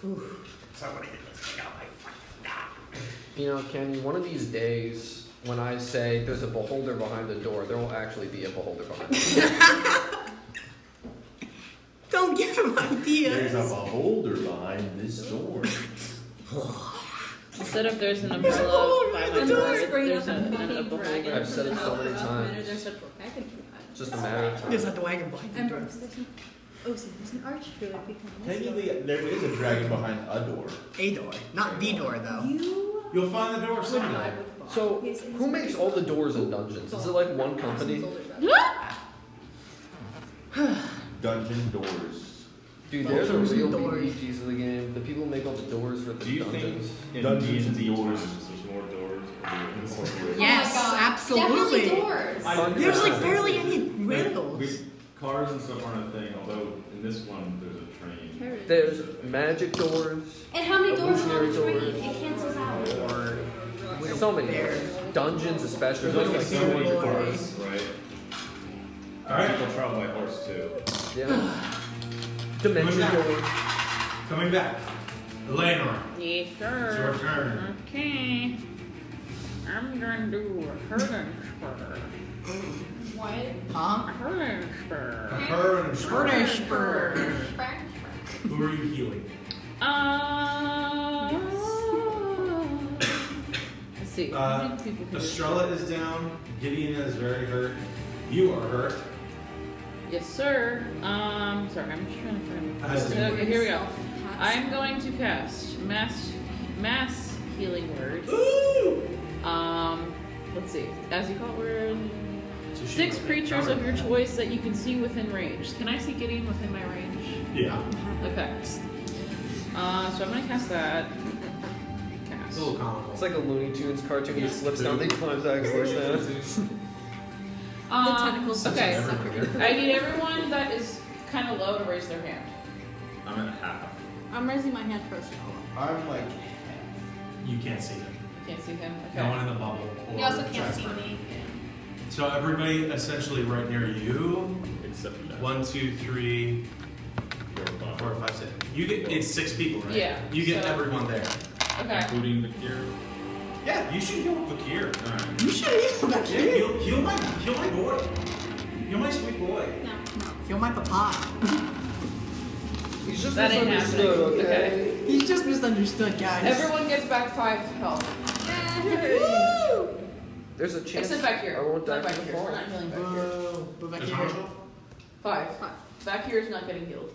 Somebody let's take out my fucking gun. You know, Kenny, one of these days, when I say there's a beholder behind the door, there will actually be a beholder behind the door. Don't give him ideas. There's a beholder behind this door. Instead of there's an umbrella by my door, there's a beholder. I've said it so many times. There's a book. I can do that. It's just a matter of time. There's a dragon behind the door. There's an archdruid becoming Technically, there is a dragon behind a door. A door, not the door though. You'll find the door someday. So, who makes all the doors in dungeons? Is it like one company? Dungeon doors. Dude, they're the Dungeons real and doors. BBGs of the game. The people who make all the doors for the Do you think dungeons. in Dungeons and D&D doors. times there's more doors? Or more Yes, Oh my God. absolutely. Definitely doors. There's like barely any riddles. Cars and stuff aren't a thing, although in this one there's a train. There's magic doors, And how many doors are on the Illusionary train? doors. It cancels out. or so many doors. Dungeons especially. There's There's like like so many door. doors, right? Alright. People travel by horse too. yeah. Dimension back. doors. Coming back. Eleanor. Yeah, It's your sure. turn. Okay. I'm gonna do a hurling spur. What? Huh? A hurling spur. Her and Spur. Who are you healing? Let's see. How many people can do Estrella is down. Gideon is very hurt. You are hurt. Yes, sir. Sorry, I'm just trying to Has find. it- Okay, here we go. I'm going to cast mass healing word. Ooh! Let's see. As you call it, word. So she 6 might be creatures covered. of your choice that you can see within range. Can I see Gideon within my range? Yeah. Okay. So I'm gonna cast that. It's Cast. a little comical. It's like a Looney Tunes cartoon. He slips down, he climbs out, slips down. The tentacles Okay. Everything. I need everyone that is kind of low to raise their hand. I'm at half. I'm raising my hand first. I'm like, you can't see him. You can't see him. No one Okay. in the bubble. You or also can't see Jasper. me. So everybody essentially right near you. Except for that. 1, 2, 3, 4, 4, 5, 6. You get it's 6 people, right? Yeah, You get so- everyone there. Okay. Including Vakir. Yeah, you should heal Bakir. Alright. You should heal that Yeah, kid. heal my boy. Heal my sweet boy. No. Heal my papa. He's just That ain't misunderstood, happening. okay? He's just misunderstood, guys. Everyone gets back 5 health. Woo! There's a chance Except back here. I won't die Not back from the here. We're fall. not healing back here. Boo. Boo back There's here. Marshall? 5. Back here is not getting healed.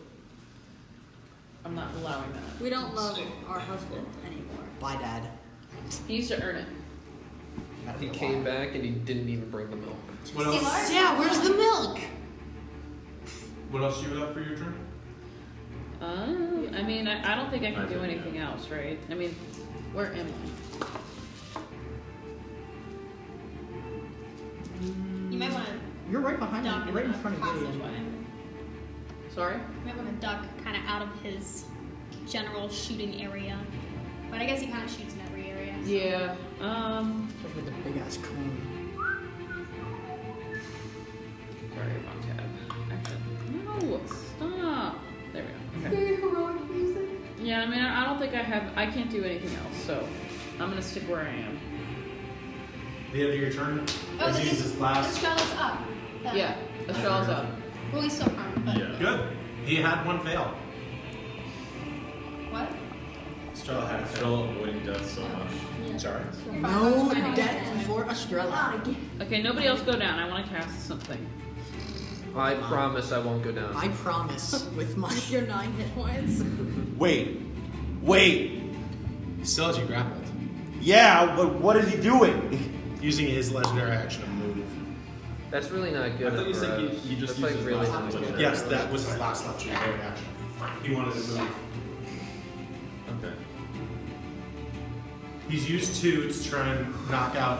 I'm not allowing that. We don't love our husband anymore. Bye, Dad. He needs to earn it. He came back and he didn't even bring the milk. What else? Yeah, where's the milk? What else do you have for your turn? I mean, I don't think I can do anything else, right? I mean, where am I? You might want to You're right behind duck me. You're right in the front of passageway. me. Sorry? You might want to duck kind of out of his general shooting area. But I guess he kind of shoots in every area. So. Yeah. Look at the big ass cone. Sorry, wrong tab. Actually, no, stop. There we go. Okay. Very heroic music. Yeah, I mean, I don't think I can't do anything else, so I'm gonna stick where I am. The end of your turn? Oh, Or so use this last? Estrella's up. Then. Yeah, Estrada's up. Well, he's still prone, but Yeah. Good. He had one fail. what? Estrella had a fail. Still avoiding death so much. Yeah. Sorry. No death for Estrella. Okay, nobody else go down. I want to cast something. I promise I won't go down. I promise with my. Your 9 hit points. Wait. He still has you grappled. Yeah, but what is he doing? Using his legendary action to move. That's really not good. I thought you said Bros. he just That's like uses really last not one. good. Yes, that was his last legendary action. He wanted to move. Okay. He's used 2 to try and knock out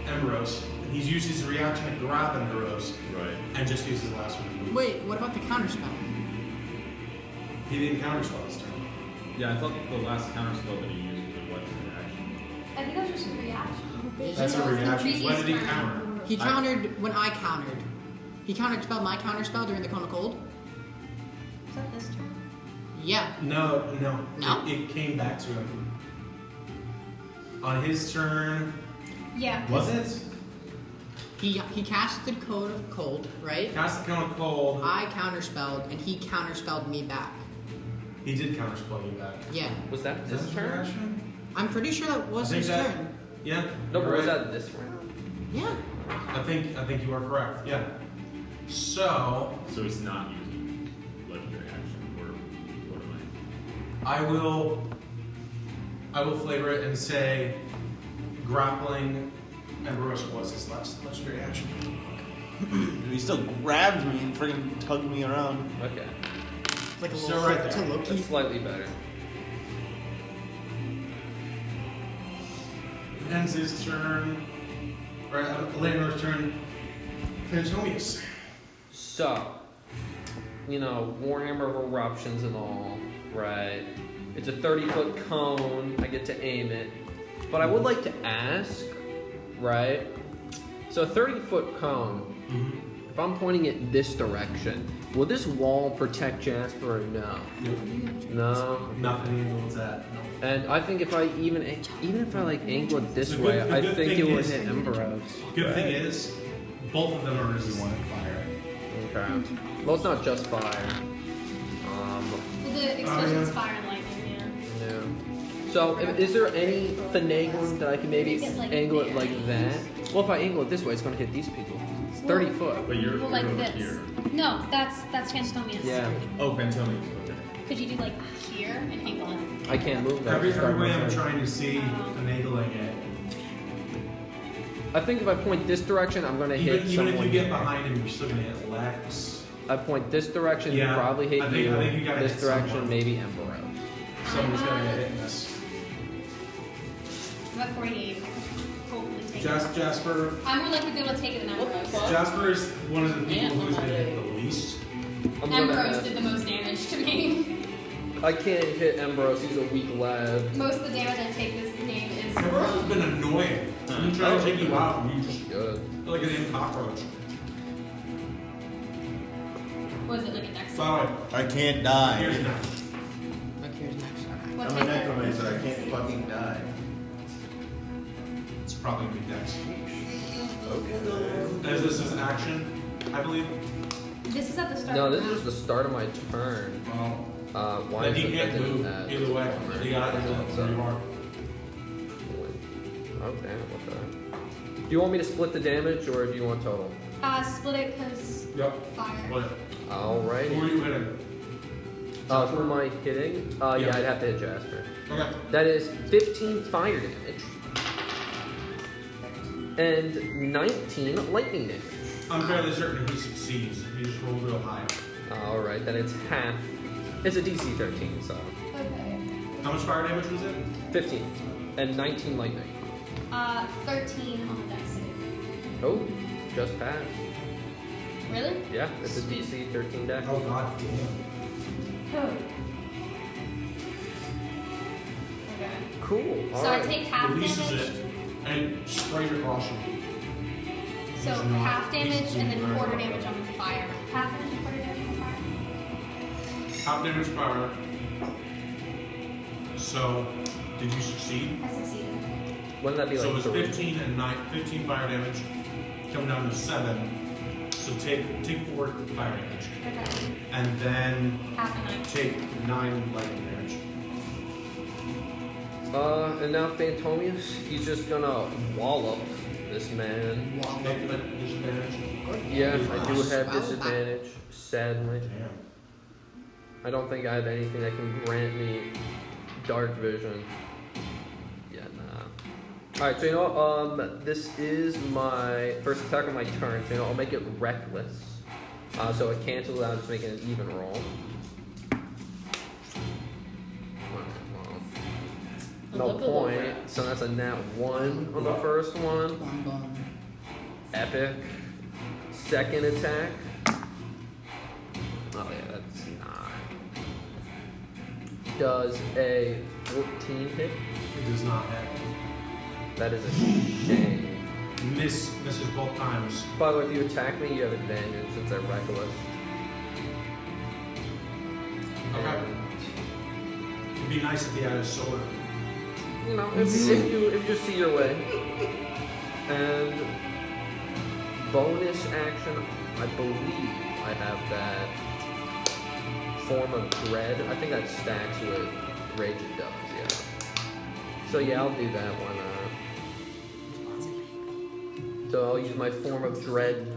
Emeros. And he's used his reaction to grab Emeros Right. and just used his last one to move. Wait, what about the counterspell? He didn't counterspell this turn. Yeah, I thought the last counter spell that he used was a weapon action. I think that's just a reaction. That's a reaction. Previous When did he turn. counter? He countered when I countered. He counterspelled my counterspell during the Cone of Cold. Is that this turn? Yeah. No. No? It came back to him. On his turn, Yeah. was it? He casted Code of Cold, right? Cast the count of cold. I counterspelled, and he counterspelled me back. He did counterspell you back. Yeah. Was that Is this that his turn? reaction? I'm pretty sure that was I think his that- turn. Yeah. No, but you're was right. that this round? Yeah. I think you are correct. Yeah. So So it's not using legendary action, or what am I will flavor it and say grappling and Barossa was his last legendary action. He still grabs me and freaking tugs me around. Okay. Like a So little right hook to there. Loki. That's slightly better. Ends his turn. Right, Eleanor's turn. Phantomius. So, Warhammer Eruptions and all, right? It's a 30-foot cone. I get to aim it. But I would like to ask, right? So a 30-foot cone, if I'm pointing it this direction, will this wall protect Jasper or no? No? Nothing equals that. No. And I think if I even if I angle it this The way, good I thing think it would is- hit Emboros. Good thing is, both of them are resistant to fire. Okay. Well, it's not just fire. Well, the explosion's fire and lightning, yeah. Yeah. So, is there any finagling that I can maybe angle it like that? Well, if I angle it this way, it's going to hit these people. It's 30 foot. I? But you're Well, like over this. here. No, that's Phantomius. Yeah. Oh, Phantomius. Okay. Could you do like here and angle it? I can't move that. Every Start my way I'm turn. trying to see finagling it. I think if I point this direction, I'm going to hit Even someone if you get here. behind him, you're still gonna hit Lex. I point this direction, Yeah, probably hit I think you gotta This hit direction, someone. maybe Emboros. Someone's gonna get hit in this. I'm at 48. I could hopefully take it. Jasper. I'm more likely to be able to take it than What the Emperose. fuck? Jasper is one of the people Man, who's gonna my hit the least. I'm gonna Emperose have- did the most damage to me. I can't hit Emboros, he's a weak lad. Most of the damage I take this game is. Emperor has been annoying. I'm trying to take you out, and you just Good. feel like a damn cockroach. Was it like a dex? By the way, I can't here's die. next. Like here's next. Okay. What I'm a type? necromancer, I can't fucking die. It's probably gonna be dex. Okay. As this is action, I believe. This is at the start. No, of this the is just the start of my turn. Well, Why then is he it can't that move that? either way. You got it. Where you are. Okay, okay. Do you want me to split the damage or do you want total? Split it because Yep. fire. What? Who Alright. are you hitting? Who am I hitting? Yeah, Yeah. I'd have to hit Jasper. Okay. That is 15 fire damage. And 19 lightning damage. I'm fairly certain he succeeds. He just rolled real high. Alright, then it's half. It's a DC 13, so. Okay. How much fire damage was it? 15. And 19 lightning. 13 on the dex save. Oh, just passed. Really? Yeah, it's a DC 13 deck. Oh god damn. Oh. Okay. Cool. So I Alright. take half Releases damage. it and sprays across you. So half damage and then quarter damage on the fire. Half damage and quarter damage on the fire. Half damage fire. So, did you succeed? I succeeded. Wouldn't that be So like it was 3? 15 and 15 fire damage. Come down to 7. So take 4 fire damage. Okay. And then Half a 9. take 9 lightning damage. And now Phantomius, he's just gonna wallop this man. Take the disadvantage. Yeah, I do have Spell disadvantage, sadly. Damn. I don't think I have anything that can grant me dark vision. Yeah, nah. Alright, so you know, this is my first attack of my turn, so I'll make it reckless. So it cancels out, just making an even roll. I No love the little point, rat. so that's a nat 1 on the first one. Boom, boom. Epic. Second attack. Oh yeah, that's 9. Does a 14 hit? It does not hit. That is a shame. Misses both times. By the way, if you attack me, you have advantage since I'm reckless. Okay. And It'd be nice if he had a sword. You know, if you see your way. And bonus action, I believe I have that form of dread. I think that stacks with rage and devils, yeah. So yeah, I'll do that one. So I'll use my form of dread.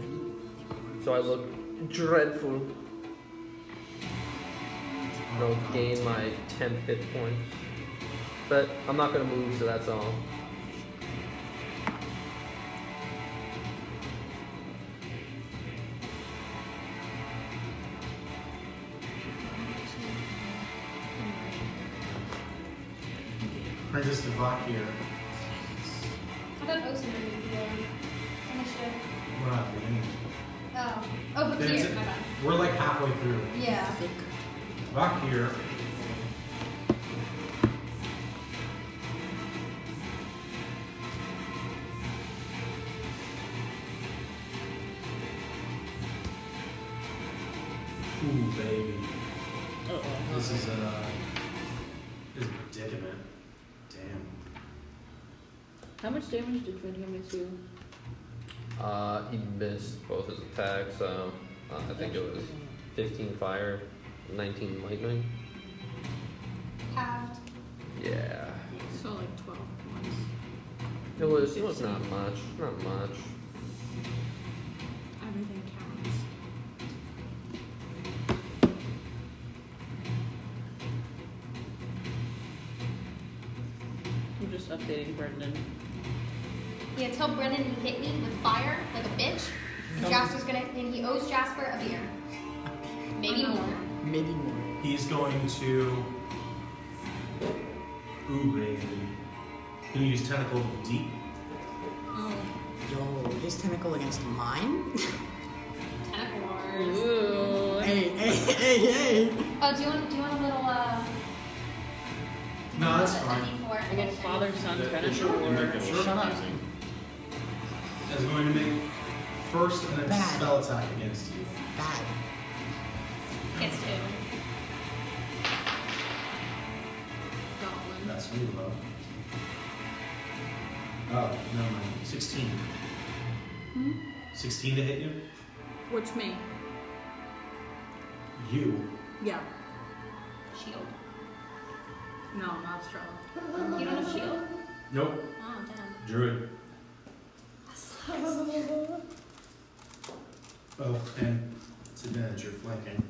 So I look dreadful. And I'll gain my 10 hit points. But I'm not gonna move, so that's all. Princess Devak here. I thought Ocean would be so much shit. We're not beginning. Oh. Oh, but That's here. it. My bad. We're like halfway through. Yeah. Devak here. Ooh, baby. This is a predicament. Damn. How much damage did Finn Hammy do? He missed both his attacks, so I think it was 15 fire, 19 lightning. Halved. Yeah. So like 12 points. It was not much. Not much. Everything counts. I'm just updating Brendan. Yeah, tell Brendan he hit me with fire like a bitch. Jasper's gonna, and he owes Jasper a beer. Maybe more. Maybe more. He's going to. Ooh, baby. Can you use Tentacle of Deep? Oh. Yo, his tentacle against mine? Tentacle wars. Ooh. hey. Oh, do you want a little No, that's a fine. D4? Against father, son, That- Tentacle sure, you make it Wars. more Shut up. confusing. That's going to make first and then Bad. spell attack against you. Bad. Gets 2. Goblin. That's really low. Oh, never mind. 16. 16 to hit you? Which me? You. Yeah. Shield. No, not strong. You don't have shield? Nope. Oh, damn. Druid. Oh, and it's advantage, you're flanking.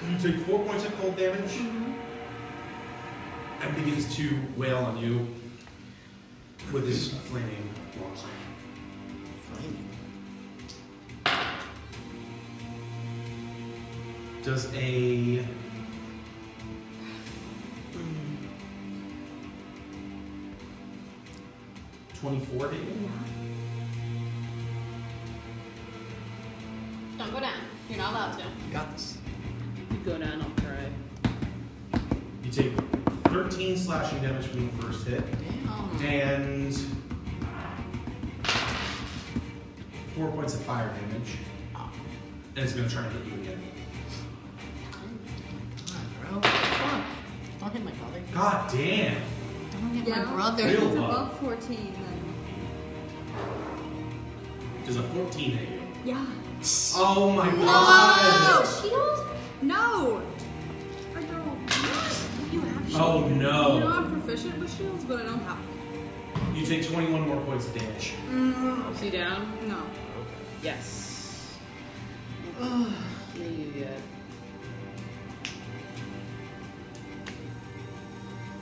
You take 4 points of cold damage and begins to wail on you with his flaming longsword. Flaming. Does a 24 hit you? Don't go down. You're not allowed to. You got this. You go down, I'll try. You take 13 slashing damage from the first hit, Damn. and 4 points of fire damage. And it's going to try and hit you again. Come on, bro. Fuck. Don't hit my brother. God damn! Don't hit Yeah. my brother. If Real it's low. above 14, then Does a 14 hit you? yeah. Oh my Oh, god! shield? No! I don't. You have shit. Oh You know no! I'm proficient with shields, but I don't have them. You take 21 more points of damage. Is he down? No. Yes. Me yet.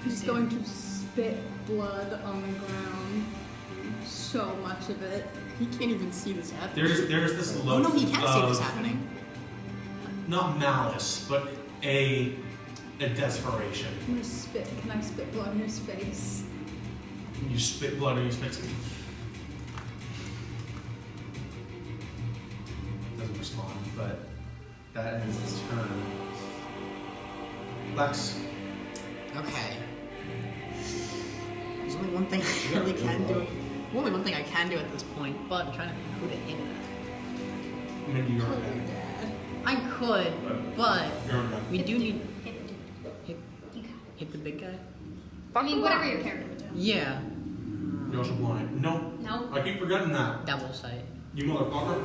He's going to spit blood on the ground. So much of it. He can't even see this happening. There's this Oh look no, he can see this of- happening. Not malice, but a desperation. I'm gonna spit. Can I spit blood in his face? You spit blood on his face. Doesn't respond, but that ends his turn. Lex. Okay. There's only one thing I really can do. Only one thing I can do at this point, but I'm trying to think who to aim it Mindy, you're Kill okay. your dad. I could, but You're okay. we do need Hit the dude. hit the big guy. I mean, whatever your character would do. Yeah, You're also blind. No. No. I keep forgetting that. double sight. You motherfucker.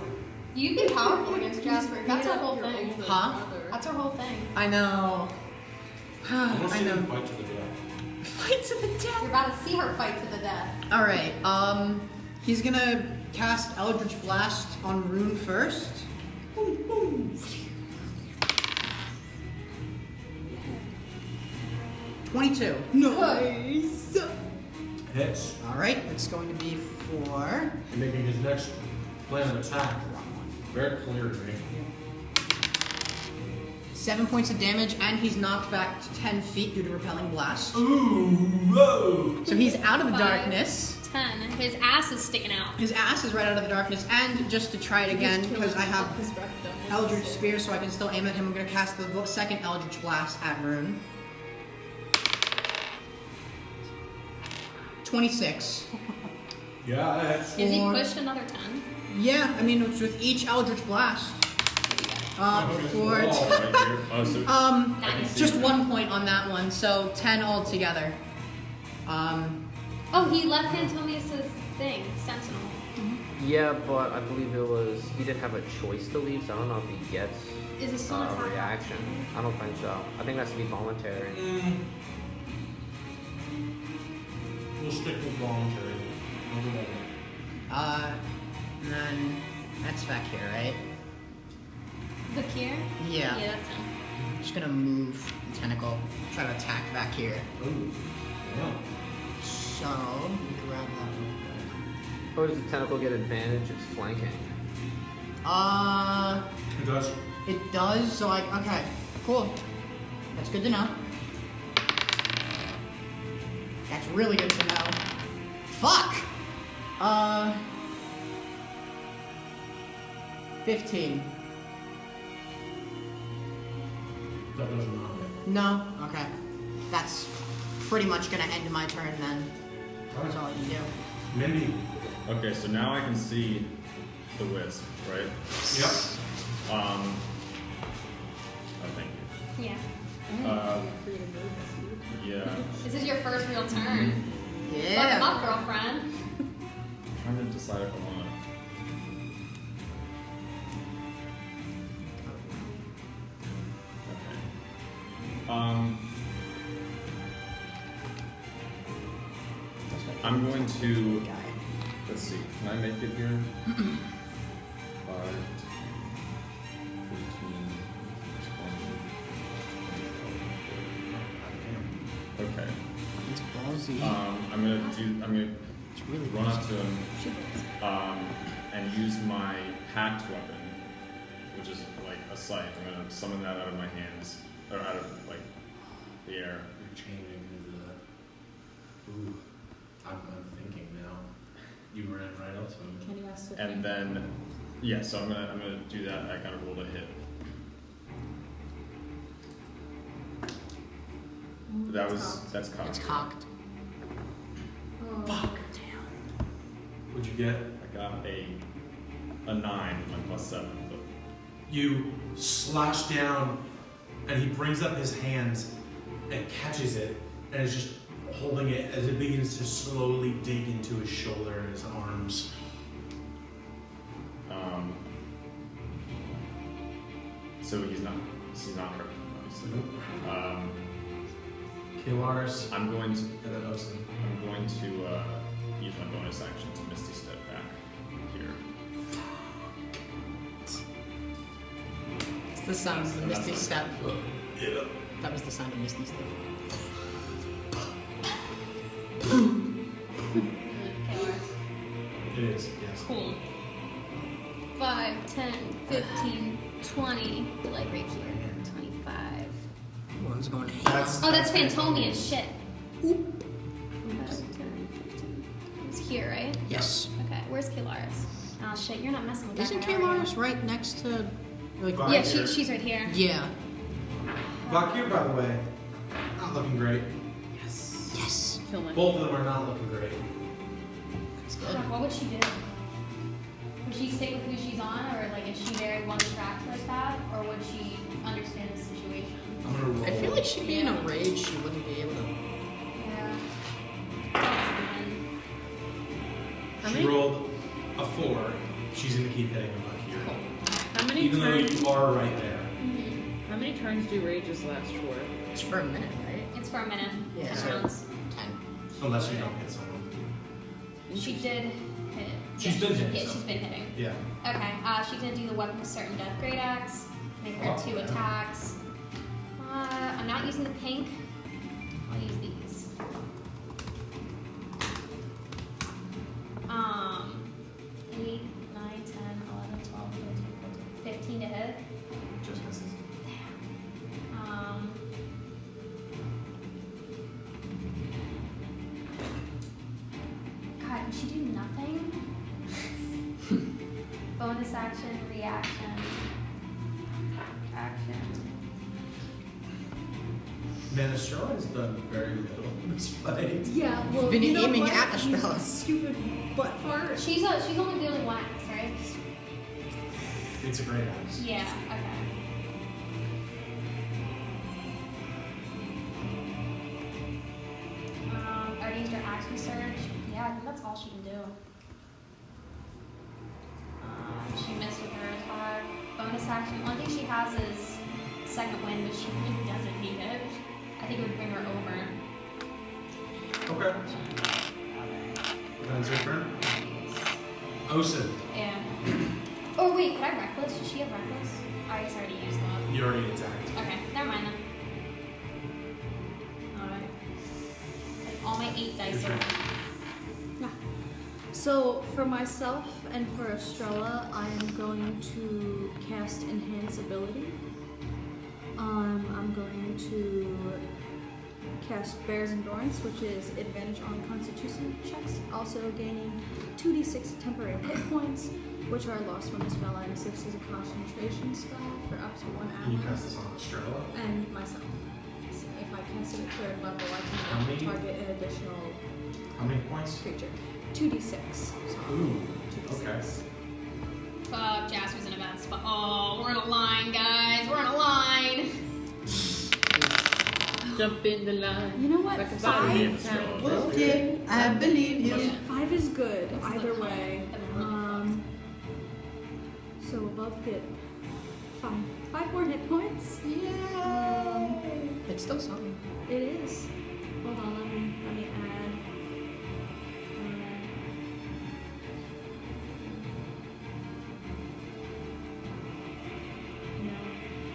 You'd be powerful against Jasper. That's our whole Your thing. older Huh? brother. That's our whole thing. I know. I want to I see them know. fight to the death. Fight to the death. You're about to see her fight to the death. All right. He's gonna cast Eldritch Blast on Rune first. 22. Nice. Hits. All right. It's going to be for. And making his next plan of attack very clear to me. 7 points of damage, and he's knocked back to 10 feet due to repelling blast. Ooh, whoa. So he's out of the 5, darkness. 10. His ass is sticking out. His ass is right out of the darkness, and just to try it again, because I have His rectum. Eldritch Spear, so I can still aim at him, I'm going to cast the second Eldritch Blast at Rune. 26. Yes. Is he For- pushed another 10? Yeah, I mean, it's with each Eldritch Blast. For Oh, right here. Oh, so Nice. just 1 point on that one, so 10 altogether. Oh, he left Antonius' thing, Sentinel. Yeah, but I believe it was he didn't have a choice to leave, so I don't know if he gets Is he still a in attack? reaction. I don't think so. I think that's to be voluntary. We'll stick with voluntary. I'll do that. And then that's back here, right? The Kier? Yeah. Yeah, that's him. I'm just gonna move the tentacle, try to attack back here. Ooh. Yeah. So, let me grab that real Or does the tentacle get advantage? It's flanking. quick. It does. It does, so okay, cool. That's good to know. That's really good to know. Fuck! 15. That does not hit. No? Okay. That's pretty much gonna end my turn then. That's all you do. Mindy. okay, so now I can see the wisp, right? Yep. Oh, thank you. Yeah. Yeah. This is your first real turn. Fuck him Yeah. up, girlfriend. I'm trying to decide if I want to. Okay. I'm going to. Let's see. Can I make it here? 5, 15, 20. Okay. It's ballsy. I'm gonna It's really run up to ballsy. him, and use my hacked weapon, which is like a scythe. I'm gonna summon that out of my hands, or out of like the air. You're changing into that. Ooh. I'm thinking now. You ran right up to him. Can you ask And then, yeah. So I'm gonna do that. I gotta roll to hit. That's cocked. It's cocked. Fuck. What'd you get? I got a 9 with my +7. But You slash down, and he brings up his hands and catches it, and is just holding it as it begins to slowly dig into his shoulder and his arms. so he's not hurt, obviously. Kilaris, I'm going to and then Osin. use my bonus action to Misty Step back here. It's the sound of the And that's Misty what- Step. Yeah. That was the sound of Misty Step. It is, yes. Cool. 5, 10, 15, 20. Like right here. 25. One's going to hit. Oh, that's Phantomian shit. 5, 10, 15. It's here, right? Yes. Okay, where's Kilaris? Oh shit, you're not messing with Isn't that guy, are you? Kalaris right next to, like, Fine. Yeah, she's right here. yeah. Vakir, by the way, not looking great. Yes. Kill my. Both of them are not looking great. That's good. What would she do? Would she stick with who she's on, or like is she very well tracked like that, or would she understand the situation? I'm gonna roll. I feel like she'd be in a rage. She wouldn't be able to. Yeah. How She many- rolled a 4. She's gonna keep hitting him back here. How many Even though turns? you are right there. How many turns do rages last for? It's for a minute, right? It's for a minute. Yeah. 10 rounds. 10. Unless you don't hit someone. She did hit. She's been hitting Yeah, some. she's been hitting. Yeah. Okay, she's gonna do the weapon of certain death great axe. Make her Oh, 2 yeah. attacks. I'm not using the pink. I'll use these. 8, 9, 10, 11, 12, 13, 14, 15 to hit. Just misses. God, can she do nothing? Bonus action, reaction, action. Man, Ehseara has done very little in this fight. Yeah, well, been you know aiming what? at You Estrella. Stupid butt fart. She's only dealing 1 axe, right? It's a great axe. Yeah, okay. Already used her action surge. Yeah, I think that's all she can do. She missed with her attack. Bonus action. One thing she has is second wind, but she really doesn't need it. I think it would bring her over. Okay. That's your turn. Osen, Yeah. Oh wait, could I reckless? Does she have reckless? I guess I already used that. you already attacked. Okay, never mind then. Alright. All my 8 dice are. So for myself and for Estrella, I am going to cast Enhance Ability. I'm going to cast Bear's Endurance, which is advantage on Constitution checks, also gaining 2d6 temporary hit points, which are lost when the spell ends. This is a concentration spell for up to 1 hour. And you cast this on Estrella. And myself. So if I cast it at 3rd level, I How can many? target an additional How many points? creature. 2d6. So Ooh. 2d6. Okay. Fuck, Jasper's in a bad spot. Oh, we're in a line, guys. We're in a line. Jump in the line. You know what? Like a 5? Spider-Man. Okay, I believe you. 5 is good, This is either the way. that really So we'll both get 5 more hit points. It's still something. It is. Hold on, let me add.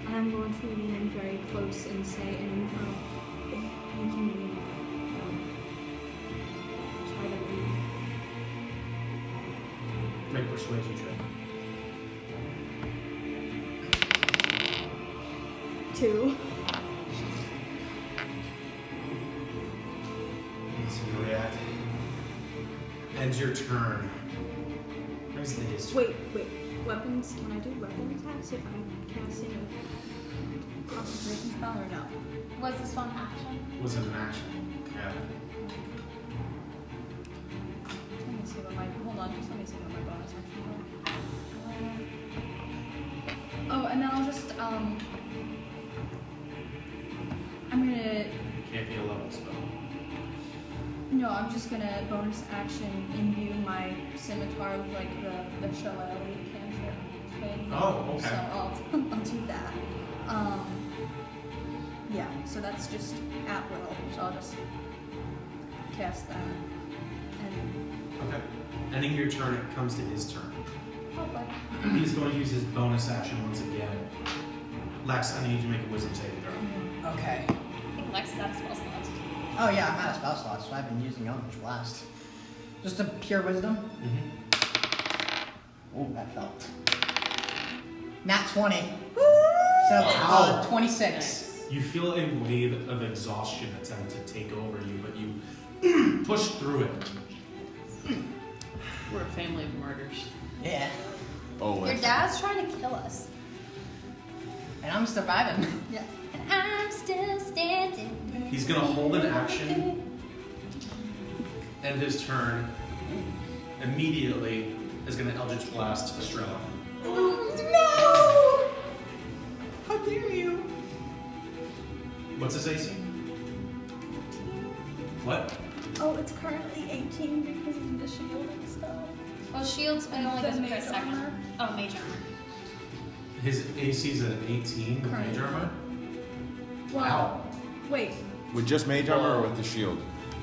And I'm going to lean very close and say, if you can leave, try to leave. Make persuasion check. 2. So you react. Ends your turn. Where's the history? Wait. Weapons? Can I do weapon attacks if I'm casting a concentration spell or no? Was this one action? Was it an action? Yeah. Let me see what my hold on, just let me see what my bonus action was. Oh, and then I'll just I'm gonna Can't be a level spell. no, I'm just gonna bonus action imbue my scimitar with like the shillelagh cantrip thing. Oh, okay. So I'll do that. Yeah, so that's just at will. So I'll just cast that. And Okay. Ending your turn, it comes to his turn. Oh, but He's going to use his bonus action once again. Lex, I need you to make a wisdom saving throw. Okay. I think Lex is out of spell slots. Oh yeah, I'm out of spell slots, so I've been using Eldritch Blast. Just a pure wisdom. Mm-hmm. Oh, that felt. Nat 20. So Wow. 26. You feel a wave of exhaustion attempt to take over you, but you push through it. We're a family of martyrs. Yeah. Oh, Your dad's trying to kill us. And I'm surviving. yeah. And I'm still standing. He's gonna hold an action, end his turn. Immediately, is going to Eldritch Blast Estrella. No! How dare you? What's his AC? What? Oh, it's currently 18 because of the shield and stuff. Well, shields only The goes for a mage second. armor. Oh, mage armor. His AC is an 18 with Correct. Mage Armor? Wow. Wait, With just mage armor or with the shield?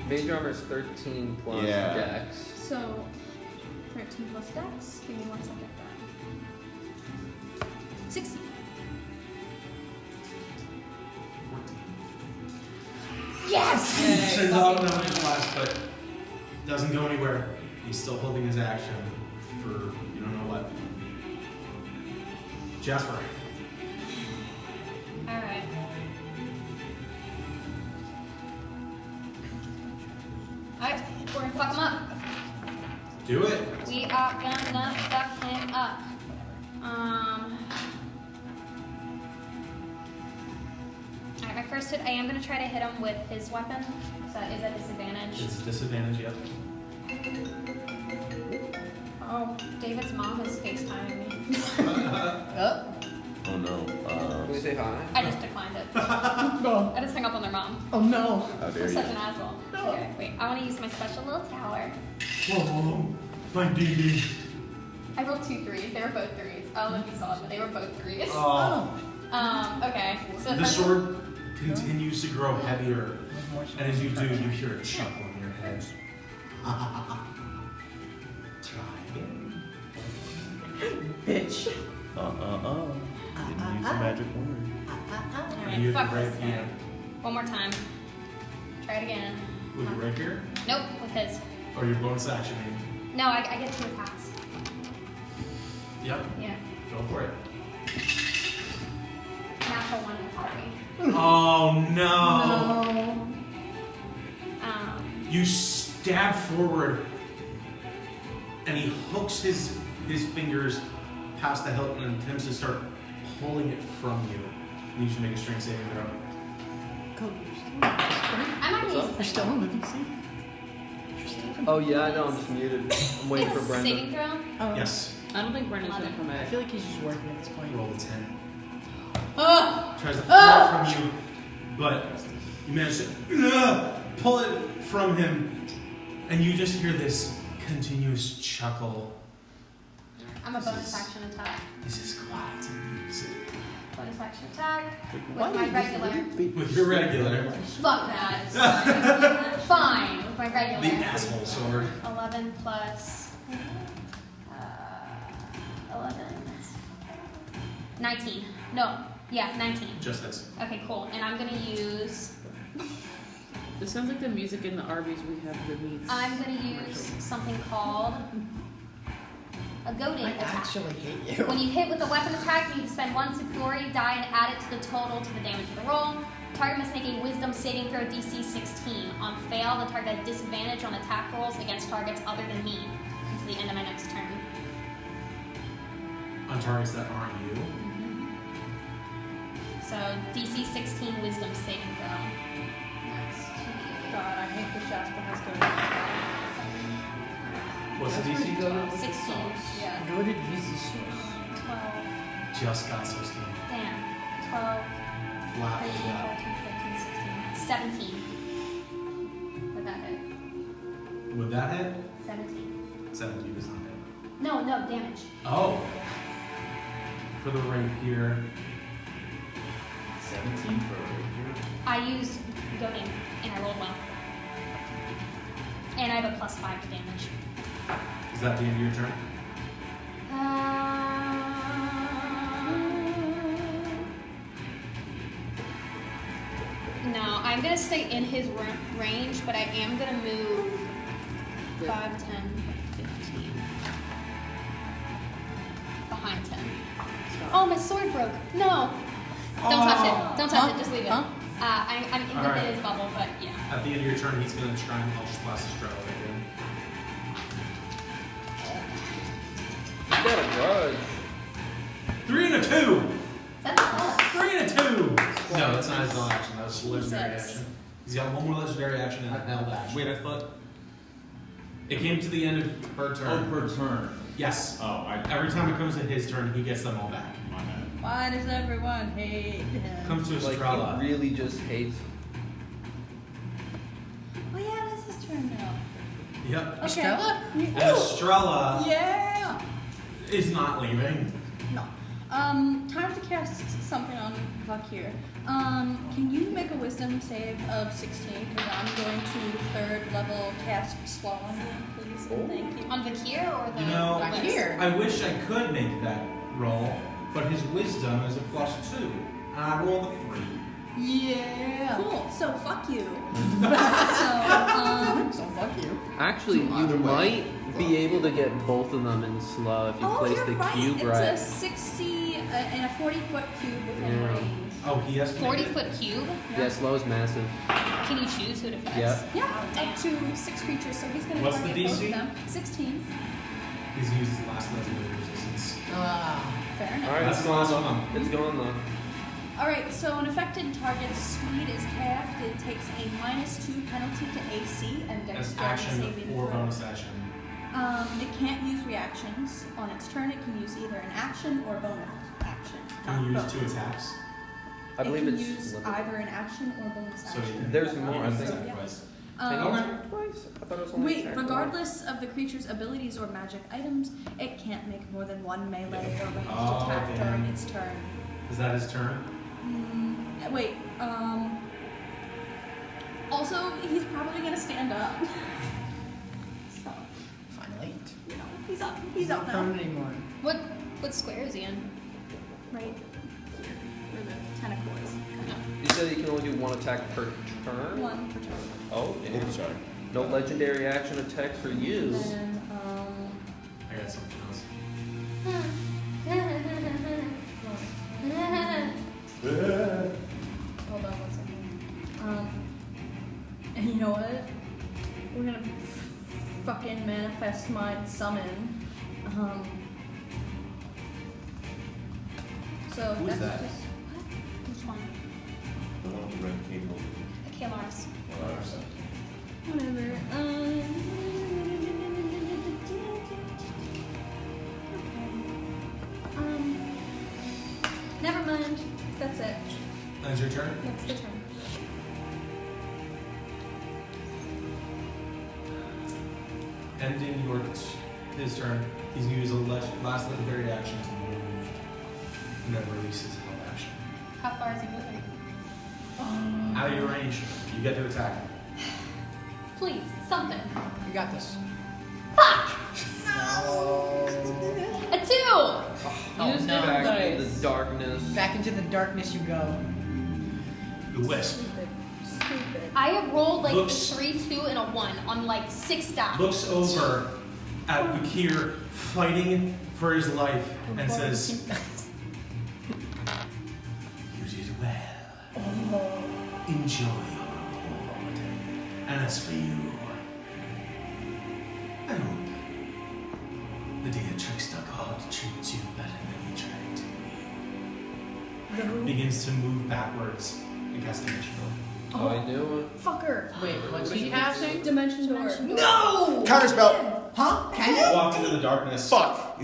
Mage armor is 13 plus Yeah. dex. so 13 plus dex. Give me 1 second. 16. 14. Yes! Turns out no Eldritch Blast, but doesn't go anywhere. He's still holding his action for you don't know what. Jasper. Alright. Alright, we're gonna fuck him up. Do it. We are gonna fuck him up. Alright, my first hit, I am gonna try to hit him with his weapon. So is that disadvantage? It's a disadvantage, yep. Oh, David's mom is FaceTiming me. Oh. Oh no. Can we say hi? I just declined it. No. I just hung up on their mom. Oh no. How I'm dare such you? an asshole. Okay, wait, I wanna use my special little tower. Oh, my DD. I rolled 2 3s. They were both 3s. I don't know if you saw it, but they were both 3s. Oh. Okay. So The sword continues to grow heavier, and as you do, you hear a chuckle in your head. Try again. Bitch. Didn't use the magic word. Alright, You fuck right this. here. One more time. Try it again. With you right here? Nope, with his. Or your bonus action? No, I get 2 attacks. Yep. Yeah. Go for it. Natural 1 and 3. Oh no! You stab forward, and he hooks his fingers past the hilt and attempts to start pulling it from you. You should make a strength saving throw. I'm not gonna use You're still on living seat? Oh yeah, I know. I'm just muted. I'm waiting for It's Brenda. saving throw. Oh. Yes. I don't think Brendan's gonna come I back. feel like he's just working at this point. Roll a 10. Oh! Tries to pull it from you, but you manage to pull it from him, and you just hear this continuous chuckle. I'm a bonus action attack. This is quiet music. Bonus action attack. With Why my did regular. With your regular, Fuck that. Fine. With my regular. the asshole sword. 11 plus 11. 19. No. Yeah, 19. Just this. Okay, cool. And I'm gonna use. This sounds like the music in the Arby's we have good meats. I'm gonna use something called a goading I attack. actually hate you. When you hit with a weapon attack, you spend 1 superiority die and add it to the total to the damage of the roll. Target must make a Wisdom saving throw DC 16. On fail, the target has disadvantage on attack rolls against targets other than me until the end of my next turn. On targets that aren't you. So DC 16 Wisdom saving throw. That's 2d8. God, I hate the Shasta has to. What's the DC go? 16. Yeah. Go to Jesus. 12. Just got 16. Damn. 12. Flat. 13, Yeah. 14, 15, 16. Would that hit? Would that hit? 17. 17 does not hit. No, damage. Oh. For the rapier. 17 for a rapier. I used goading and I rolled well. And I have a +5 to damage. Is that the end of your turn? No, I'm gonna stay in his range, but I am gonna move 5, 10, 15. Behind 10. Oh, my sword broke. No. Don't touch it. Don't touch it. Just leave it. Huh? I'm in All within right. his bubble, but yeah. At the end of your turn, he's going to try and Eldritch Blast Estrella again. He's got a grudge. 3 and a 2! Is that the plus? 3 and a 2! No, that's not his own action. That was a legendary Jesus. action. He's got one more legendary action and a held action. Wait, I thought. It came to the end of her Oh, turn. per turn. Yes. Oh, Every time it comes to his turn, he gets them all back. My bad. Why does everyone hate him? Comes to Like, Estrella. he really just hates. Oh yeah, this is turn now. Yep. Okay. Estrella? And Estrella Yeah. is not leaving. No. Time to cast something on Vakir. Can you make a wisdom save of 16? Because I'm going to 3rd level cast slow on him, please. Oh. Thank you. On Vakir or the You know, Vakir. I wish I could make that roll, but his wisdom is a +2. And I rolled a 3. Yeah. Cool. So fuck you. So fuck you. Actually, you might be able to get both of them in slow if you place you're the right. cube It's right. a 60 and a 40-foot cube within Yeah. range. Oh, he has to make 40 it. foot cube? Yeah, slow is massive. Can you choose who it affects? Yep. Yeah, Damn. up to 6 creatures. So he's gonna What's the target both DC? of them. 16. He's used his last legendary resistance. Fair enough. Alright, That's it's the last gone. one. It's gone though. Alright, so an affected target's speed is halved. It takes a -2 penalty to AC and As dexterity action saving or throw. bonus action. It can't use reactions. On its turn, it can use either an action or bonus action. Can you Not use both. 2 attacks? I believe it it's. can use either an action or bonus So action. you can. There's more, I you can think. sacrifice. Can you Um, use it twice? I thought it was only Wait, attack regardless of the creature's abilities or magic items, it can't make more than one melee or ranged Oh, attack damn. during its turn. Is that his turn? Wait, also, he's probably gonna stand up. So, Finally. you know, he's up. He's up now. anymore. What square is he in? Right. Where the tentacle is. You said you can only do 1 attack per turn? 1 per turn. Oh, yeah. Oops, sorry. No legendary action attacks for you. And, I got something else. hold on 1 second. And you know what? We're gonna fucking manifest mind summon. So Who is that's that? just Which one? The one with the red cable. Kalaris. whatever. Never mind. That's it. That's your turn? That's the turn. Ending his turn, he's going to use a last legendary action to move and then release his held action. How far is he moving? Out of your range, you get to attack. Please, something. You got this. Fuck! No. A 2! Use Back the in dice. the darkness. Back into the darkness you go. The Wisp Stupid. I have rolled like Looks- a 3, 2, and a 1 on like 6 dice. looks over at Bakir fighting for his life and says, "You did well. Enjoy your reward. And as for you, I hope the dear trickster god treats you better than he tried to me." Begins to move backwards and cast Dimension Door. Oh, I knew it. Fucker. Wait, what's he casting? Dimension door. No! Counterspell! Huh? Can you? Walked into the darkness Fuck!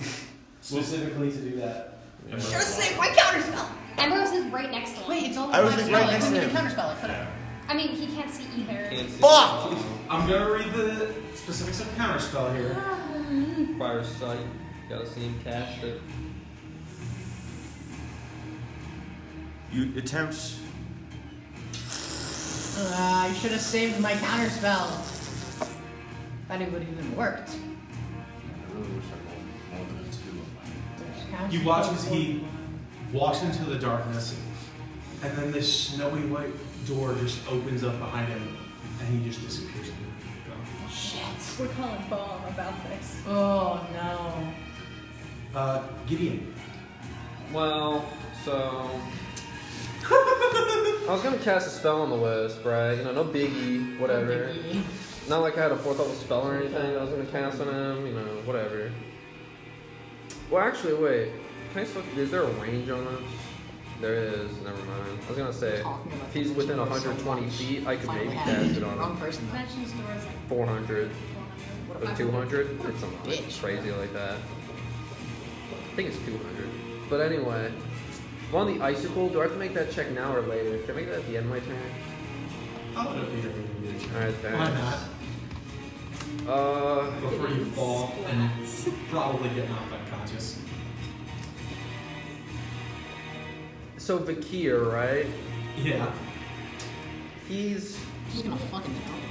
specifically to do that. Just say my counterspell! Ambrose is right next to him. Wait, it's only I was my like spell. right next It's to only a him. counterspell. I could've. I mean, he can't see either. Can't see Fuck! I'm gonna read the specifics of Counterspell here. Fire sight. Gotta see him cast it. You attempt. I should have saved my counterspell. That it would have even worked. I really wish I rolled more than a 2 on You watch as he walks into the darkness, and then this snowy white door just opens up behind him, and he just disappears. Shit. We're calling bomb about this. Oh no. Gideon. Well, so. I was gonna cast a spell on the Wisp, right? You know, no biggie, whatever. Not like I had a 4th level spell or anything I was gonna cast on him, you know, whatever. Well, actually, wait. Can I still, is there a range on this? There is, never mind. I was gonna say, if he's within 120 feet, I could maybe cast it on Wrong him. person. Dimension door is like 400 400. or 200, or something Bitch. crazy like that. think it's 200. But anyway, I'm on the icicle. Do I have to make that check now or later? Can I make that at the end of my turn? I'll let it be every minute. Alright, thanks. Why not? Before you fall and probably get knocked unconscious. So Vakir, right? Yeah. He's gonna fucking help him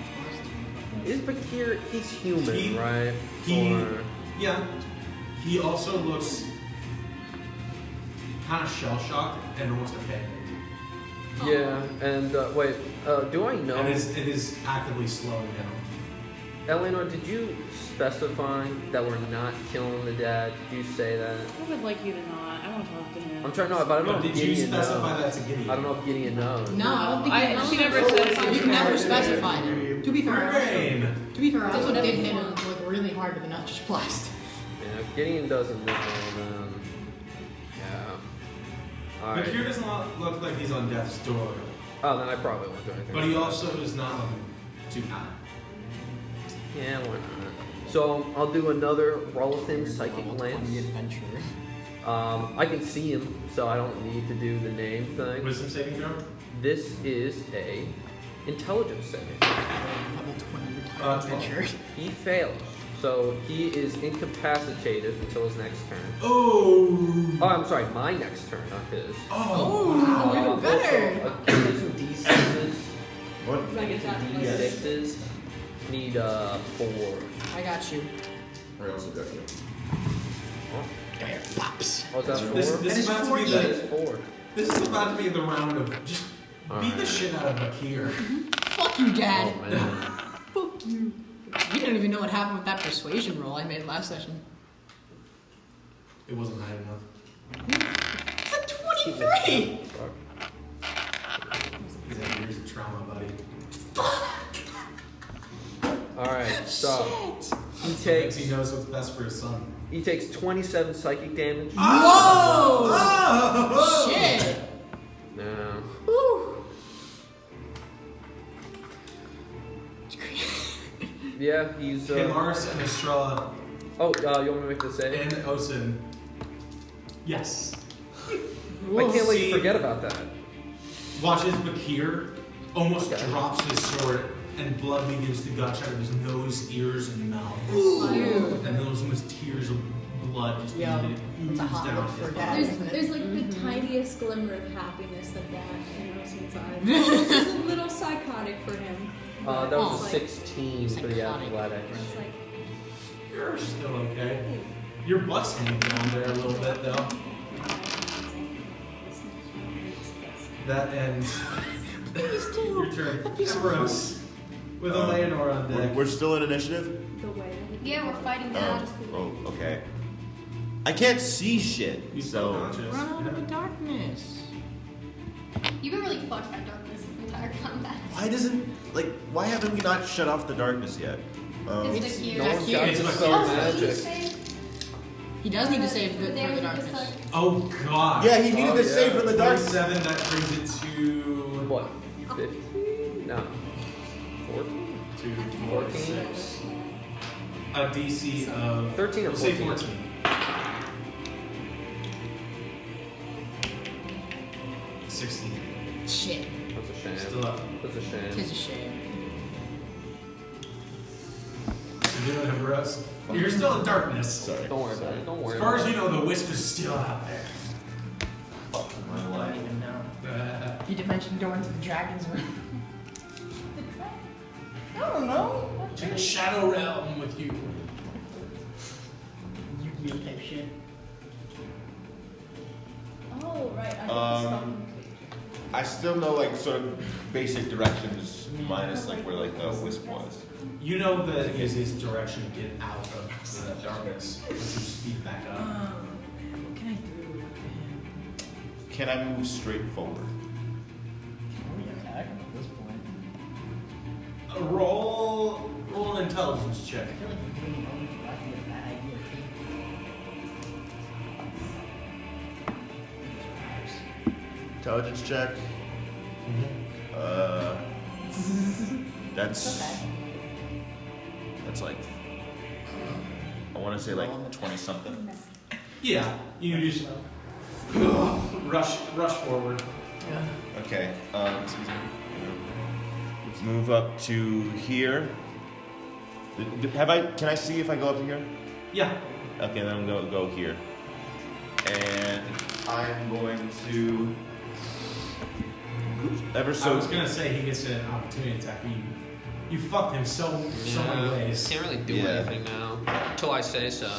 is Vakir? He's human, He- right? he- Or Yeah. He also looks kind of shell shocked and almost offended. yeah. And wait, do I know? And it is actively slowing down. Eleanor, did you specify that we're not killing the dad? Did you say that? I would like you to not. I want to talk to him. I'm trying to know, but I don't know But if did you Gideon specify knows. that to Gideon? I don't know if Gideon knows. No, I don't think you know. She never said it. You never specified it. To be fair, Brain. I also did hit him like really hard with the nut just blast. Yeah, if Gideon doesn't know, then yeah. Alright. Bakir does not look like he's on death's door, Oh, then I probably won't do anything. but he also is not looking too hot. Yeah, why not? So I'll do another Rolothin Psychic Lance. Adventure. I can see him, so I don't need to do the name thing. Wisdom saving throw? This is a intelligence saving. Level 20 adventure. He fails, so he is incapacitated until his next turn. Oh! Oh, I'm sorry, my next turn, not his. Oh, even better. Also, give me some D6s. What? D6s. Need 4. I got you. I also got you. Come here, pops. Oh, is that 4? This That is is about to four be That the is 4. this is about to be the round of just beat the Alright. shit out of Bakir. Fuck you, Dad. Oh, man. Fuck you. You don't even know what happened with that persuasion roll I made last session. It wasn't high enough. It's a 23! Fuck. He's had years of trauma, buddy. Alright, so he Thinks takes he knows what's best for his son. he takes 27 psychic damage. Whoa! Oh! Shit! No. Woo! Yeah, he's Mars and Estrella Oh, you want me to make the save? and Osin. Yes. I can't let you See- forget about that. Watches Bakir almost Okay. drops his sword and blood begins to gush out of his nose, ears, and mouth. Ew. And those almost tears of blood just Yeah, begin to it's a ooze hot down look his for body. Dad. There's, isn't it? there's like the tiniest glimmer of happiness of that in Rosin's eyes. It's just a little psychotic for him. That was Oh. a 16 for the Psychotic. athletics. It's like, You're still okay. Your butt's hanging down there a little bit, though. That ends your turn. Empress, with Eleanor on deck. We're still in initiative? the way. Yeah, we're fighting Dad. Oh, okay. I can't see shit, He's still so... conscious. Run out of the darkness. You've been really fucked by darkness this entire combat. Why haven't we not shut off the darkness yet? It's the No one's got It's to like- spell Also, you magic. save He does need to save good for damage the of this darkness. type. Oh god. Yeah, he needed Oh, to yeah. save from the darkness. 27, that brings it to What? 15? No. 14? 2, 14? 6. A DC of 13 or we'll say 14? 14. 16. Shit. That's a shame. Still up. That's a shame. Tis a shame. You doing it, bros? You're still in darkness. Sorry. Don't worry about it. Don't worry As far about as it. you know, the wisp is still out there. My life. You did mention going to the dragon's room. I don't know. In the shadow realm with you. Yu-Gi-Oh type shit. Oh, right. I I still know, sort of basic directions, minus, where, the wisp was. You know the easiest direction to get out of the darkness is to speed back up. What can I do? Can I move straight forward? Attack at this point. Roll an intelligence check. I feel like you're doing only a bad idea. Intelligence check. That's I want to say 20 something. Yeah, you just rush forward. Okay. Excuse me. Let's move up to here. Can I see if I go up to here? Yeah. Okay, then I'm gonna go here. And I'm going to I was gonna say he gets an opportunity attack, but you fucked him so many ways. Can't really do anything now until I say so.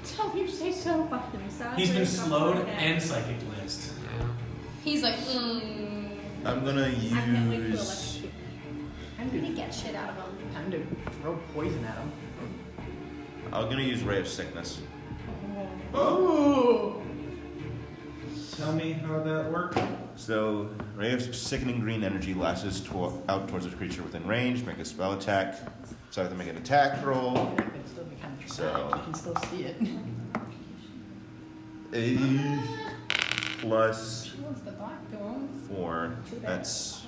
Tell you say so. Fucking sad. He's been slowed and psychic glanced. Yeah. He's like, I'm gonna use. I'm gonna get shit out of him. Time to throw poison at him. I'm gonna use Ray of Sickness. Oh! Tell me how that worked. So, Ray of Sickening Green Energy lashes out towards a creature within range. Make a spell attack. So I have to make an attack roll. So You can still see it. 8 plus She wants the black door. 4. That's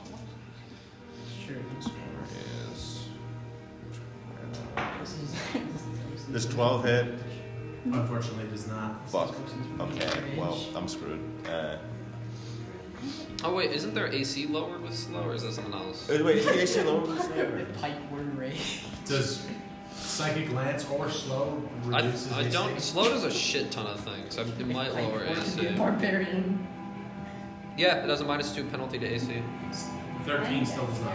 Sure. Does 12 hit? Unfortunately, it does not. Fuck. Okay, well, I'm screwed. Oh wait, isn't there AC lowered with slow, or is that something else? Wait, is the AC lower? If pipe were raised. Does psychic lance or slow reduce his I don't. AC? Slow does a shit ton of things. It might lower AC. Barbarian. Yeah, it has a -2 penalty to AC. 13 still does not.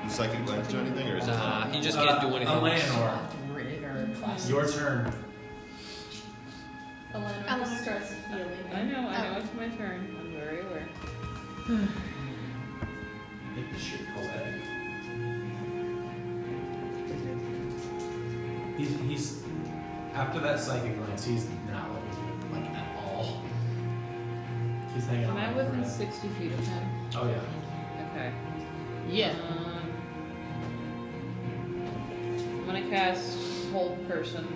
Does Psychic Glance do anything, or is Nah, he just can't do anything. Eleanor, Rig or class. your turn. Eleanor just starts healing. I know, it's my turn. I'm very aware. Make this shit poetic. He's after that psychic glance, he's not looking good, like at all. He's hanging Am on. I by a within thread. 60 feet of him? Oh yeah. Okay. Yeah. I'm gonna cast Hold Person.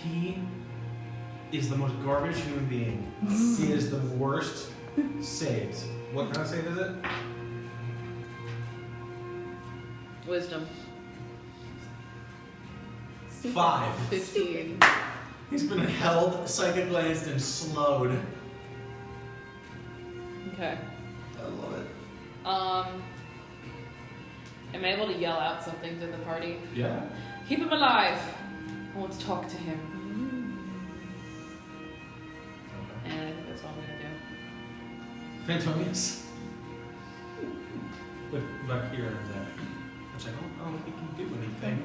He is the most garbage human being. He is the worst saves. What kind of save is it? Wisdom. 5. 15. He's been held, psychic glanced, and slowed. Okay. I love it. Am I able to yell out something to the party? Yeah. Keep him alive. I want to talk to him. And I think that's all I'm gonna do. Phantomius. With Vakir and that. Which I don't know if he can do anything.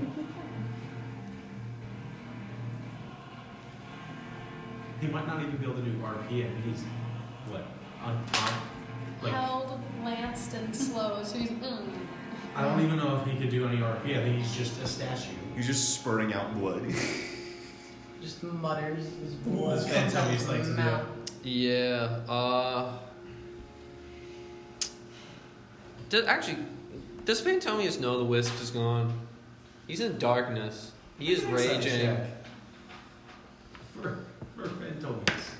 He might not even be able to do RP. I think he's, what, on top? Like, Held, lanced, and slow, so he's I don't even know if he could do any RP. I think he's just a statue. He's just spurting out blood. Just mutters. His What does Phantomius like to mouth. do? Yeah. Does Phantomius know the Wisp is gone? He's in darkness. He is raging. Check. For Phantomius.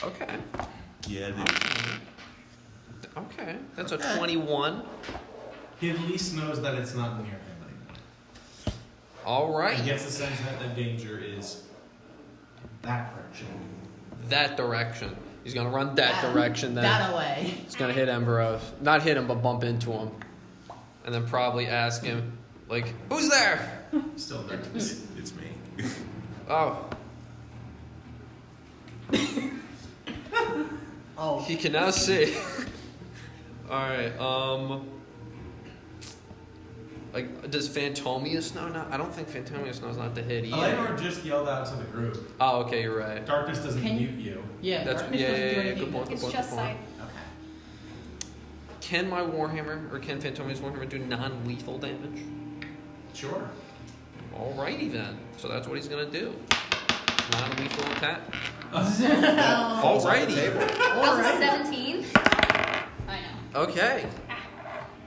Okay. Yeah, dude. Okay. That's a 21. He at least knows that it's not near him anymore. All right. He gets the sense that the danger is that direction. That direction. He's gonna run that direction then. That away. He's gonna hit Emberos. Not hit him, but bump into him. And then probably ask him, like, who's there? Still darkness. It's me. Oh. Oh. He can now see. Alright, like, does Phantomius know? No, I don't think Phantomius knows not to hit either. Eleanor just yelled out to the group. Oh, okay, you're right. Darkness doesn't Can you- mute you. Yeah. That's darkness yeah, doesn't do good anything. point. Good it's point. just Good point. sight. Okay. Can my Warhammer or can Phantomius Warhammer do non-lethal damage? Sure. Alrighty then. So that's what he's gonna do. Non-lethal attack. Falls off the Alrighty. table. That was 17. I know. Okay.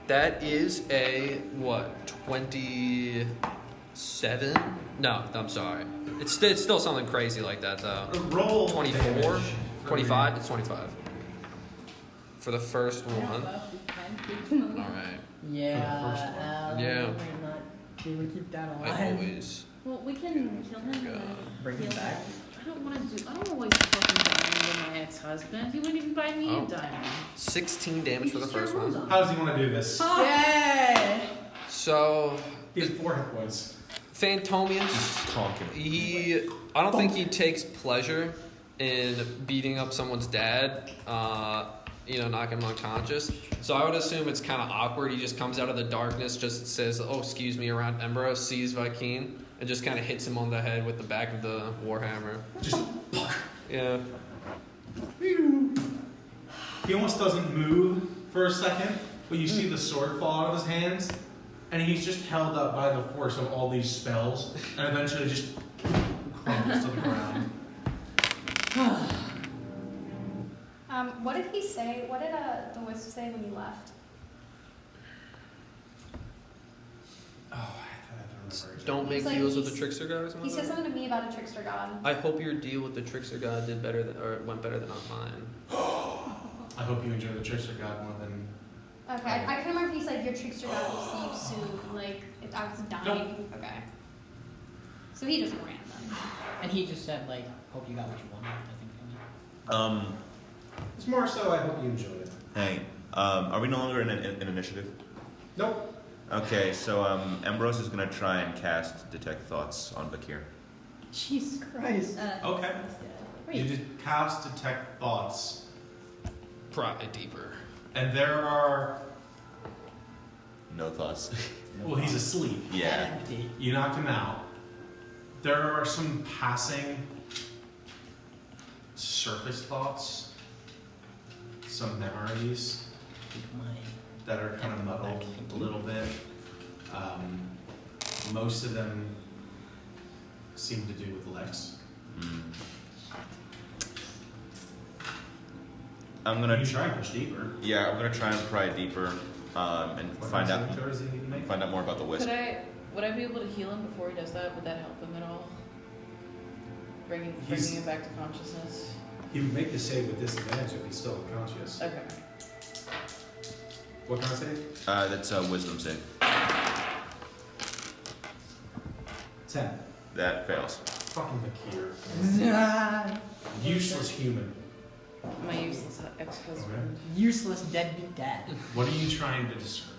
That is a what? 27? No, I'm sorry. It's still something crazy like that though. Roll 24? damage for 25? It's 25. for the first I don't one. know if we can. Alright. Yeah. For the first one. Yeah. We're not. We would keep that I alive. always. Well, we can kill him and then Bring him heal back. him. I don't want to waste fucking diamond on my ex-husband. He wouldn't even buy me Oh. a diamond. 16 damage for the first one. How does he want to do this? Yay! So, He has 4 hit points. Phantomius, Conking. I don't think he takes pleasure in beating up someone's dad, knocking him unconscious. So I would assume it's kind of awkward. He just comes out of the darkness, just says, "Oh, excuse me," around Embro, sees Vikeen, and just kind of hits him on the head with the back of the warhammer. Just Yeah. he almost doesn't move for a second, but you see the sword fall out of his hands, and he's just held up by the force of all these spells, and eventually just crumbles to the ground. What did he say? What did the Wisp say when you left? Oh, I have to remember. Don't make He's like- deals with the trickster god or something. He said like that? something to me about a trickster god. I hope your deal with the trickster god did better than, or went better than on mine. I hope you enjoy the trickster god more than. Okay, I can't remember if he said your trickster god will see you soon, like if I was dying. Okay. So he just ran then. And he just said, like, hope you got what you wanted, I think. It's more so I hope you enjoy it. Hey, are we no longer in an initiative? Nope. Okay, so Ambrose is gonna try and cast Detect Thoughts on Bakir. Jesus Christ. Okay. You Wait. just cast Detect Thoughts, Pry deeper. and there are. No thoughts. Well, he's asleep. Yeah. Empty. You knocked him out. There are some passing surface thoughts, some memories that are kind of muddled a little bit. Most of them seem to do with Lex. I'm gonna You try and push deeper. Yeah, I'm gonna try and pry deeper and What find kind of out saving throws do you need to make? find out more about the wisp. Would I be able to heal him before he does that? Would that help him at all? Bringing He's- him back to consciousness. He would make the save with disadvantage if he's still unconscious. Okay. What kind of save? That's a wisdom save. 10. That fails. Fucking Bakir. Useless human. My useless ex-husband. Useless deadbeat dad. What are you trying to discern?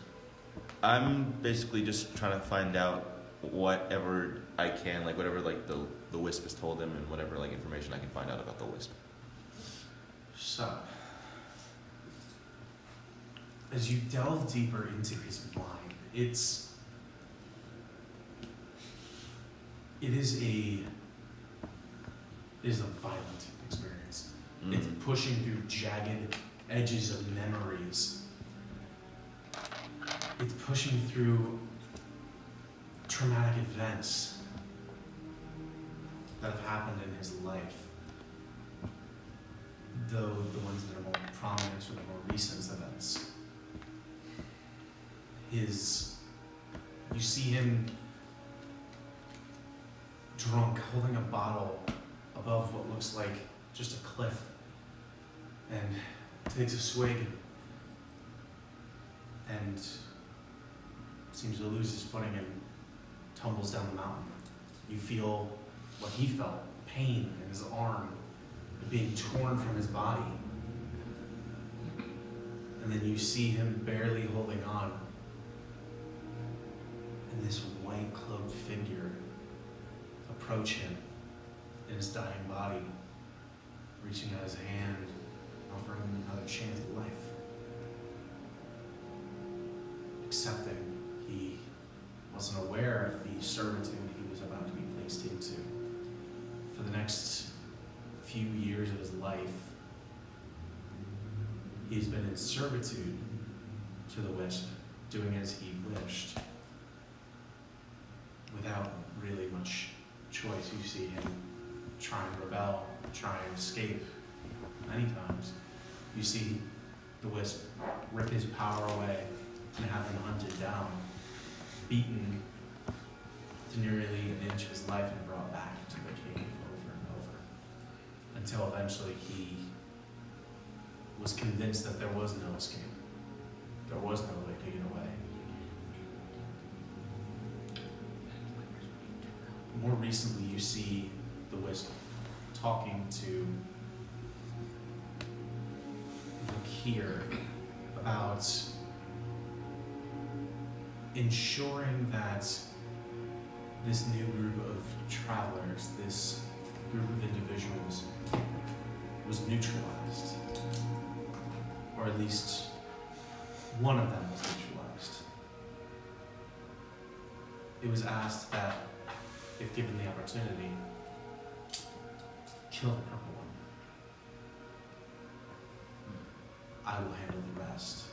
I'm basically just trying to find out whatever I can, like whatever like the wisp has told him, and whatever like information I can find out about the wisp. So, as you delve deeper into his mind, it is a violent experience. It's pushing through jagged edges of memories. It's pushing through traumatic events that have happened in his life. Though the ones that are more prominent or the more recent events. You see him drunk, holding a bottle above what looks like just a cliff, and takes a swig and seems to lose his footing and tumbles down the mountain. You feel what he felt, pain in his arm, being torn from his body. And then you see him barely holding on. And this white cloaked figure approach him in his dying body, reaching out his hand, offering him another chance at life. Accepting he wasn't aware of the servitude he was about to be placed into. For the next few years of his life, he's been in servitude to the Wisp, doing as he wished, without really much choice. You see him try and rebel, try and escape many times. You see the Wisp rip his power away and have him hunted down, beaten to nearly an inch of his life and brought back to the cave over and over, until eventually he was convinced that there was no escape. There was no way to get away. More recently, you see the Wisp talking to Vakir about ensuring that this new group of travelers, this group of individuals, was neutralized. Or at least one of them was neutralized. It was asked that, if given the opportunity, kill the purple one. I will handle the rest.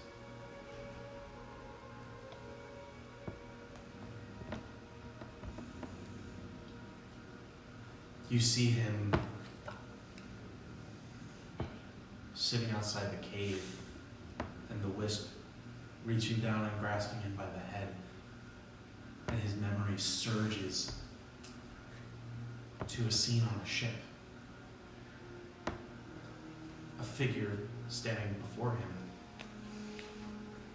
You see him sitting outside the cave, and the Wisp reaching down and grasping him by the head, and his memory surges to a scene on a ship. A figure standing before him.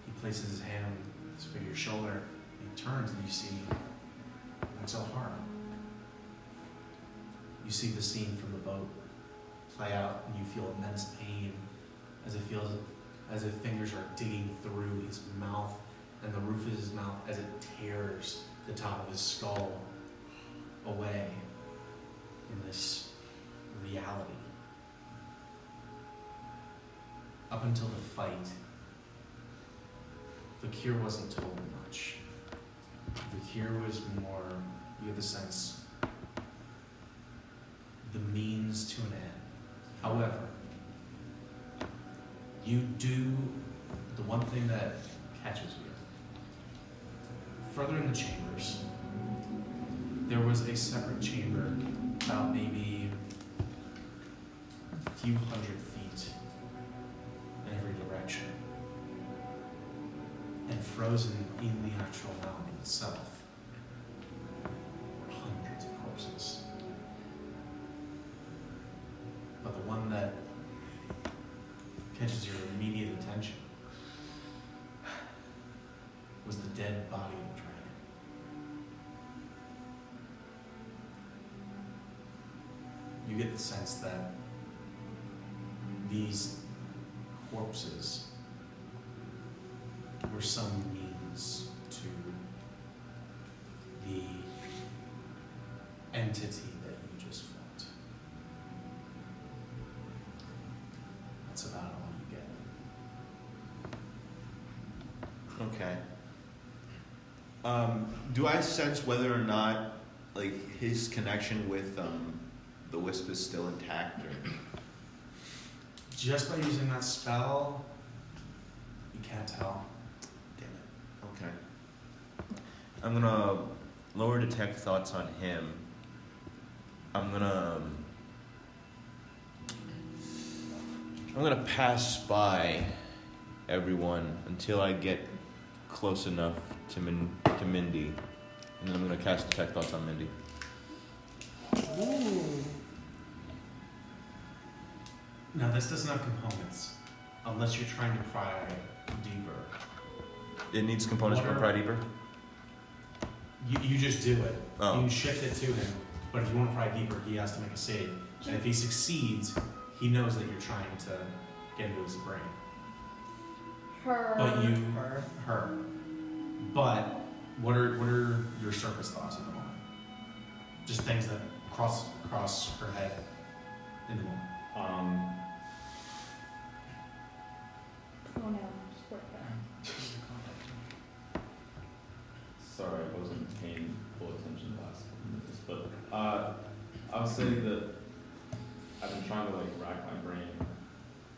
He places his hand on this figure's shoulder, and he turns, and you see Ehseara. You see the scene from the boat play out, and you feel immense pain as if fingers are digging through his mouth and the roof of his mouth as it tears the top of his skull away in this reality. Up until the fight, Vakir wasn't told much. Vakir was more, you have the sense, the means to an end. However, you do the one thing that catches you. Further in the chambers, there was a separate chamber about maybe a few hundred feet in every direction. And frozen in the actual mountain itself were hundreds of corpses. But the one that catches your immediate attention was the dead body of a dragon. You get the sense that these corpses were some means to the entity that you just fought. That's about all you get. Okay. Do I sense whether or not, like, his connection with the Wisp is still intact, or? Just by using that spell, you can't tell. Damn it. Okay. I'm gonna lower detect thoughts on him. I'm gonna pass by everyone until I get close enough to Mindy, and then I'm gonna cast detect thoughts on Mindy. Ooh. Now this doesn't have components, unless you're trying to pry deeper. It needs components for pry deeper. You just do it. Oh. You can shift it to him, but if you want to pry deeper, he has to make a save. And if he succeeds, he knows that you're trying to get into his brain. Her. But what are your surface thoughts at the moment? Just things that cross her head in the moment. Sorry, I wasn't paying full attention last minutes, but I'll say that I've been trying to rack my brain.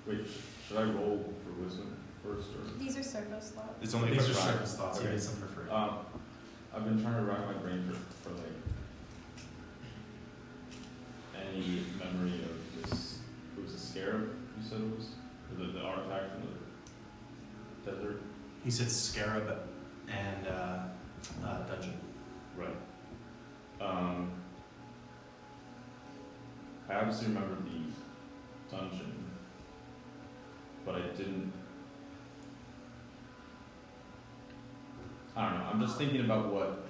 Wait, should I roll for wisdom first, or? These are surface thoughts. It's only These for are pry. surface thoughts. Okay. You get some for free. I've been trying to rack my brain for any memory of this. It was a scarab, you said it was? The artifact from the desert? He said scarab and dungeon. Right. I obviously remember the dungeon, but I didn't. I don't know. I'm just thinking about what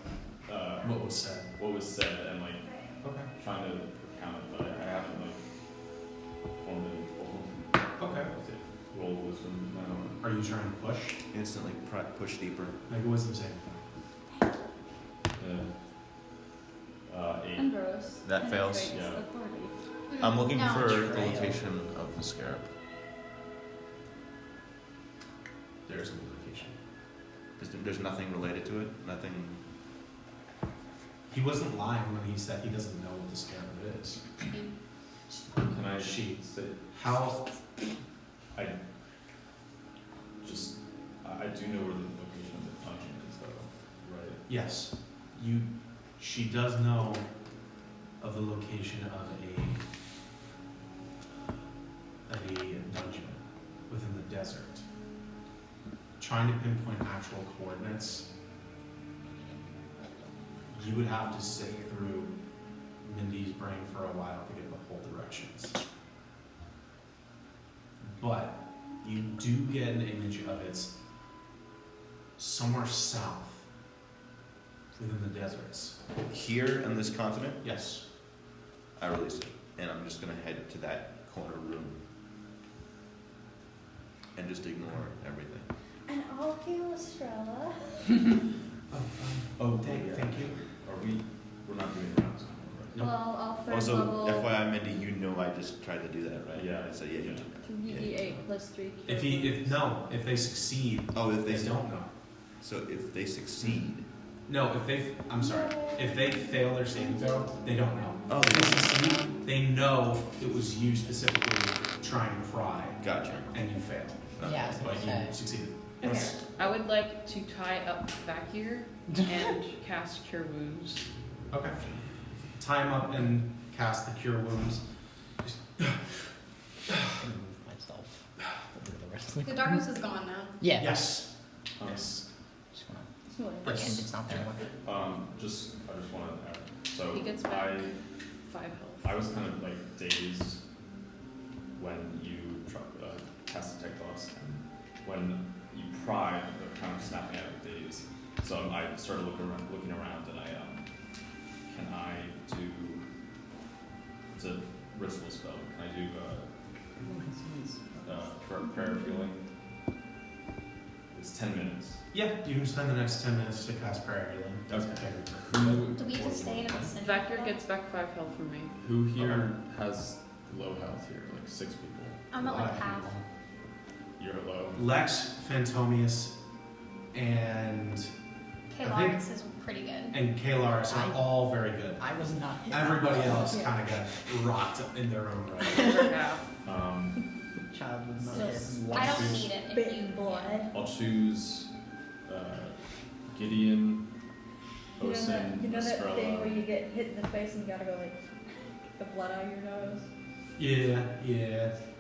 was said. What was said, and like Okay. trying to recount it, but I haven't like formed any full. Okay. Roll wisdom now. Are you trying to push? Instantly push deeper. Make a wisdom saving throw. Yeah. 8. Ambrose. That fails? penetrates Yeah. authority. I'm looking No. for the Betrayal. location of the scarab. There's a location. There's nothing related to it? Nothing. He wasn't lying when he said he doesn't know what the scarab is. Can I She. say How? I do know where the location of the dungeon is, though, right? Yes. She does know of the location of a dungeon within the desert. Trying to pinpoint actual coordinates, you would have to sift through Mindy's brain for a while to get the whole directions. But you do get an image of it's somewhere south within the deserts. Here in this continent, Yes. I release it. And I'm just going to head to that corner room. And just ignore everything. And I'll heal Estrella. Thank you. We're not doing rounds anymore, right? Nope. Well, I'll first Also, level FYI, Mindy, you know I just tried to do that, right? Yeah. So yeah, you know. 2d8 plus 3. If they succeed, Oh, if they they don't know. So if they succeed. No, I'm sorry. If they fail their saving throw, they don't know. Oh, If they succeed, they know it was you specifically trying to pry, Gotcha. and you failed. Yeah, I was But gonna you say. succeeded. Okay. Yes. I would like to tie up back here and cast Cure Wounds. Okay. Tie him up and cast the Cure Wounds. Remove myself. Over the rest of The darkness is gone now. Yeah. Yes. Um, Yes. Just wanna Smooth. pretend it's not there anymore. I just want to add. So He gets back 5 health. I was kind of like dazed when you cast Detect Thoughts, and when you pry, they're kind of snapping out of daze. So I started looking around, and can I do? It's a ritual spell. Can I do prayer of healing? It's 10 minutes. Yeah, you can spend the next 10 minutes to cast prayer healing. Okay. Do we have to stay in a vicinity? Vector gets back 5 health from me. Who here has low health here? Like 6 people. I'm at like half. You're at low. Lex, Phantomius, and Kalaris is pretty good. Kalaris are all very good. I was not hit. Everybody else kind of got rocked in their own right. Over half. Child was not So hit. I don't need it if Bit you. blood. I'll choose Gideon, You know Osin, that thing where Estrella. you get hit in the face and you gotta go like the blood out of your nose? Yeah.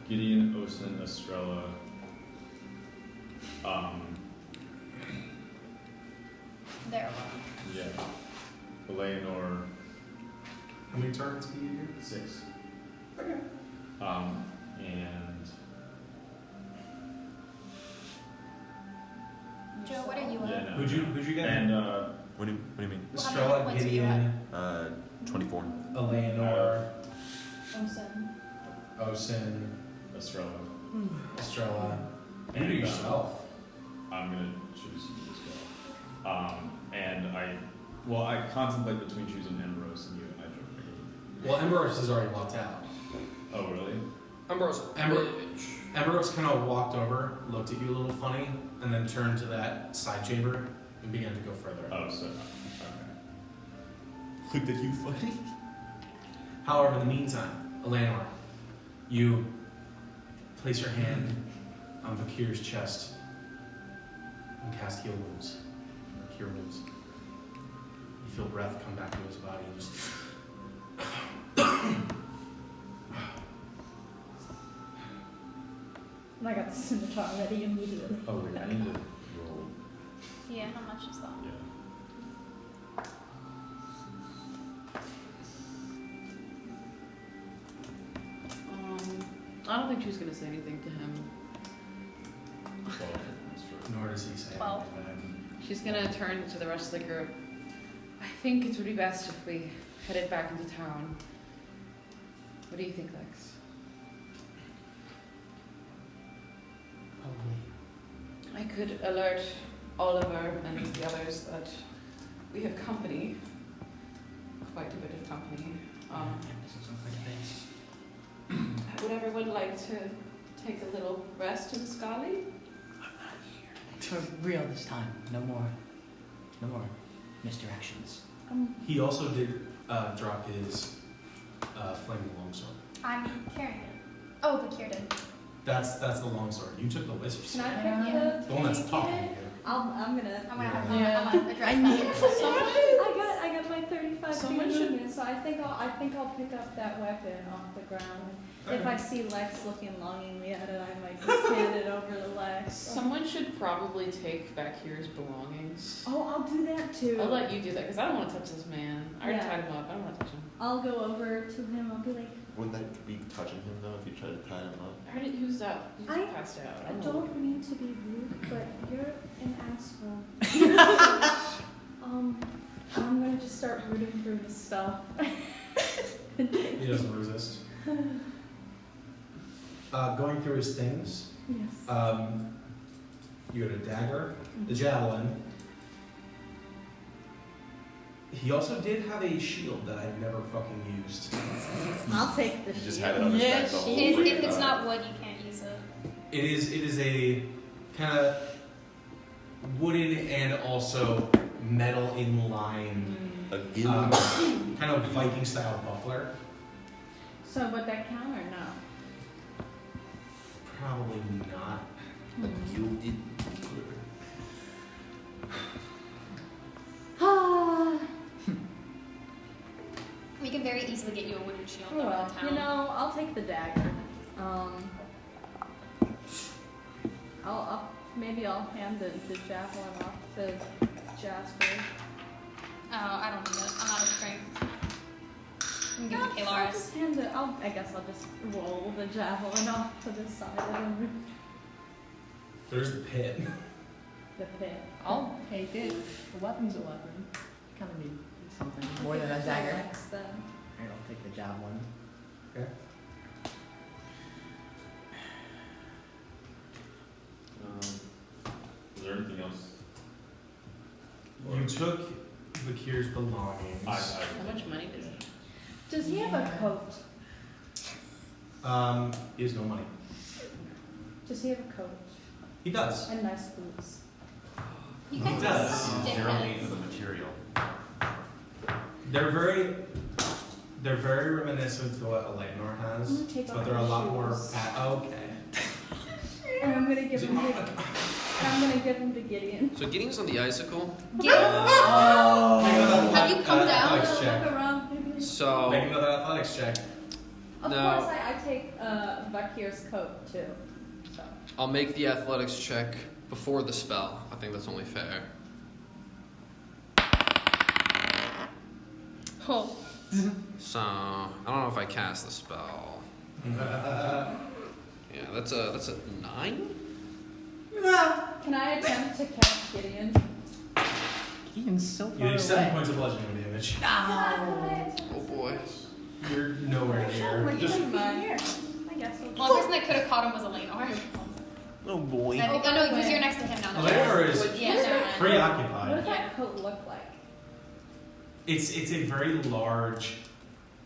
Gideon, Osin, Estrella. There. Yeah. Eleanor. How many targets do you do? 6. Okay. And Joe, what are you yeah, at? no. Who'd you get? And What do you mean? How many Estrella, points are you Gideon, 24. Eleanor, Awesome. Osin, Estrella. Estrella. You And do yourself. I'm gonna choose you as well. And I contemplate between choosing Ambrose and you, and I don't think. Well, Ambrose has already walked out. Oh really? Ambrose kind of walked over, looked at you a little funny, and then turned to that side chamber and began to go further. Oh, so okay. Looked at you funny. However, in the meantime, Eleanor, you place your hand on Vakir's chest and cast heal wounds, cure wounds. You feel breath come back to his body. You just And I got the scimitar ready immediately. Oh wait, I need to roll. Yeah, how much is that? Yeah. I don't think she's gonna say anything to him. Nor does he say 12. anything. She's gonna turn to the rest of the group. I think it would be best if we headed back into town. What do you think, Lex? Probably. I could alert Oliver and the others that we have company. Quite a bit of company. Emphasis on quite a bit. Would everyone like to take a little rest in Scali? For real this time. No more misdirections. He also did drop his flaming longsword. I'm carrying it. Oh, Vakir did. That's the longsword. You took the wisps. Can I pick The one that's talking to you. I'm gonna. I'm gonna have Yeah. I'm gonna address that. I got my 35 Someone feet should- movement, so I think I'll pick up that weapon off the ground. If I see Lex looking longingly at it, I might just hand it over to Lex. Someone should probably take Vakir's belongings. Oh, I'll do that too. I'll let you do that because I don't want to touch this man. I already Yeah. tied him up. I don't want to touch him. I'll go over to him. I'll be like, Wouldn't that be touching him though if you try to tie him up? I already, who's that? Who's I passed out? I know. don't mean to be rude, but you're an asshole. I'm gonna just start rooting through the stuff. He doesn't resist. Going through his things, Yes. you got a dagger, the javelin. He also did have a shield that I've never fucking used. I'll take the He just shield. had it on his back the whole If way. it's not wood, you can't use it. It is a kind of wooden and also metal inline, A gilded. kind of Viking style buckler. So would that count or no? Probably not. A gilded. Ah. We can very easily get you a wooden shield though Well, in town. you know, I'll take the dagger. Maybe I'll hand the javelin off to Jasper. Oh, I don't need it. I'm out of strength. I'm gonna give it to I'll Kalaris. just hand it. I guess I'll just roll the javelin off to the side of There's the pit. the pit. I'll take it. The weapon's a weapon. Kind of need something more than a dagger. Lex, then. Alright, I'll take the javelin. Okay. Is there anything else? You took Vakir's belongings. How much money does he? Does he have a coat? He has no money. Does he have a coat He does. and nice boots? You He guys are does. such Zero need dickheads. for the material. They're very reminiscent to what Eleanor I'm has, gonna take but off they're a my lot more. shoes. Okay. And I'm gonna give him to Gideon. So Gideon's on the icicle. Get Oh! Have you come down? Athletics check. Look around. Maybe. So Make another athletics check. Of No. course, I take Vakir's coat too. So. I'll make the athletics check before the spell. I think that's only fair. Oh. So I don't know if I cast the spell. Yeah, that's a 9. Can I attempt to catch Gideon? Gideon's so You far take 7 away. points of bludgeoning damage. Oh boy. You're nowhere near. Just I guess I'll Well, the person that could have caught him was Eleanor. Oh boy. I think. Oh no, because you're next to him now. Eleanor is Yeah, never mind. What preoccupied. does that coat look like? It's a very large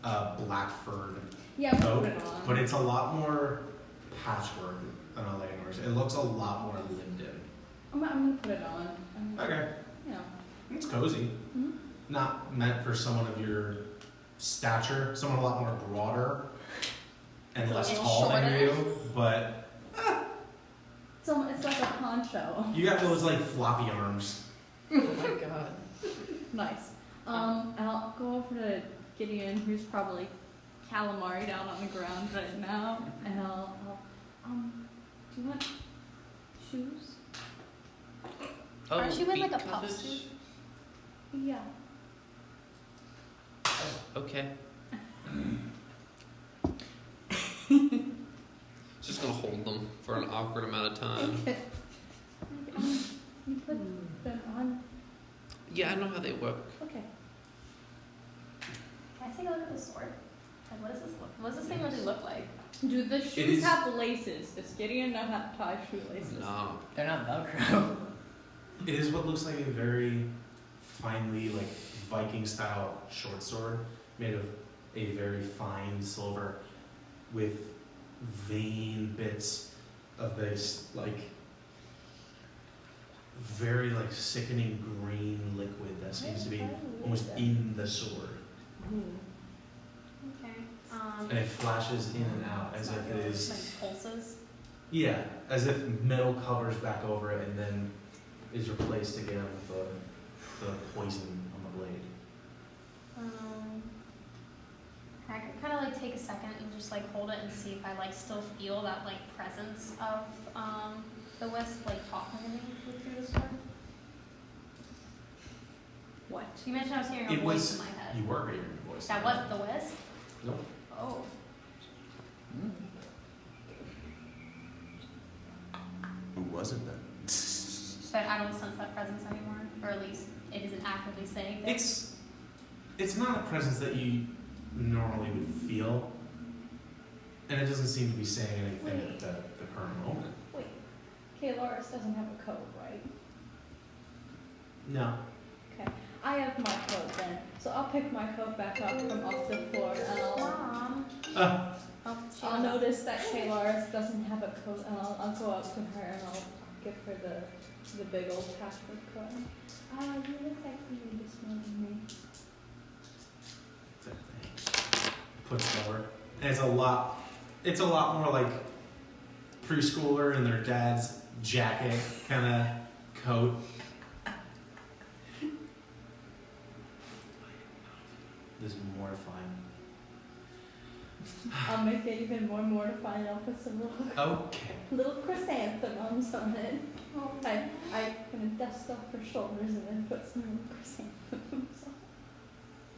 black furred Yeah, we'll coat, put it on. but it's a lot more patchwork than Eleanor's. It looks a lot more lived in. I'm gonna put it on. Okay. You know. It's cozy. Mhm. Not meant for someone of your stature, someone a lot more broader and less And tall than shorter. you, but So it's like a poncho. you got those like floppy arms. Oh my god. Nice. I'll go over to Gideon, who's probably calamari down on the ground right now, and I'll do you want shoes? Oh, Aren't you in like a feet puff covers? suit? Yeah. Oh, okay. Just gonna hold them for an awkward amount of time. put them on? Yeah, I know how they work. Okay. Can I take a look at the sword? Like, what does this look? What does this thing really look like? Do the is- shoes have laces? Does Gideon know how to tie shoelaces? No. They're not Velcro. It is what looks like a very finely, like Viking style short sword made of a very fine silver with vein bits of this like very like sickening green liquid that seems to be almost in the sword. Okay. And it flashes in and out as if it is, like pulses. yeah, as if metal covers back over it and then is replaced again with the poison on the blade. I could kind of like take a second and just like hold it and see if I like still feel that like presence of the wisp like talking to me through the sword. What? You mentioned I was hearing a It voice was, in my head. you were hearing your voice. That was the wisp? Nope. Oh. Who was it then? But I don't sense that presence anymore. Or at least it isn't actively saying things. It's not a presence that you normally would feel, and it doesn't seem to be saying anything at the current moment. Wait. Kaloris doesn't have a code, right? No. Okay. I have my coat then. So I'll pick my coat back up from off the floor and Mom. Oh, she I'll doesn't. notice that Kalaris doesn't have a coat and I'll go up to her and I'll give her the big old patchwork coat. You look like you need this more than me. Puts it over, and it's a lot more like preschooler in their dad's jacket kind of coat. This is mortifying. I'll make it even more mortifying. I'll put some little chrysanthemums on it. I'm gonna dust off her shoulders and then put some little chrysanthemums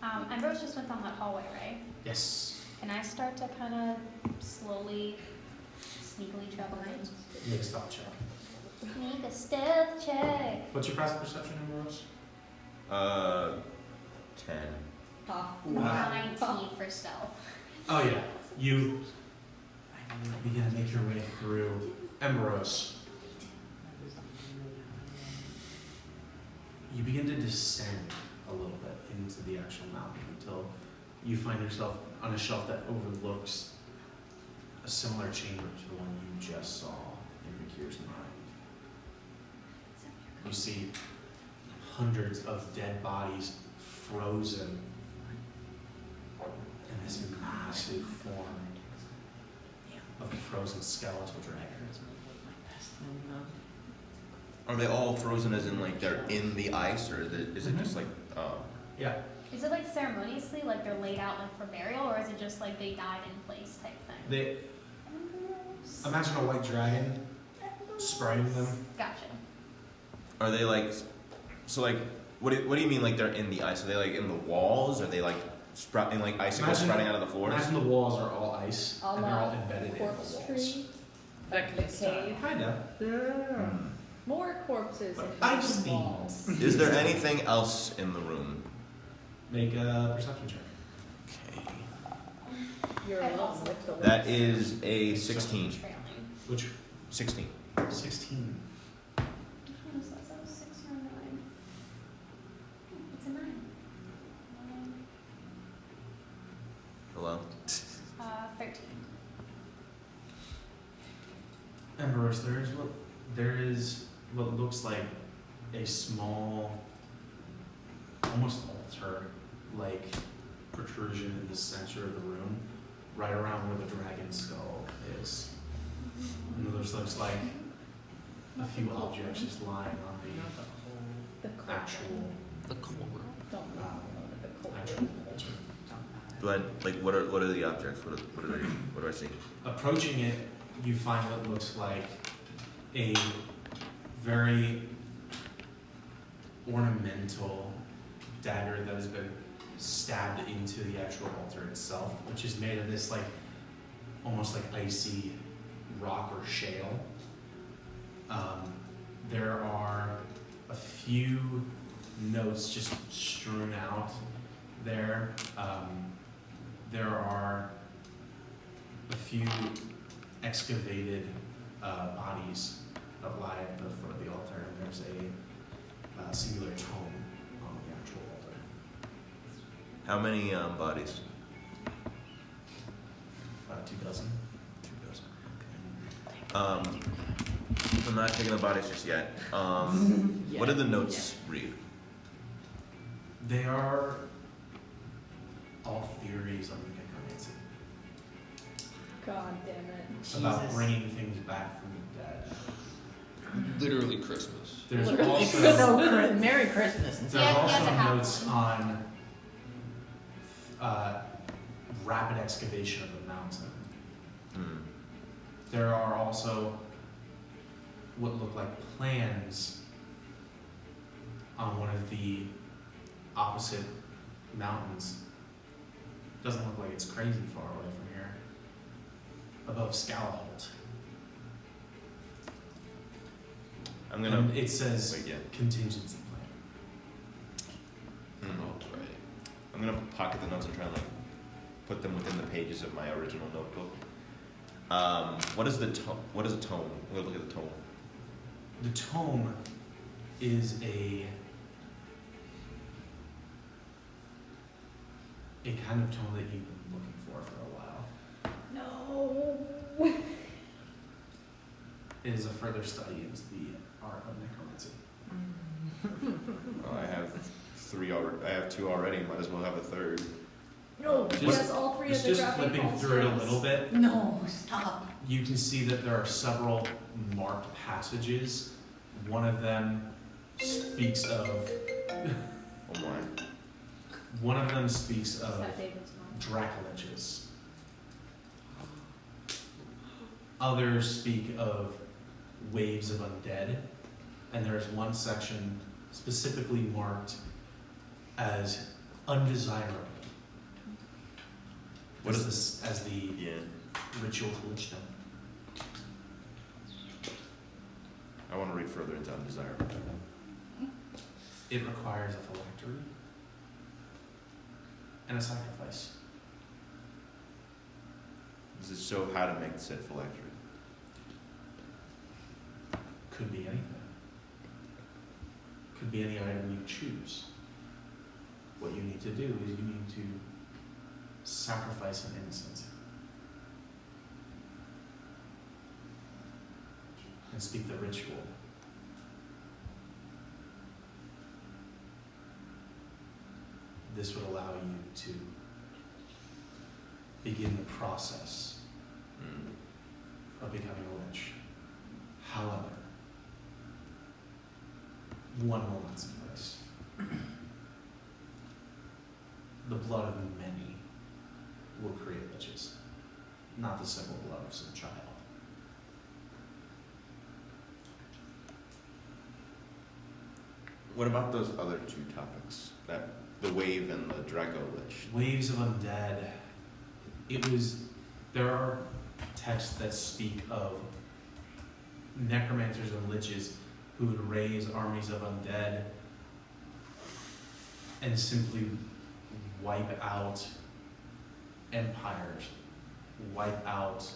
on. Ambrose just went down that hallway, right? Yes. Can I start to kind of slowly, sneakily travel in? Make a stop check. Make a stealth check. What's your passive perception, Rose? 10. 19 for stealth. Oh yeah, you begin to make your way through Emberos. You begin to descend a little bit into the actual mountain until you find yourself on a shelf that overlooks a similar chamber to the one you just saw in Rakir's mind. You see hundreds of dead bodies frozen in this massive form of a frozen skeletal dragon. Are they all frozen as in like they're in the ice, or is it just like, Yeah. Is it like ceremoniously, like they're laid out like for burial, or is it just like they died in place type thing? They imagine a white dragon spraying them. Gotcha. are they like, so like, what do you mean like they're in the ice? Are they like in the walls? Are they like sprouting like icicles sprouting out of the floors? Imagine the walls are all ice All and they're all that embedded in the corpse walls. tree. That The kind of stuff. cave. Kinda. More corpses But in ice the walls. Is there anything else in the room? Make a perception check. Okay. You're I alone also- with the That is a 16. Trailing. Which 16. 16. So that's a 6 or a 9. It's a 9. Hello? 13. Embers, there is what looks like a small, almost altar-like protrusion in the center of the room, right around where the dragon skull is. And there looks like a few objects just lying on The the actual The core. Don't know the actual altar. altar. Do I, like, what are the objects? What do I see? Approaching it, you find what looks like a very ornamental dagger that has been stabbed into the actual altar itself, which is made of this like almost like icy rock or shale. There are a few notes just strewn out there. There are a few excavated bodies that lie at the foot of the altar, and there's a singular tome on the actual altar. How many bodies? About 2 dozen. 2 dozen. Okay. I'm not taking the bodies just yet. What do the notes read? They are all theories on necromancy. God damn it. About Jesus. bringing things back from the dead. Literally Christmas. There's So, also Merry Christmas. there's Yeah, also to have notes on rapid excavation of the mountain. Hmm. There are also what look like plans on one of the opposite mountains. Doesn't look like it's crazy far away from here. Above Scalaholt. I'm gonna. And it says Wait, yeah. contingency plan. Hmm. Oh, right. I'm gonna pocket the notes and try and like put them within the pages of my original notebook. What is the tome? What is a tome? I'm gonna look at the tome. The tome is a kind of tome that you've been looking for a while. No. It is a further study into the art of necromancy. Oh, I have 3 already. I have 2 already. Might as well have a 3rd. No, Just- because all 3 of Just, the just dropping flipping balls through it a fails. little bit, No, stop. you can see that there are several marked passages. One of them speaks of Oh my. one of them speaks Is of that David's mom? Dracoliches. Others speak of waves of undead, and there's one section specifically marked as undesirable. What is this as the Yeah. ritual to lichdom? I want to read further into undesirable. It requires a phylactery and a sacrifice. Does it show how to make said phylactery? Could be anything. Could be any item you choose. What you need to do is you need to sacrifice an innocent and speak the ritual. This would allow you to begin the process of becoming a lich. However, one will not suffice. The blood of many will create liches, not the simple blood of some child. What about those other 2 topics? That the wave and the Draco Lich. Waves of undead. There are texts that speak of necromancers and liches who would raise armies of undead and simply wipe out empires, wipe out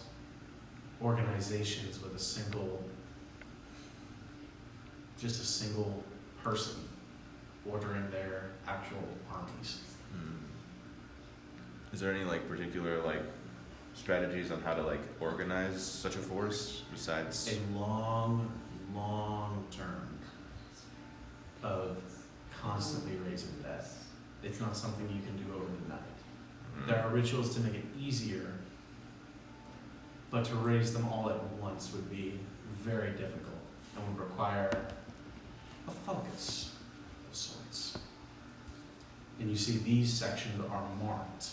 organizations with a single person ordering their actual armies. Is there any like particular like strategies on how to like organize such a force besides? A long term of constantly raising dead. It's not something you can do over the night. There are rituals to make it easier, but to raise them all at once would be very difficult and would require a focus of sorts. And you see these sections are marked.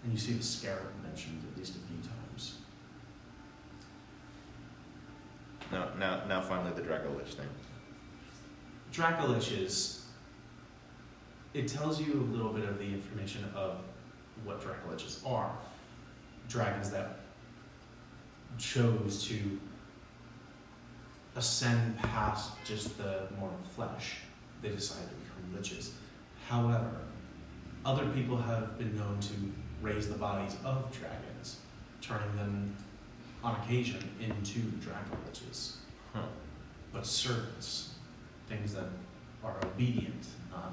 And you see the scarab mentioned at least a few times. Now finally the Draco Lich thing. Dracoliches, it tells you a little bit of the information of what Dracoliches are. Dragons that chose to ascend past just the mortal flesh. They decide to become liches. However, other people have been known to raise the bodies of dragons, turning them on occasion into dragon liches. Huh. But servants, things that are obedient, not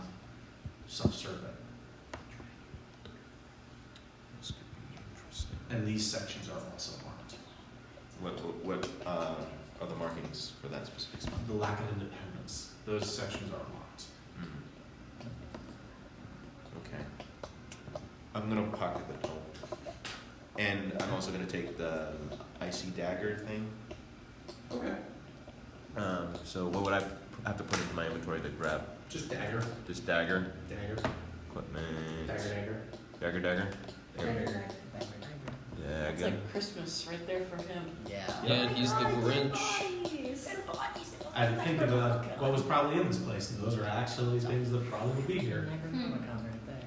subservient. This could be interesting. And these sections are also marked. What are the markings for that specific spot? The lack of independence. Those sections are marked. Okay. I'm gonna pocket the toll. And I'm also gonna take the icy dagger thing. Okay. So what would I have to put into my inventory to grab? Just dagger. Just dagger, Dagger. equipment, Dagger. dagger. Dagger. It's Dagger. like Christmas right there for him. Yeah. Yeah, and he's the Grinch. I had to think of what was probably in this place, and those are actually things that probably would be here.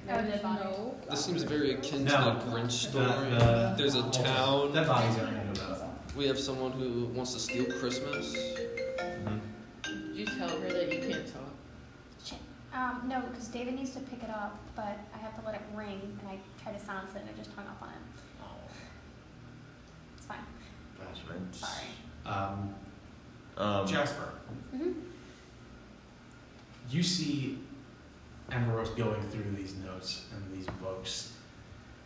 Oh, dead bodies. No. This seems very akin to No. the Grinch story. There's a Okay. town. Dead bodies aren't gonna know about. We have someone who wants to steal Christmas. Mhm. Did you tell her that you can't talk? Shit. No, because David needs to pick it up, but I have to let it ring, and I tried to silence it, and it just hung up on it. It's fine. Attachments. Sorry. Jasper, Mm-hmm. you see Ambrose going through these notes and these books.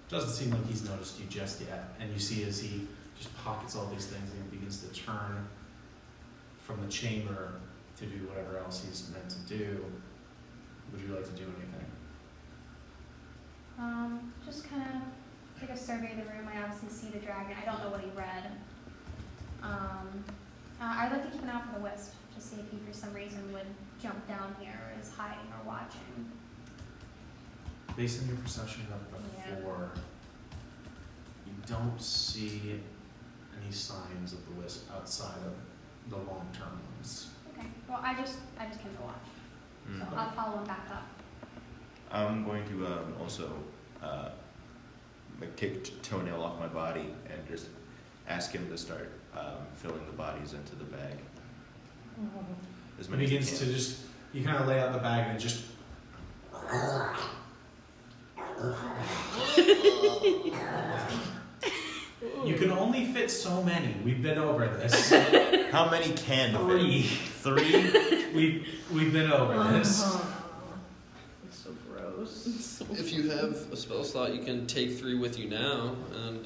Doesn't seem like he's noticed you just yet. And you see as he just pockets all these things and he begins to turn from the chamber to do whatever else he's meant to do. Would you like to do anything? Just kind of take a survey of the room. I obviously see the dragon. I don't know what he read. I'd like to keep an eye out for the Wisp to see if he, for some reason, would jump down here or is hiding or watching. Based on your perception of it before, you don't see any signs of the Wisp outside of the long-term ones. Okay. Well, I just came to watch, so Mm. I'll follow him back up. I'm going to also kick toenail off my body and just ask him to start filling the bodies into the bag. As He many as he begins can. to just, you kind of lay out the bag and it just. You can only fit so many. We've been over this. How many can Three. fit? 3? We've been over this. It's so gross. If you have a spell slot, you can take 3 with you now, and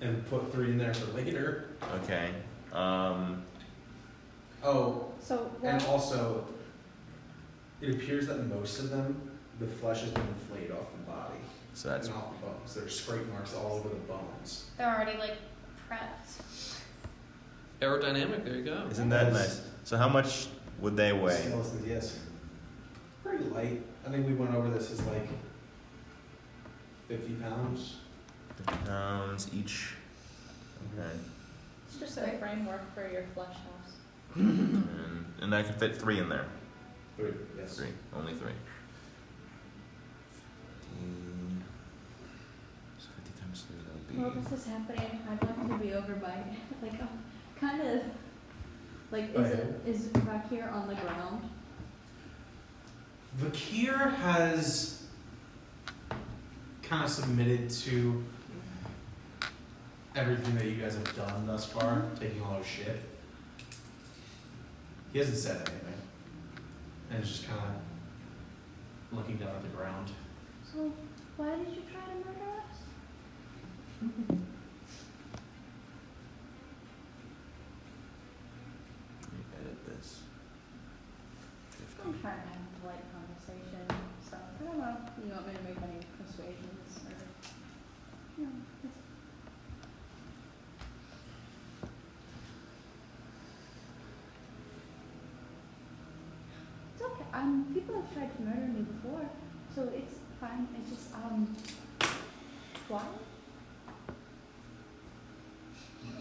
And put 3 in there for later. Okay. Oh, So and what? also, it appears that most of them, the flesh has been flayed off the body. So that's And off the bones. There are scrape marks all over the bones. They're already like prepped. aerodynamic. There you go. isn't that nice? So how much would they weigh? Skeletons, yes. Pretty light. I think we went over this as like 50 pounds. 50 pounds each. Okay. It's just a framework for your flesh house. And I can fit 3 in there. 3, yes. 3. Only 3. So 50 times 3, that While would be. this is happening, I'd like to be over by, like, kind of, like, is Vakir on the ground? Vakir has kind of submitted to everything that you guys have done thus far, taking all his shit. He hasn't said anything. And is just kind of looking down at the ground. So, why did you try to murder us? Let me edit this. 50. I'm trying to have a polite conversation, so I don't know if you want me to make any persuasions or, you know, it's okay. People have tried to murder me before, so it's fine. It's just, why? You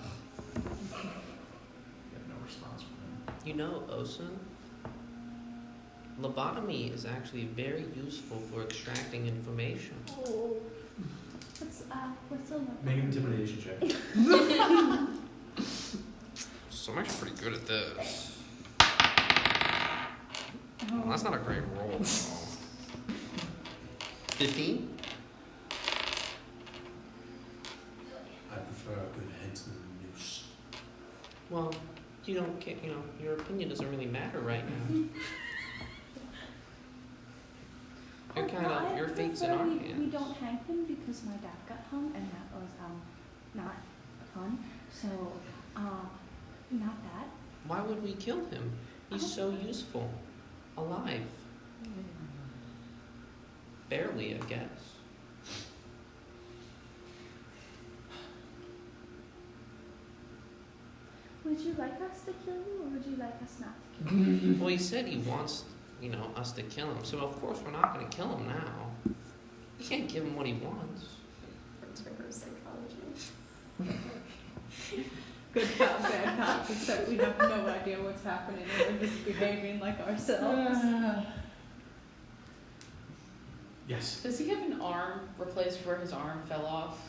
have no response from him. You know, Osun, lobotomy is actually very useful for extracting information. Oh. What's the Make an intimidation check. So I'm actually pretty good at this. Well, that's not a great roll. 15? I prefer a good headsman noose. Well, you don't care, you know, your opinion doesn't really matter right now. You're kind of, your fate's in our We hands. don't hang him because my dad got hung and that was not fun. So not that. Why would we kill him? He's so useful. Alive. Barely, I guess. Would you like us to kill you or would you like us not to kill you? Well, he said he wants, you know, us to kill him. So of course we're not going to kill him now. We can't give him what he wants. Psychology. Good cop, bad cop, except we have no idea what's happening and we're just behaving like ourselves. Yes. Does he have an arm replaced where his arm fell off?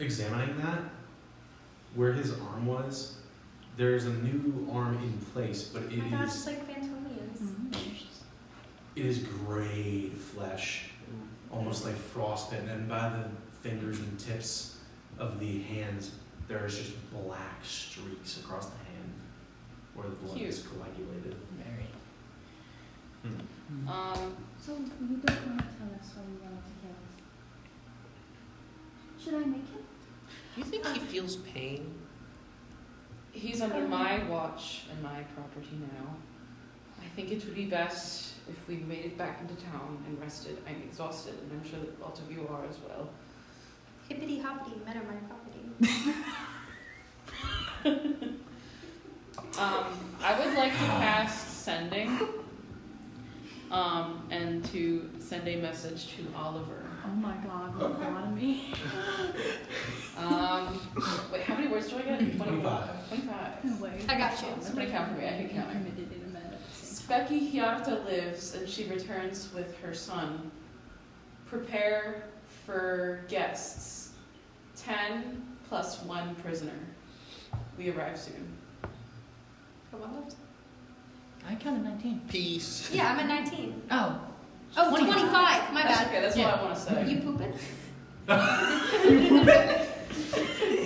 Examining that, where his arm was, there's a new arm in place, but Oh my gosh, it's like Phantomia's. it is grayed flesh, almost like frostbitten, and by the fingers and tips of the hands, there's just black streaks across the hand where the blood is coagulated. Very. So you don't want to tell us why you wanted to kill us. Should I make him? Do you think he feels pain? He's under my watch and my property now. I think it would be best if we made it back into town and rested. I'm exhausted, and I'm sure that lots of you are as well. Hippity hoppity, men are my property. I would like to cast sending, and to send a message to Oliver. Oh my god, lobotomy. Wait, how many words do I get? 25. 25. Wait. I got you. Somebody count for me, I can count. Committed in a minute. Specky Hyarta lives, and she returns with her son. Prepare for guests. 10 plus 1 prisoner. We arrive soon. Got one left? I counted 19. Peace. Yeah, I'm at 19. Oh. Oh, 25. My That's bad. okay, that's what I want to say. You pooping?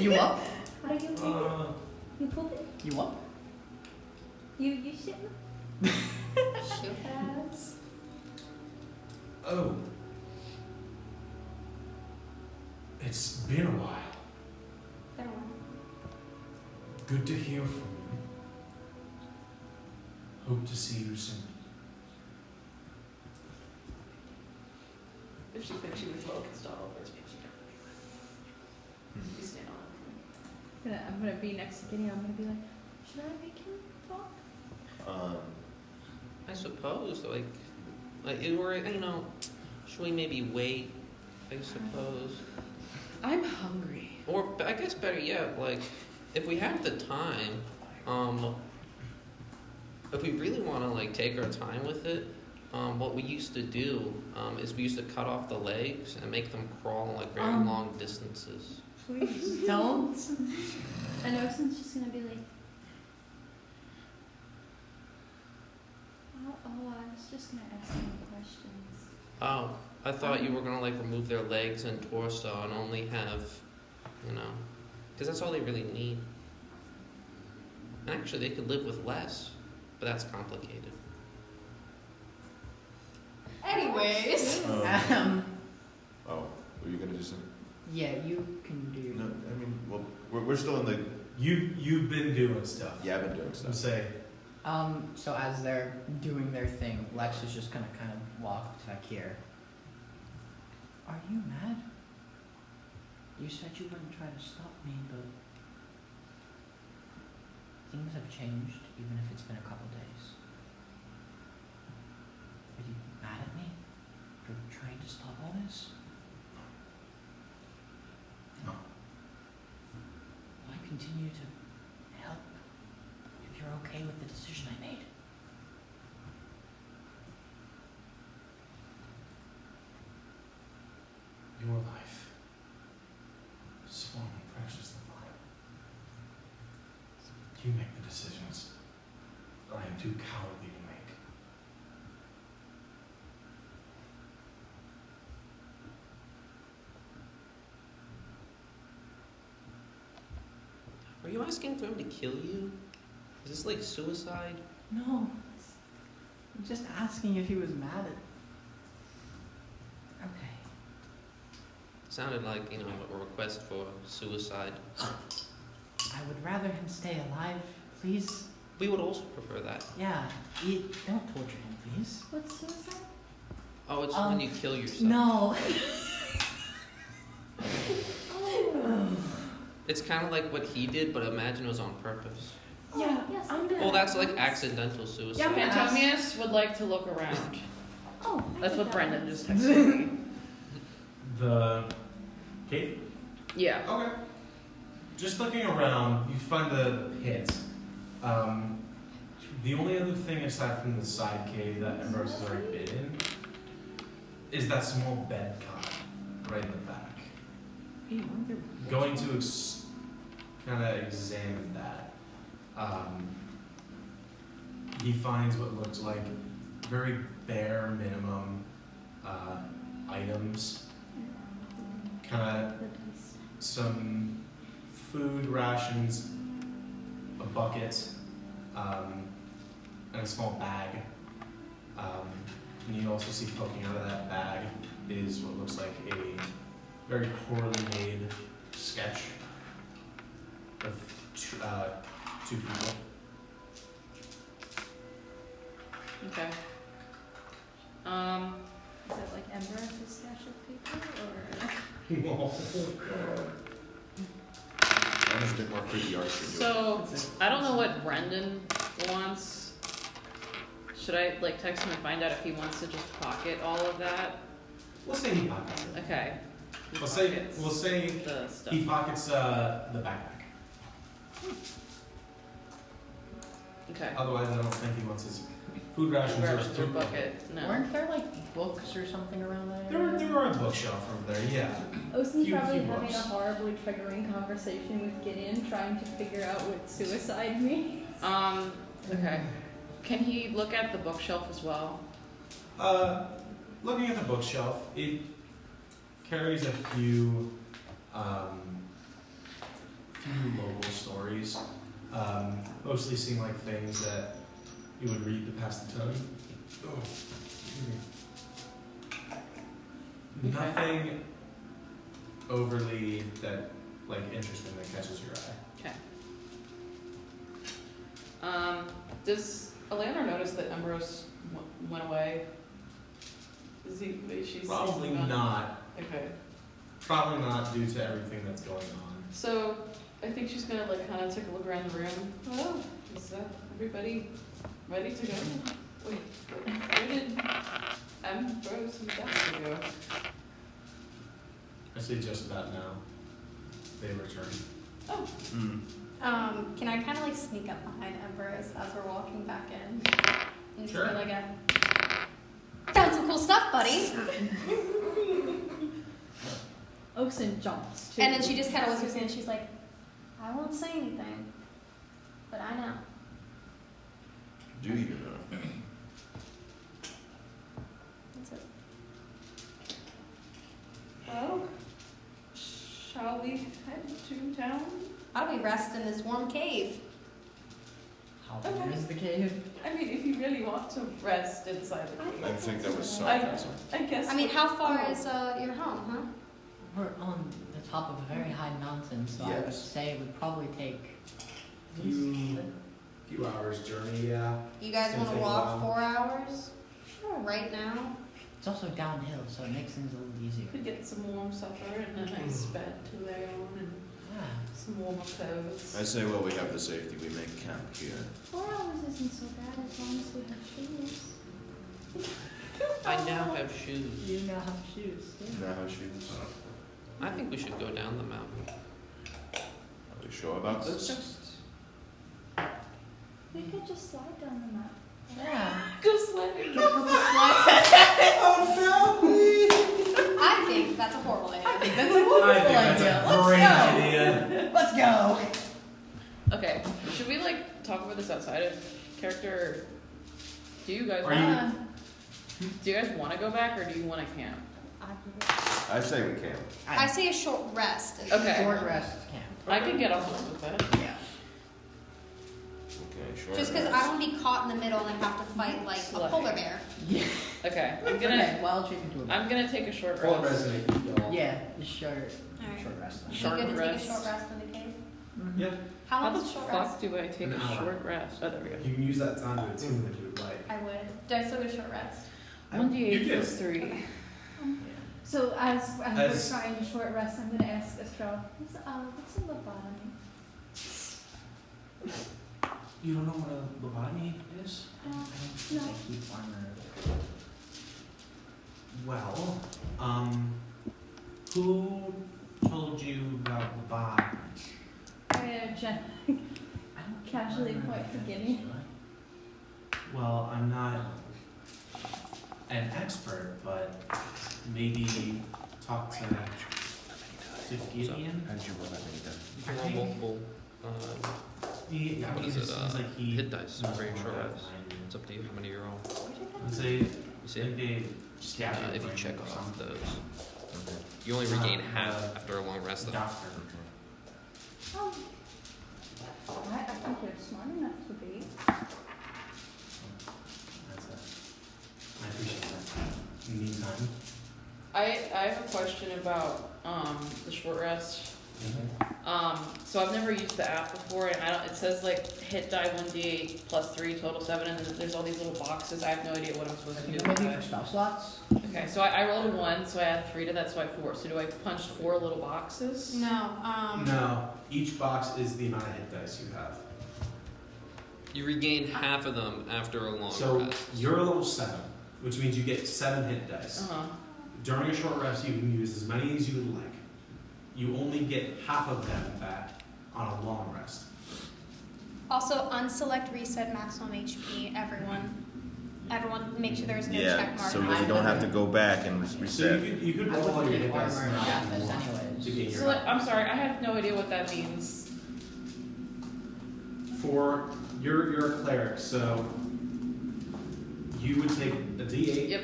You up? Are you pooping? You pooping? You up? You shitting? Shoot pads. Oh. It's been a while. Been a while. Good to hear from you. Hope to see you soon. If she thinks she was focused on all this, you stand on it. I'm gonna be next to Gideon. I'm gonna be like, should I make him talk? I suppose, like, or, you know, should we maybe wait? I suppose. I'm hungry. Or, I guess better yet, like, if we have the time, if we really want to, like, take our time with it, what we used to do is we used to cut off the legs and make them crawl, like, very long distances. Please Don't. And Osen's just gonna be like, oh, I was just gonna ask him questions. Oh, I thought you were going to, like, remove their legs and torso and only have, you know, because that's all they really need. And actually, they could live with less, but that's complicated. Anyways. Oh, were you gonna do something? Yeah, you can do. No, I mean, well, we're still in the. You've been doing stuff. Yeah, I've been doing I'm stuff. say. So as they're doing their thing, Lex is just gonna kind of walk back here. Are you mad? You said you wouldn't try to stop me, but things have changed, even if it's been a couple days. Are you mad at me for trying to stop all this? No. Why continue to help if you're okay with the decision I made? Your life is far more precious than mine. You make the decisions that I am too cowardly to make. Are you asking for him to kill you? Is this like suicide? No. I'm just asking if he was mad at. Okay. Sounded like, you know, a request for suicide. I would rather him stay alive, please. We would also prefer that. Yeah. Don't torture him, please. What's suicide? Oh, it's when you kill yourself. No. It's kind of like what he did, but imagine it was on purpose. Yeah. Yes. I'm gonna. Well, that's like accidental suicide. Yeah, man. Antomius would like to look around. Oh. That's what Brendan just texted me. The cave? Yeah. Okay. Just looking around, you find the pit. The only other thing aside from the side cave that Ambrose has already been in is that small bed cot right in the back. Hey, aren't there- Going to kind of examine that. He finds what looks like very bare minimum items. Kind of some food rations, a bucket, and a small bag. And you also see poking out of that bag is what looks like a very poorly made sketch of two people. Okay. Is that like Amber's stash of paper or? Mine is a bit more creepy art for So I don't know what Brendan wants. Should I like text him and find out if he wants to just pocket all of that? We'll say he pockets it. Okay. He We'll pockets say the stuff. he pockets the backpack. Okay. Otherwise, I don't think he wants his food rations or his Or food bucket. No. Weren't there like books or something around there? There are a bookshelf over there, yeah. Osen's Few probably having books. a horribly triggering conversation with Gideon, trying to figure out what suicide means. Okay. Can he look at the bookshelf as well? Looking at the bookshelf, it carries a few local stories. Mostly seem like things that you would read to pass the time. Oh, excuse me. Okay. Nothing overly interesting that catches your eye. Okay. Does Eleanor notice that Ambrose went away? Is she Probably sees him not. Okay. Probably not due to everything that's going on. So I think she's gonna like kind of take a look around the room. Oh, is everybody ready to go? Wait, where did Ambrose and Daphne go? I say just about now. They return. Oh, Can I kind of like sneak up behind Empress as we're walking back in? And Sure. just be like found some cool stuff, buddy. Osen jumps too. And then she just kind of looks at me and she's like, I won't say anything, but I know. Do you know? That's it. well, shall we head to town? I'll be rest in this warm cave. How big is the cave? I mean, if you really want to rest inside the cave. I think that was I- sarcasm. I guess. I mean, how far is your home, huh? We're on the top of a very high mountain, so I would Yes. say it would probably take Few hours journey, yeah. You guys It's want to gonna take a walk while. 4 hours? Sure. Right now? It's also downhill, so it makes things a little easier. Could get some warm supper and a nice bed to lay on and Yeah. some warmer clothes. I say, well, we have the safety, we make camp here. 4 hours isn't so bad as long as we have shoes. I now have shoes. You now have shoes. Yeah. Now shoes. I think we should go down the mountain. Are we sure about this? We could just slide down the map. Yeah. Go sledding. I think that's a horrible idea. I think that's a wonderful idea. great idea. Let's go. Okay, Should we like talk about this outside of character? Do you guys Are want? Do you guys want to go back or do you want to camp? I say we can. I say a short rest. Okay. Short rest camp. I could get on board with that. Yeah. Okay, sure. Just because I don't want to be caught in the middle and have to fight like a polar bear. Yeah. Okay, I'm gonna. Okay, wild chicken to a I'm gonna take a short Full rest. resonate, y'all. Yeah, just short Alright. rest. You Short good to rest. take a short rest in the cave? Yeah, How How long the is a short fuck rest? do I take An a hour. short rest? Oh, there we go. you can use that time to attune if you would like. I would. Do I still get a short rest? 1d8 You plus do. 3. So as As- we're trying a short rest, I'm gonna ask Estrella, what's a lobotomy? You don't know what a lobotomy is? I don't think I keep armor. Well, who told you about the body? I casually quite forgetting. Well, I'm not an expert, but maybe talk to Gideon. How did you roll that many times? You can roll multiple. He, What is it it? seems like he Hit dice. knows Very more short about rest. it than I It's up to you how many you roll. do. Say, You see like it? they stab If you brain check or off something. those, you only regain half after a long rest. Though. Doctor. Oh. I think you're smart enough to be. That's it. I appreciate that. Meantime. I have a question about the short rest. So I've never used the app before, and I don't. It says like hit die 1d8 plus 3 total 7, and then there's all these little boxes. I have no idea what I'm supposed I to think do it with might be for that. spell slots. Okay, so I rolled a 1, so I add 3 to that, so I have 4. So do I punch 4 little boxes? No. No, each box is the amount of hit dice you have. You regain half of them after a long So rest. you're a level 7, which means you get 7 hit dice. Uh-huh. During a short rest, you can use as many as you would like. You only get half of them back on a long rest. Also, unselect reset maximum HP. Everyone, make sure there's no check Yeah, mark. so you don't have to go back and So reset. you could I roll all would your get hit dice armor and now got if you this want anyways. to gain your So I'm sorry, I have no idea what that means. For you're a cleric, so you would take a D8 Yep.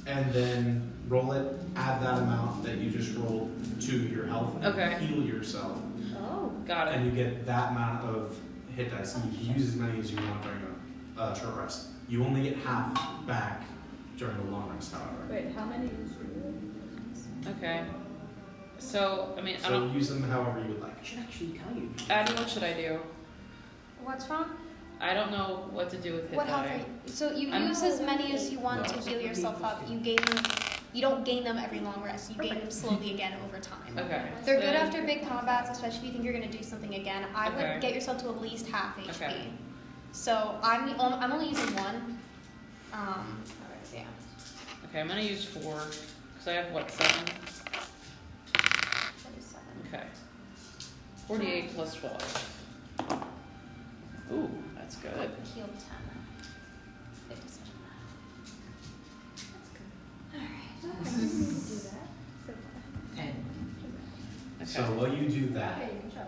and then roll it, add that amount that you just rolled to your health, and Okay. heal yourself, Oh. Got and it. you get that amount of hit dice, and you can use as many as you want during a short rest. You only get half back during a long rest, however. Wait, how many is Okay. So, I mean, I So don't. use them however you would like. I should actually tell you. Addy, what should I do? What's wrong? I don't know what to do with hit What health die. are you? So you I'm- use as many as you want to heal yourself up. You don't gain them every long rest. You gain them slowly again over time. Okay. They're good Then- after big combats, especially if you think you're gonna do something again. I Okay. would get yourself to at least half HP. Okay. So I'm only using one. Yeah. Okay, I'm gonna use 4 because I have what 7. 37. Okay. 48 plus 12. Ooh, that's good. Heal 10. 57. That's good. Alright. And Okay. So while you do that, Okay, good job.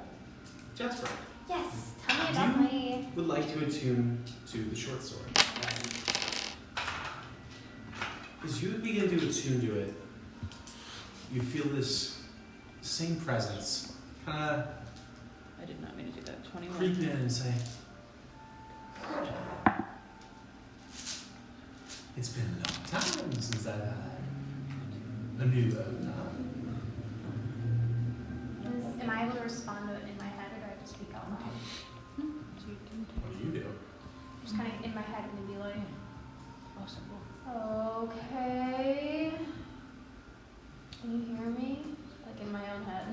Jasper, Yes. Tell me about my. would like to attune to the short sword. As you begin to attune to it, you feel this same presence kind of I did not mean to do that. 21. creep in and say, "It's been a long time since I've had a new owner." Am I able to respond to it in my head, or do I have to speak out loud? What do you do? Just kind of in my head, maybe like, possible. okay. Can you hear me? Like in my own head.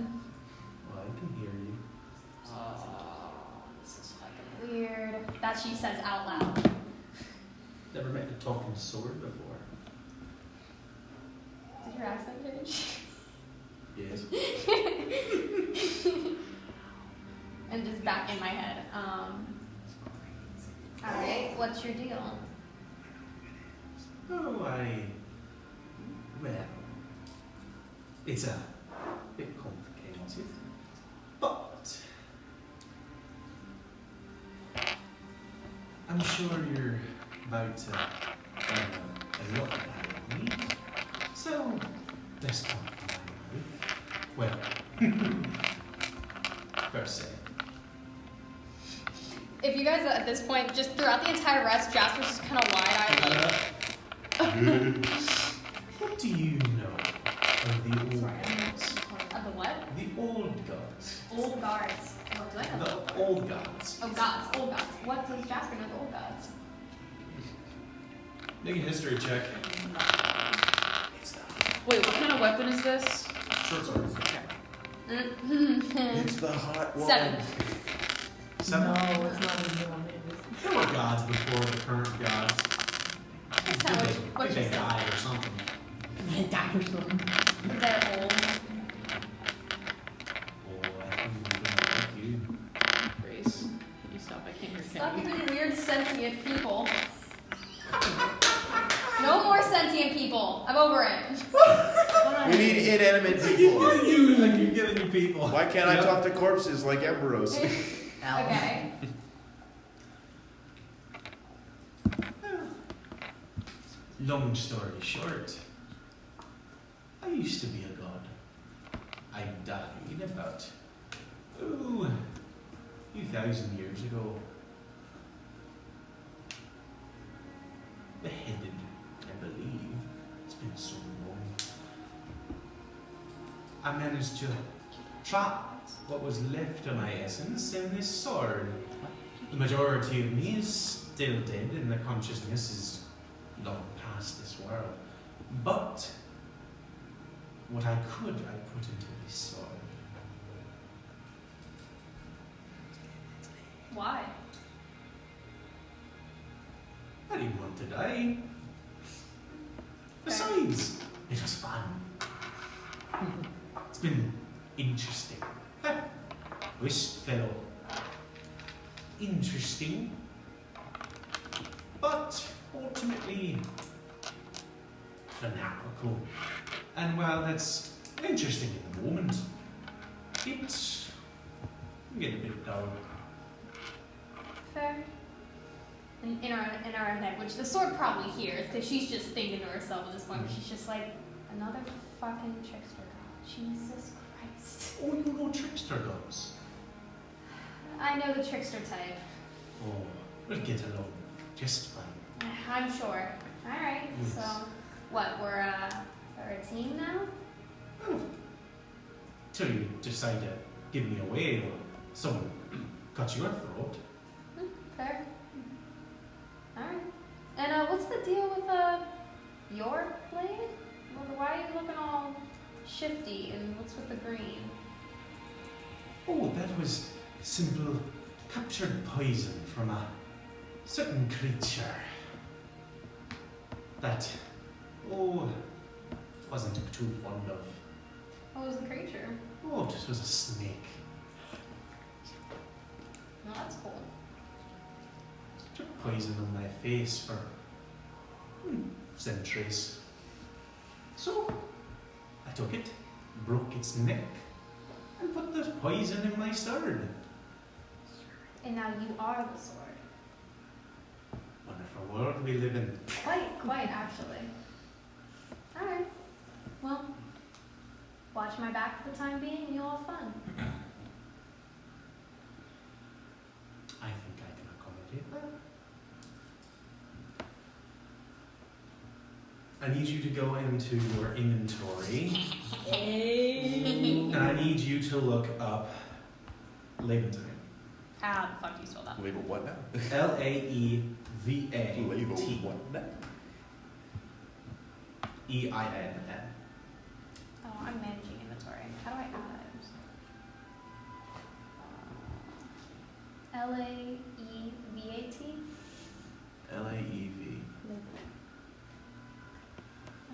Well, I can hear you. Oh, this is fucking weird. That she says out loud. Never met a talking sword before. Did your accent change? Yes. And just back in my head. Alright, what's your deal? Oh, well, it's a bit complicated, but I'm sure you're about to have a look at me. So, let's talk my mouth. Well, per se. If you guys at this point, just throughout the entire rest, Jasper's just kind of wide-eyed. Like, What do you know of the old gods? of the what? The old gods. Old guards. What do I know? The old gods. Oh, gods. Old gods. What does Jasper know of the old gods? Make a history check. Wait, what kind of weapon is this? Short swords. It's the hot one. 7. Seven. No, it's not a new one. There were gods before the current gods. That's kind of what Maybe you they said. died or something. Dinosaur. They're old. Oh, I think I'm gonna like you. Grace, can you stop? I can't hear Stop Kenny. giving me weird sentient people. No more sentient people. I'm over it. We need inanimate Why people. you like you're getting you people? Why can't I Yeah. talk to corpses like Emperors? Okay. Long story short, I used to be a god. I died about, a few thousand years ago. Beheaded, I believe. It's been so long. I managed to trap what was left of my essence in this sword. The majority of me is still dead, and the consciousness is long past this world. But what I could, I put into this sword. Why? I didn't want to die. Besides, it was fun. It's been interesting. Wisp fellow. Interesting. But ultimately fanatical. And while that's interesting in the moment, it's get a bit dull. Fair. In our head, which the sword probably hears, because she's just thinking to herself at this point, she's just like, another fucking trickster god. Jesus Christ. Oh, you know trickster gods. I know the trickster type. Oh, we'll get along just fine. I'm sure. Alright, Yes. so what, we're a team now? Oh. Till you decide to give me away or someone cut your throat. Fair. Alright. And what's the deal with your blade? Why are you looking all shifty, and what's with the green? Oh, that was simple captured poison from a certain creature that, wasn't too fond of. What was the creature? Oh, this was a snake. No, that's cool. Took poison on my face for centuries. So, I took it, broke its neck, and put the poison in my sword. And now you are the sword. Wonderful world we live in. Quite actually. Alright. Well, watch my back for the time being, and you'll have fun. I think I can accommodate that. I need you to go into your inventory. And I need you to look up Levantine. How the fuck do you spell that? Label what now? Laevata. Label what now? EINN. Oh, I'm managing inventory. How do I add items? Laevat? LAEV.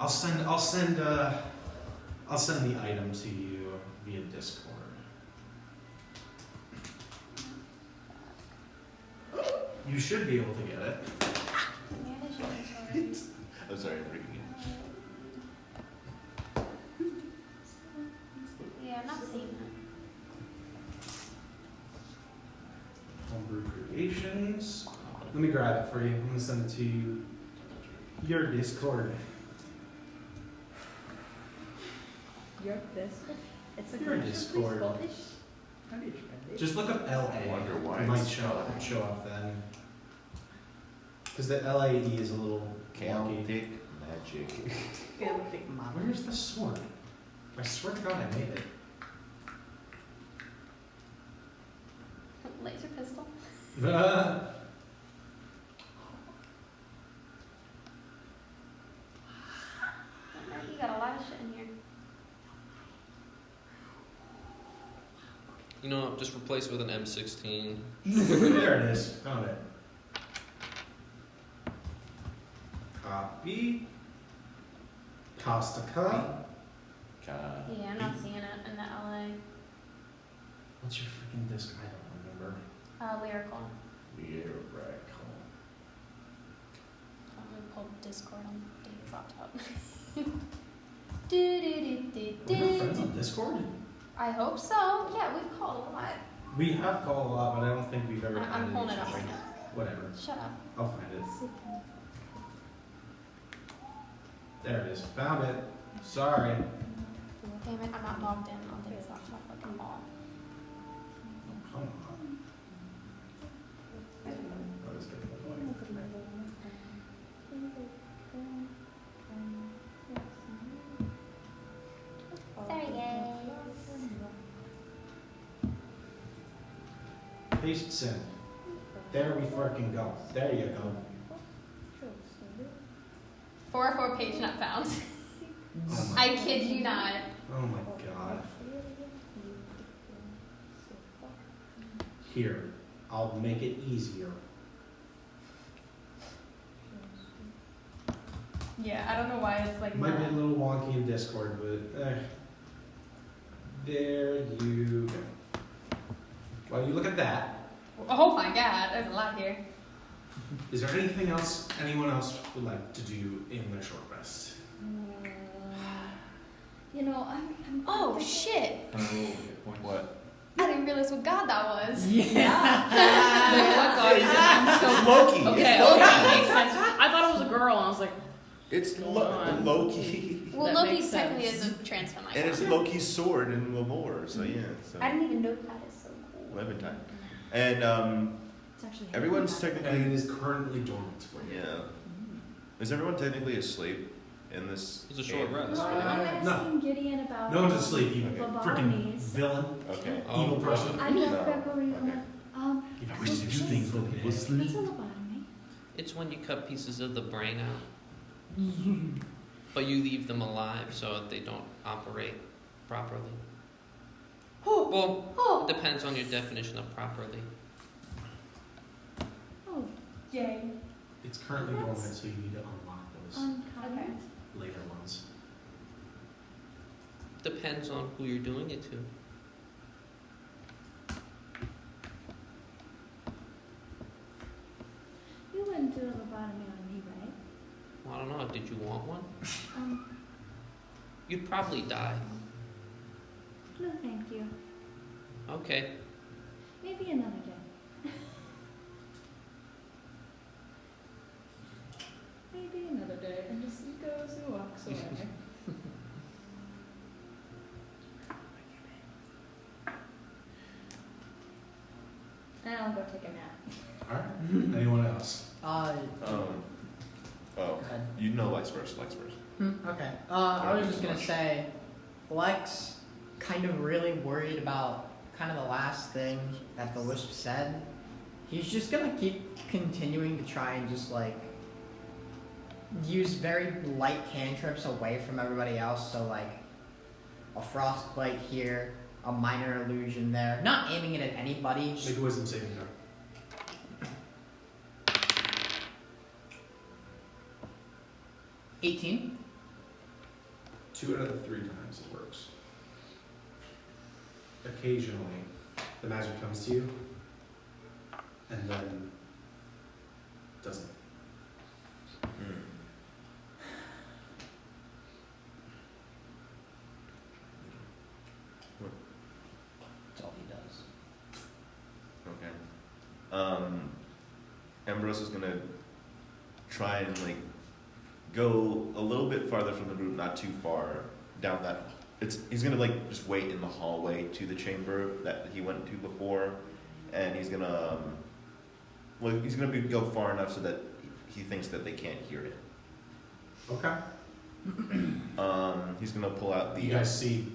I'll send the item to you via Discord. You should be able to get it. Manage inventory. I'm sorry, I'm reading Yeah, I'm not seeing that. Homebrew Creations. Let me grab it for you. I'm gonna send it to you. Your Discord. Your this? It's a Your Discord. Just look up LA. I wonder why It might it's show LA. up then. Because the LAE is a little wonky. Celtic magic. Where's the sword? I swear to God I made it. Laser pistol. You got a lot of shit in here. You know, just replace it with an M16. There it is. Found it. Copy. Costica. Yeah, I'm not seeing it in the LA. What's your freaking disc? I don't remember. Lyrical. Lyrical. I'm gonna pull Discord on Dave's laptop. do, do, do, do, We have do. friends on Discord? I hope so. Yeah, we've called a lot. We have called a lot, but I don't think we've ever I'm added pulling each it up other. right now. Whatever. Shut up. I'll find it. There it is. Found it. Sorry. Damn it, I'm not logged in on Dave's laptop like a ball. Oh, come on. Oh, this guy's annoying. Sorry, guys. Paste send. There we freaking go. There you go. 404 page not found. Oh my, I kid you not. oh my god. Here, I'll make it easier. Yeah, I don't know why it's like Might be a that. little wonky in Discord, but there you go. While you look at that, Oh my god, there's a lot here. is there anything else anyone else would like to do in their short rest? You know, I'm Oh shit! Can I roll a hit point? What? I didn't realize what god that was. Yeah. What god is it? I'm so Loki. okay. It's Oh, Loki. that makes sense. I thought it was a girl, and I was like, It's Go on. Loki. Well, That Loki makes technically sense. is a trans femme And it's icon. Loki's sword in Lamore, so yeah. So I didn't even know that is so cool. Levantine. And It's actually everyone's And it technically is currently dormant for you. yeah. Is everyone technically asleep in this? It's a short game? rest. Well, I'm No. asking Gideon about. No one's asleep, you Okay. freaking villain, Okay. Oh, evil person. I know No. Gregory. Okay. If I wish to do things when people What's a sleep. lobotomy? It's when you cut pieces of the brain out. But you leave them alive so they don't operate properly. Well, it depends on your definition of properly. Oh, yay. It's currently dormant, so you need to unlock those Unkind. later ones. Depends on who you're doing it to. You wouldn't do a lobotomy on me, right? Well, I don't know. Did you want one? Um, You'd probably die. no thank you. Okay. Maybe another day. Maybe another day. And just he goes and walks away. And I'll go take a nap. Alright, anyone else? Oh, Go ahead. you know Lex first. Lex first. Okay. I was just gonna say, Lex kind of really worried about kind of the last thing that the Wisp said. He's just gonna keep continuing to try and just like use very light cantrips away from everybody else. So like a frostbite here, a minor illusion there. Not aiming it at anybody. Just Make a wisdom saving throw. 18. 2 out of the 3 times it works. Occasionally, the magic comes to you, and then doesn't. That's all he does. Okay. Ambrose is gonna try and like go a little bit farther from the group, not too far down that. He's gonna like just wait in the hallway to the chamber that he went to before, and he's gonna go far enough so that he thinks that they can't hear it. Okay. He's gonna pull out the. You guys see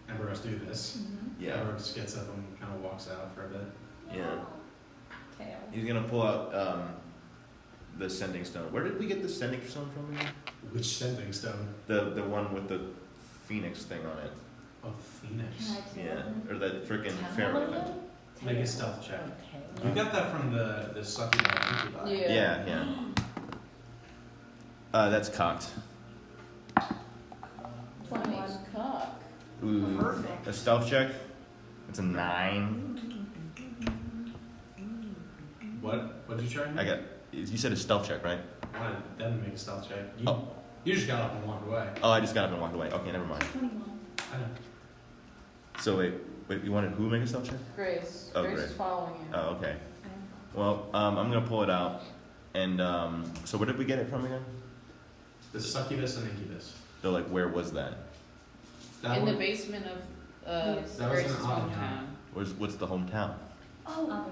Ambrose do this. Yeah. Ambrose gets up and kind of walks out for a bit. Yeah. Tail. He's gonna pull out the sending stone. Where did we get the sending stone from again? Which sending stone? The one with the phoenix thing on it. Oh, Phoenix. Yeah. Or that freaking pharaoh thing. Make a stealth check. You got that from the sucky guy. Yeah. Yeah. That's cocked. Nice cock. Ooh. Perfect. A stealth check. It's a 9. What did you try? I got. You said a stealth check, right? I wanted them to make a stealth check. Oh. You just got up and walked away. Oh, I just got up and walked away. Okay, never mind. 21. I know. So wait, you wanted who to make a stealth check? Grace. Oh, Grace Grace. is following you. Oh, okay. Well, I'm gonna pull it out, and so where did we get it from again? The succubus and incubus. So like, where was that? That In one, the basement of That was Grace's in Avignon. hometown. What's the hometown? Oh,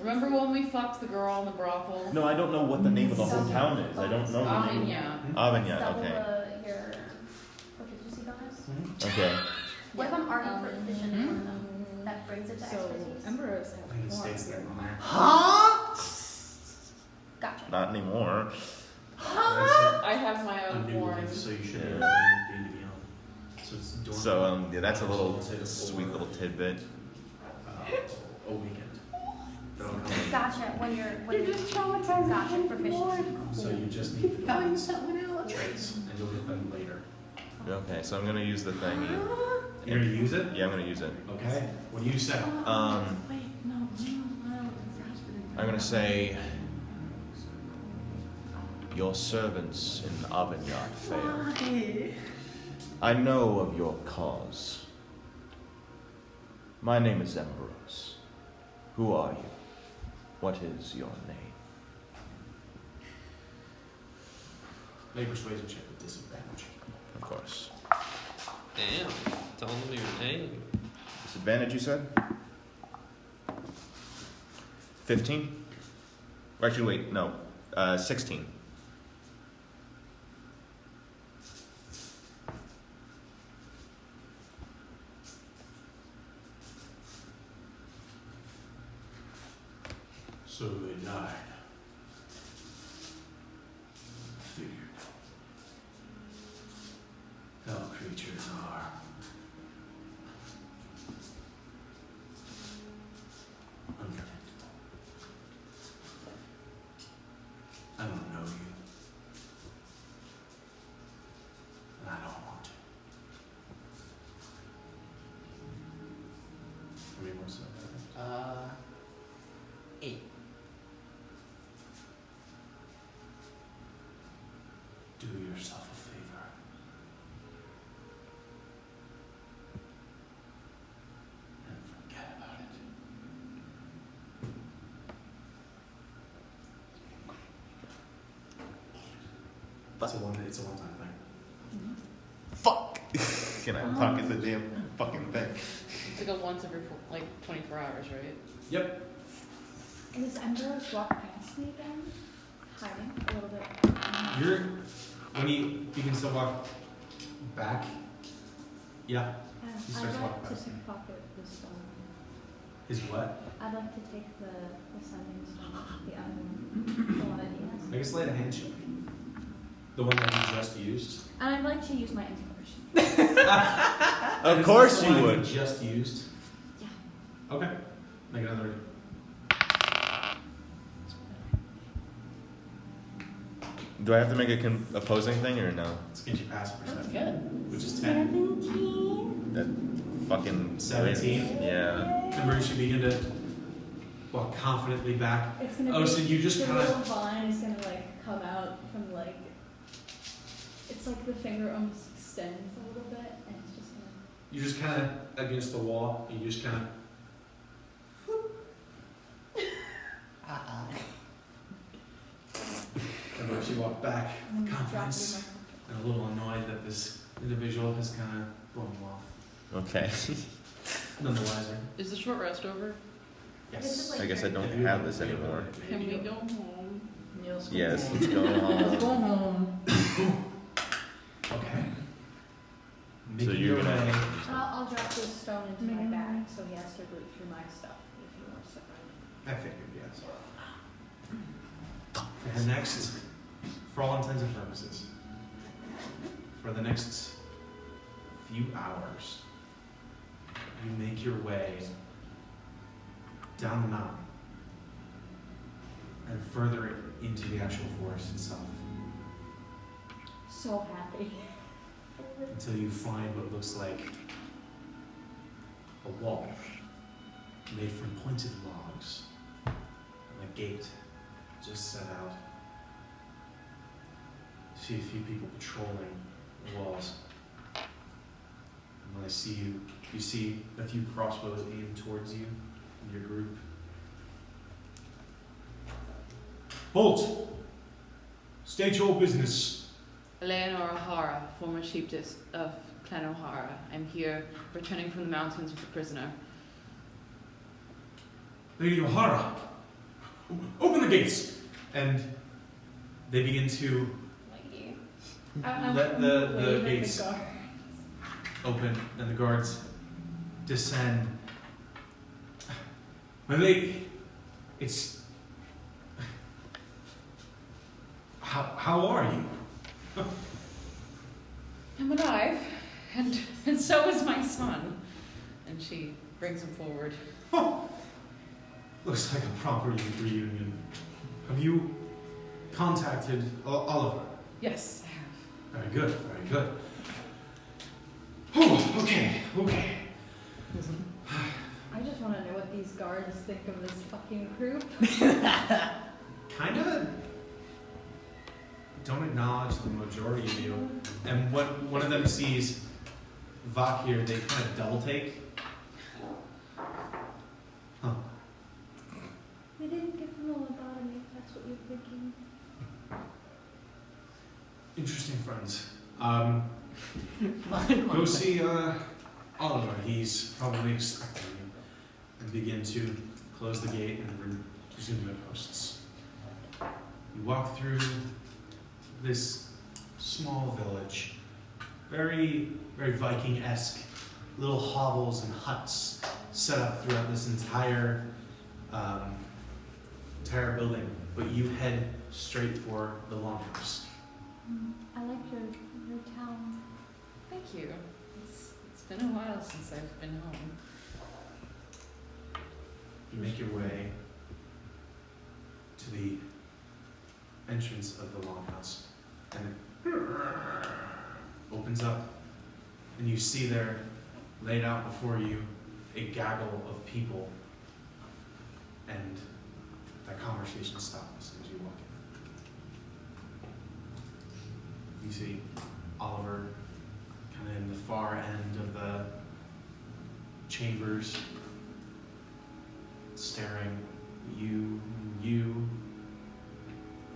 Remember when we fucked the girl in the brothel? No, I don't know what the name of the hometown is. I don't know the name. Avignon. Avignon. double Okay. your proficiency bonus. Okay. What if I'm already proficient in one of them? That brings it to So expertise. Emperor's I think it have states that on there. Gotcha. Not anymore. I have my A own new horn. life, so you should Yeah. be beyond. So it's dormant. So yeah, that's a little sweet little tidbit. A weekend. That'll come. Gotcha. When you're just traumatized. Gotcha. Proficiency. So you just need to find traits, and you'll get them later. Okay, so I'm gonna use the thingy. You're gonna use it? Yeah, I'm gonna use it. Okay. What do you say? I'm gonna say, your servants in Avignon fail. I know of your cause. My name is Ambrose. Who are you? What is your name? Make persuasion check with disadvantage. Of course. Damn. Tell them your name. Disadvantage, you said? 15? Or actually, wait, no. 16. So they died. Figured. Hell creatures are. Unpredictable. I don't know you. And I don't want to. How many more stuff? 8. Do yourself a favor. And forget about it. It's a one-time thing. Fuck! Can I pocket the damn fucking thing? It's like a once every 24 hours, right? Yep. Does Emperor's walk past me again? Hiding a little bit. When he begins to walk back, yeah. He starts I'd walking like to past you. pickpocket the stone. His what? I'd like to take the sending stone, the other one, the one that he has. Make a sleight of hand check. The one that he just used. And I'd like to use my inspiration. Of Is course this the you one would. Just used. Yeah. Okay. Make another. Do I have to make a opposing thing or no? Let's get you past perception. Good. Which is 10. 17. That fucking 17? Yeah. And Bruce, you begin to walk confidently back. It's gonna Oh, be, so you just the kind little of. vine is gonna like come out from like, it's like the finger almost extends a little bit and it's just gonna. You just kind of against the wall. You just kind of. back I'm with gonna drop confidence and a little annoyed that this individual has kind of blown him off. Okay. None the wiser. Is the short rest over? This is I guess I don't If you- have this anymore. Can we go home? Niels, Yes, let's go Let's go home. home. Okay. So Making you're your gonna- way. I'll drop this stone into my bag, so he has to root through my stuff if he wants to find it. I figured, yes. For the next, for all intents and purposes, for the next few hours, you make your way down the mountain and further into the actual forest itself So happy. until you find what looks like a wall made from pointed logs and a gate just set out. You see a few people patrolling the walls. And when I see you, you see a few crossbows aimed towards you and your group. Bolt! State your business. Eleanor O'Hara, former chiefess of Clan O'Hara. I'm here returning from the mountains with a prisoner. Lady O'Hara, open the gates! And they begin to Lady. let the gates open and the guards descend. My lady, it's... How are you? I'm alive, and so is my son. And she brings him forward. Oh, looks like a proper reunion. Have you contacted Oliver? Yes, I have. Very good, very good. Oh, okay. I just want to know what these guards think of this fucking group. Kinda don't acknowledge the majority of you. And when one of them sees Vok here, they kind of double take. Huh. They didn't give him a lobotomy, if that's what you're thinking. Interesting friends. Go see Oliver. He's probably expecting you. And begin to close the gate and resume their posts. You walk through this small village, very, very Viking-esque, little hovels and huts set up throughout this entire building. But you head straight for the longhouse. I like your town. Thank you. It's been a while since I've been home. You make your way to the entrance of the longhouse, and it opens up, and you see there, laid out before you, a gaggle of people, and that conversation stops as soon as you walk in. You see Oliver kind of in the far end of the chambers, staring at you,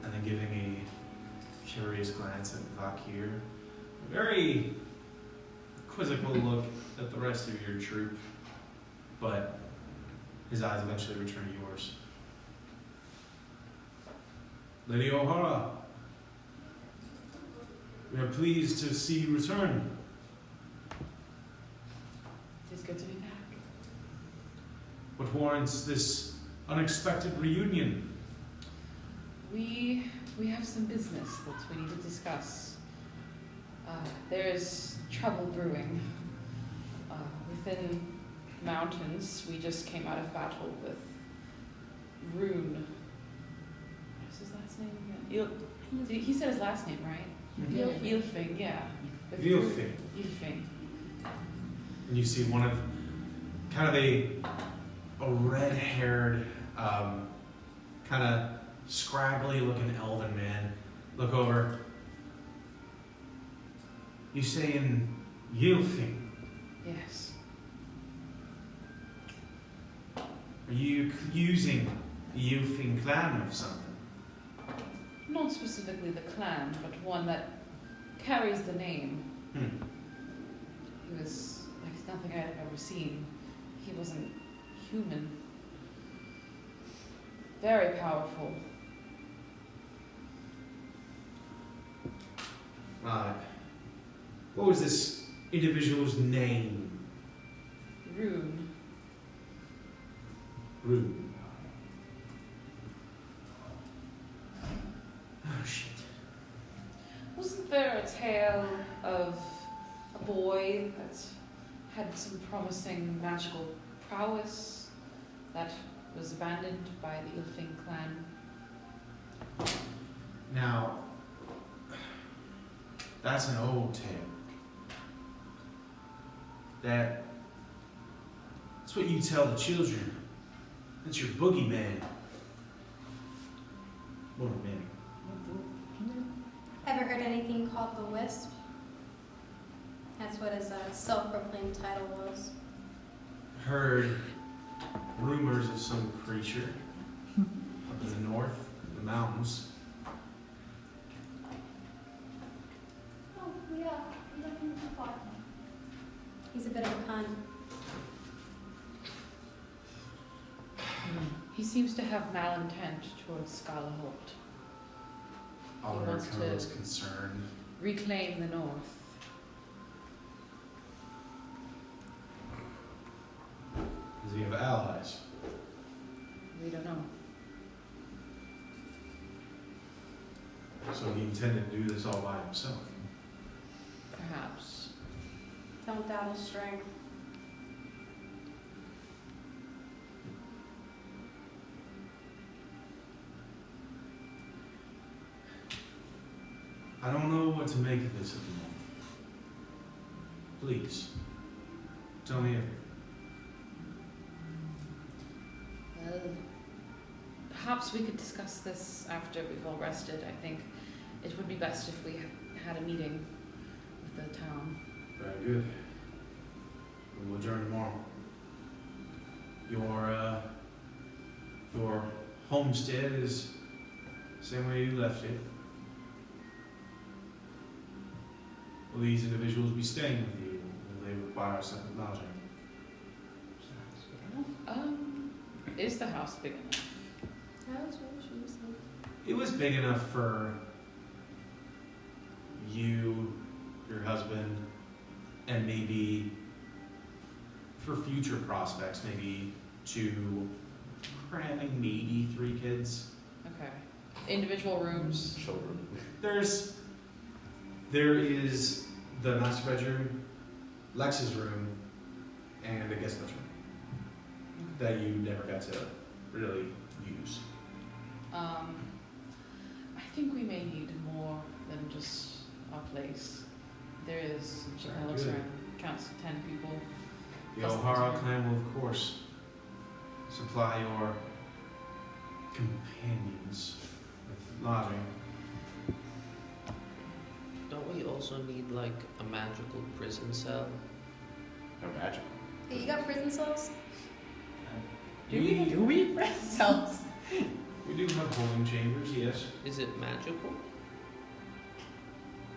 and then giving a curious glance at Vakir. A very quizzical look at the rest of your troop, but his eyes eventually return to yours. Lady O'Hara, we are pleased to see you return. It's good to be back. What warrants this unexpected reunion? We have some business that we need to discuss. There is trouble brewing within the mountains. We just came out of battle with Rune. What's his last name again? He said his last name, right? Mhm. Ylfing, yeah. With Ylfing. Ylfing. And you see one of, kind of a red-haired, kind of scraggly-looking elven man look over. You say in Ylfing? Yes. Are you accusing the Ylfing clan of something? Not not specifically the clan, but one that carries the name. He was like nothing I had ever seen. He wasn't human. Very powerful. What was this individual's name? Rune. Rune. Oh shit. Wasn't there a tale of a boy that had some promising magical prowess that was abandoned by the Ilfing clan? Now, that's an old tale. That's what you tell the children. That's your boogeyman. What a man. Ever heard anything called the Wisp? That's what his self-proclaimed title was. Heard rumors of some creature up in the north, the mountains. Oh, yeah. He's a bit of a con. He seems to have malintent towards Skalaholt. Oliver wants to- is concerned. Reclaim the north. Does he have allies? We don't know. So he intended to do this all by himself. Perhaps. Don't doubt his strength. I don't know what to make of this at the moment. Please, tell me everything. Well, perhaps we could discuss this after we've all rested. I think it would be best if we had a meeting with the town. Very good. We will adjourn tomorrow. Your homestead is the same way you left it. Will these individuals be staying with you? Will they require second lodging? Is the house big enough? That's what she was saying. It was big enough for you, your husband, and maybe for future prospects, maybe 2, cramming maybe 3 kids. Okay. Individual rooms. Children. There is the master bedroom, Lex's room, and a guest bedroom that you never got to really use. I think we may need more than just our place. There is, Very looks good. around, counts to 10 people. The O'Hara clan will, of course, supply your companions with lodging. Don't we also need like a magical prison cell? No magic. Hey, you got prison cells? Do we rest cells? We do have holding chambers, yes. Is it magical?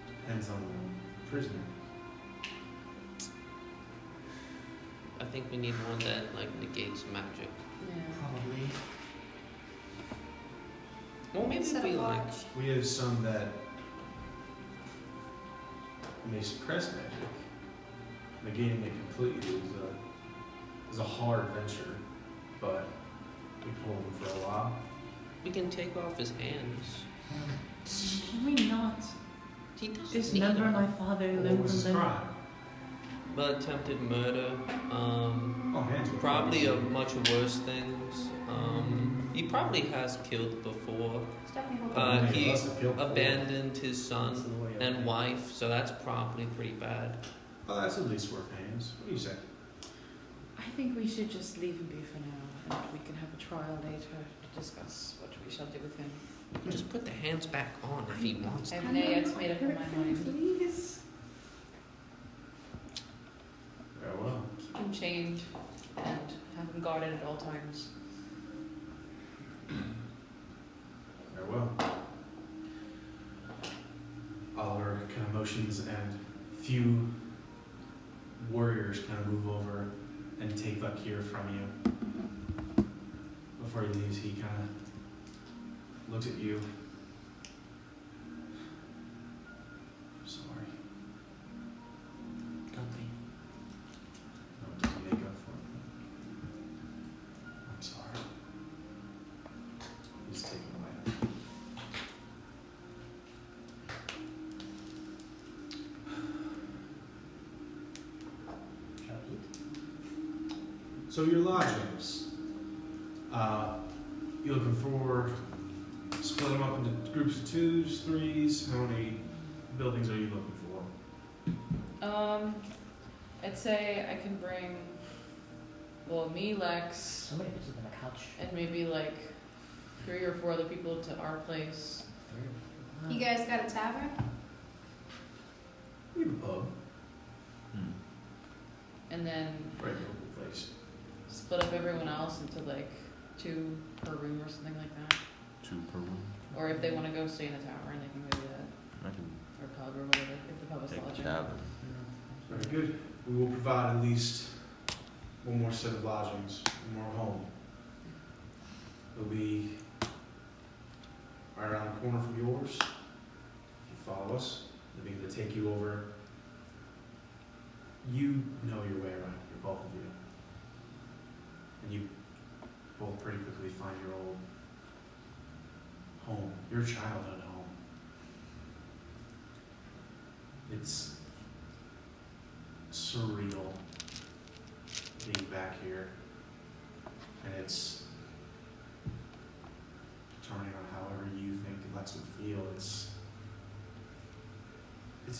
Depends on the prisoner. I think we need one that like negates magic. Yeah. Probably. Well, maybe Set we a like. watch. We have some that may suppress magic. Negating it completely is a hard venture, but we pull them for a while. We can take off his hands. Can we not? He doesn't Dismember need my them. father, What limb was from his limb. crime? But attempted murder. Oh, hands were Probably a much worse things. He probably has killed before. It's definitely Many of He us have killed before. abandoned his son and wife, so that's probably pretty bad. Oh, that's at least worth hands. What do you say? I think we should just leave him be for now, and we can have a trial later to discuss what we shall do with him. We can just put the hands back on if he wants. I have yet made up in my mind. Please. Very well. Keep him chained and have him guarded at all times. Very well. motions, and few warriors kind of move over and take Vakir from you. Before he leaves, he kind of looks at you. I'm sorry. Don't be. No, it doesn't make up for it. I'm sorry. He's taking away. Shall I eat? So your lodgings. You looking for split them up into groups of 2s, 3s? How many buildings are you looking for? I'd say I can bring, well, me, Lex, Somebody puts it on the couch. and maybe like 3 or 4 other people to our place. You guys got a tavern? We have a pub. And then Right, local place. split up everyone else into like 2 per room or something like that. 2 per room. Or if they want to go stay in a tavern, they can go do that. I can Or pub or whatever, if the pub is take a lodging. cab. Very good. We will provide at least one more set of lodgings, one more home. It'll be right around the corner from yours. If you follow us, we'll be able to take you over. You know your way around here, both of you. And you both pretty quickly find your old home, your childhood home. It's surreal being back here, and it's turning on however you think Lex would feel. It's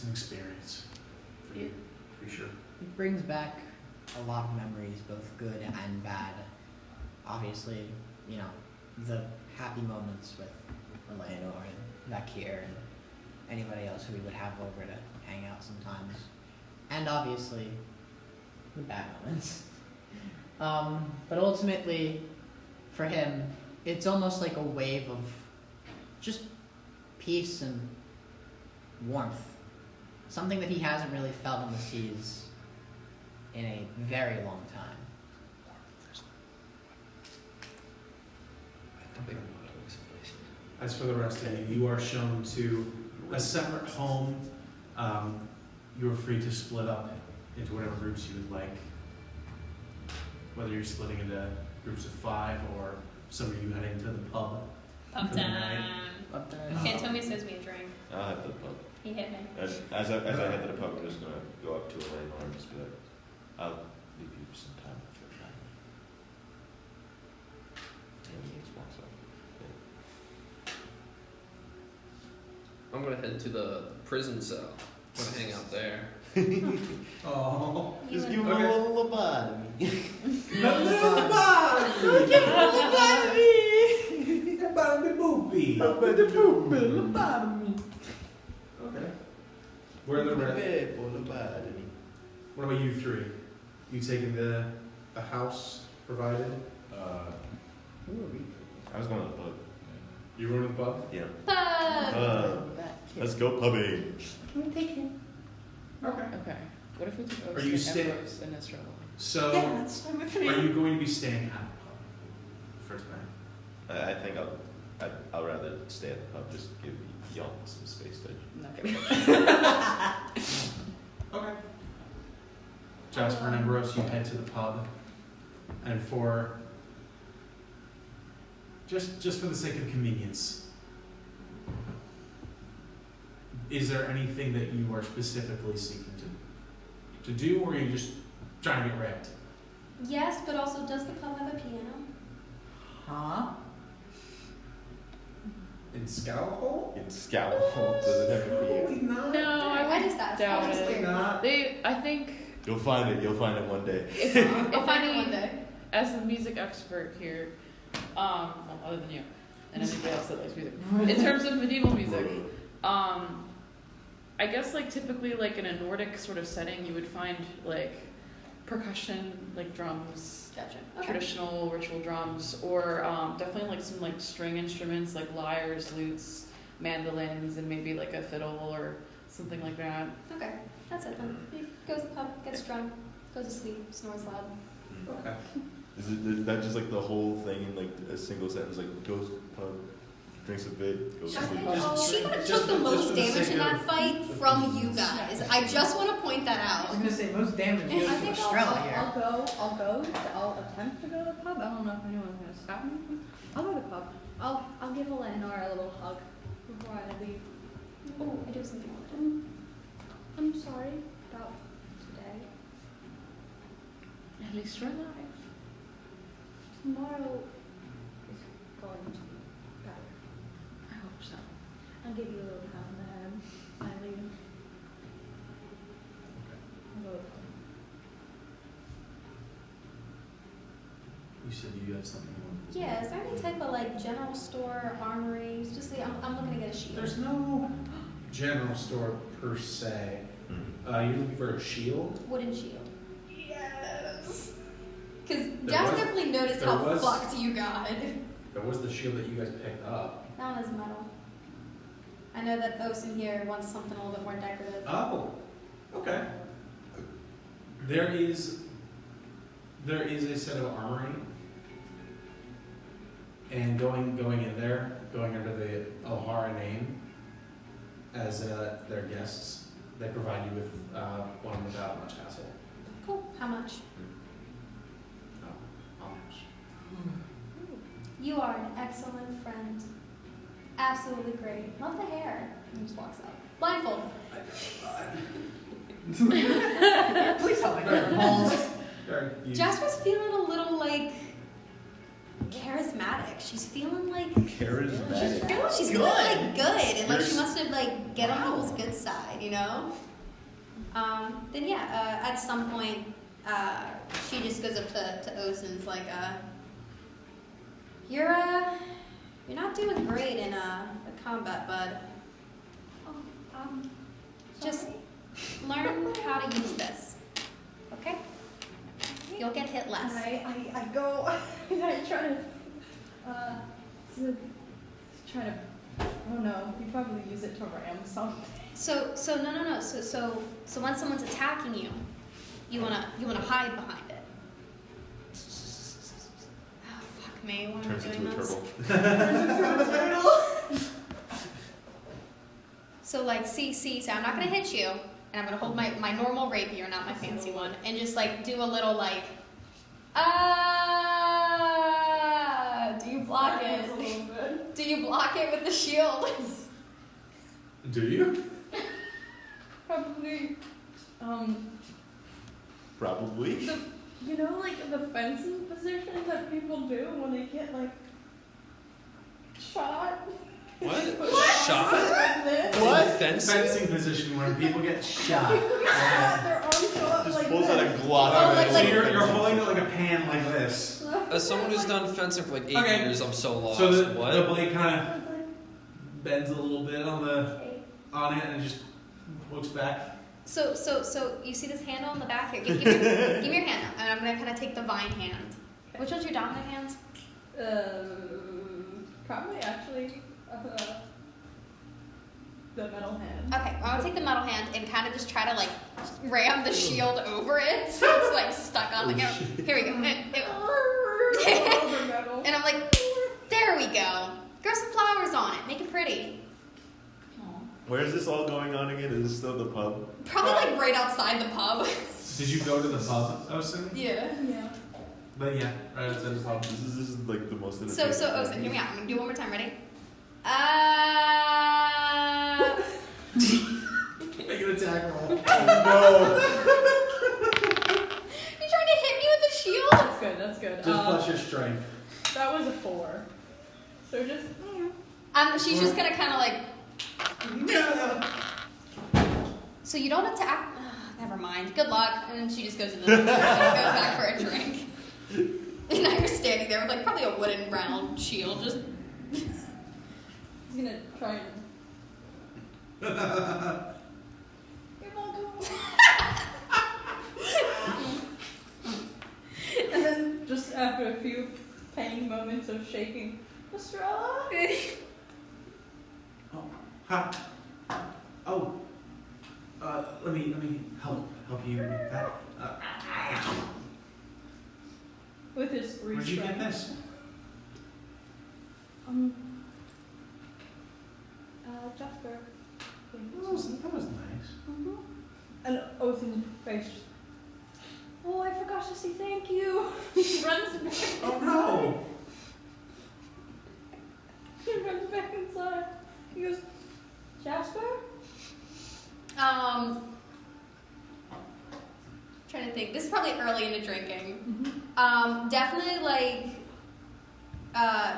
an experience for you, for sure. It brings back a lot of memories, both good and bad. Obviously, you know, the happy moments with Eleanor and Vakir and anybody else who we would have over to hang out sometimes. And obviously, the bad moments. But ultimately, for him, it's almost like a wave of just peace and warmth. Something that he hasn't really felt in the seas in a very long time. As for the rest of you, you are shown to a separate home. You are free to split up into whatever groups you would like. Whether you're splitting into groups of 5 or some of you heading to the pub. Pub for the night. time. Antonio says me a drink. I'll head to the pub. He hit me. As I head to the pub, I'm just gonna go up to Eleanor and just be like, I'll leave you some time with your family. And he just walks up. I'm gonna head to the prison cell. I'm gonna hang out there. Oh, Just give him a little lobotomy. Okay. Where are the rest? Lobotomy. What about you 3? You taking the house provided? I was going to the pub. You going to the pub? Yeah. Pub! Let's go pubbing. Okay. Okay. What if we took Are you Oaks and stay- Ambrose and Estrella? So, that's fine with are you going to be staying at the pub for tonight? I think I'll rather stay at the pub. Just give y'all some space to. I'm not gonna Okay. Jasper and Ambrose, you head to the pub, and for just for the sake of convenience, is there anything that you are specifically seeking to do, or are you just trying to get wrecked? Yes, but also, does the pub have a piano? Huh? In Scowhole? In Scowhole, does it have a Probably not. No, I just asked. doubt I was it. curious. Not. I think You'll find it. You'll find it one day. I'll find it one day. as the music expert here, well, other than you and anybody else that likes music, in terms of medieval music, I guess like typically like in a Nordic sort of setting, you would find like percussion, like drums, Gotcha. Okay. traditional ritual drums, or definitely like some like string instruments like lyres, lutes, mandolins, and maybe like a fiddle or something like that. Okay, that's it then. He goes to the pub, gets drunk, goes to sleep, snores loud. Okay. Is that just like the whole thing in like a single sentence? Like goes pub, drinks a bit, goes to sleep. She could have Just took the for most the damage sake in that of- fight from you guys. I just want to point that I out. was gonna say most damage goes I to think Estrella here. I'll attempt to go to the pub. I don't know if anyone's gonna stop me. I'll go to the pub. I'll give Eleanor a little hug before I leave. Oh, I do have something I want to do. I'm sorry about today. At least you're alive. Tomorrow is going to be better. I hope so. I'll give you a little pat on the head. I leave. I'll go to the pub. You said you had something you wanted to Yeah, is there any type of like general store, armory? It's just like, I'm looking to get a shield. There's no general store per se. You're looking for a shield? Wooden shield. Yes. Because There Jazz was- definitely noticed there how was- fucked you got. There was the shield that you guys picked up. That one is metal. I know that Osen here wants something a little bit more decorative. Oh, okay. There is a set of armory, and going in there, going under the Ehseara name as their guests, they provide you with one without much hassle. Cool. How much? How much? You are an excellent friend. Absolutely great. Love the hair. And just walks out. Blindfold. Please tell me your balls. Jess was feeling a little like charismatic. She's feeling like Charismatic. She's feeling like good, and like she There's- wants to like get on people's good side, you know. Then yeah, at some point, she just goes up to Osen's like, you're not doing great in the combat, bud. Oh, Just learn how to use this, okay? You'll get hit less. I go. I try to. Try to. Oh no, you probably use it to ram something. So no. So when someone's attacking you, you wanna hide behind it. Oh fuck me, why am I Turns doing into a this? turtle. So like, see, so I'm not gonna hit you, and I'm gonna hold my normal rapier, not my fancy one, and just like do a little like, do you block it? Do you block it with the shield? Do you? Probably. Probably. You know, like the fencing position that people do when they get like shot. What? Shot? Like this. What? Fencing? Fencing position where people get shot. Their arms go up Just like pulls this. out a Glock. Oh, So like- you're holding it like a pan like this. As someone who's done fencing for like 8 Okay. years, I'm so lost. So the What? blade kind of bends a little bit on it and just looks back. So you see this handle in the back here? Give me your hand, and I'm gonna kind of take the vine hand. Which one's your dominant hand? Probably actually the metal hand. Okay, well, I'll take the metal hand and kind of just try to like ram the shield over it, so it's like stuck on the ground. Here we go. Over metal. And I'm like, there we go. Grow some flowers on it, make it pretty. Where is this all going on again? Is this still the pub? Probably like right outside the pub. Did you go to the pub, Osen? Yeah. Yeah. But yeah, right outside the pub. This is like the most. So Osen, hear me out. I'm gonna do it one more time. Ready? Make an attack roll. No. You trying to hit me with the shield? That's good. Just plus your strength. That was a 4. So just. She's just gonna kind of like. So you don't attack. Never mind. Good luck. And then she just goes into the room and goes back for a drink. And now you're standing there with like probably a wooden round shield, just. He's gonna try and. You're welcome. And then just after a few pain moments of shaking, Estrella. Ha. Oh, let me help you with that. With his 3 Where'd you get strength. this? Jasper. That was nice. Mm-hmm. And oath in his face. Oh, I forgot to say thank you. He runs back. Oh no! He runs back inside. He goes, Jasper? Trying to think. This is probably early into drinking. Mm-hmm. Definitely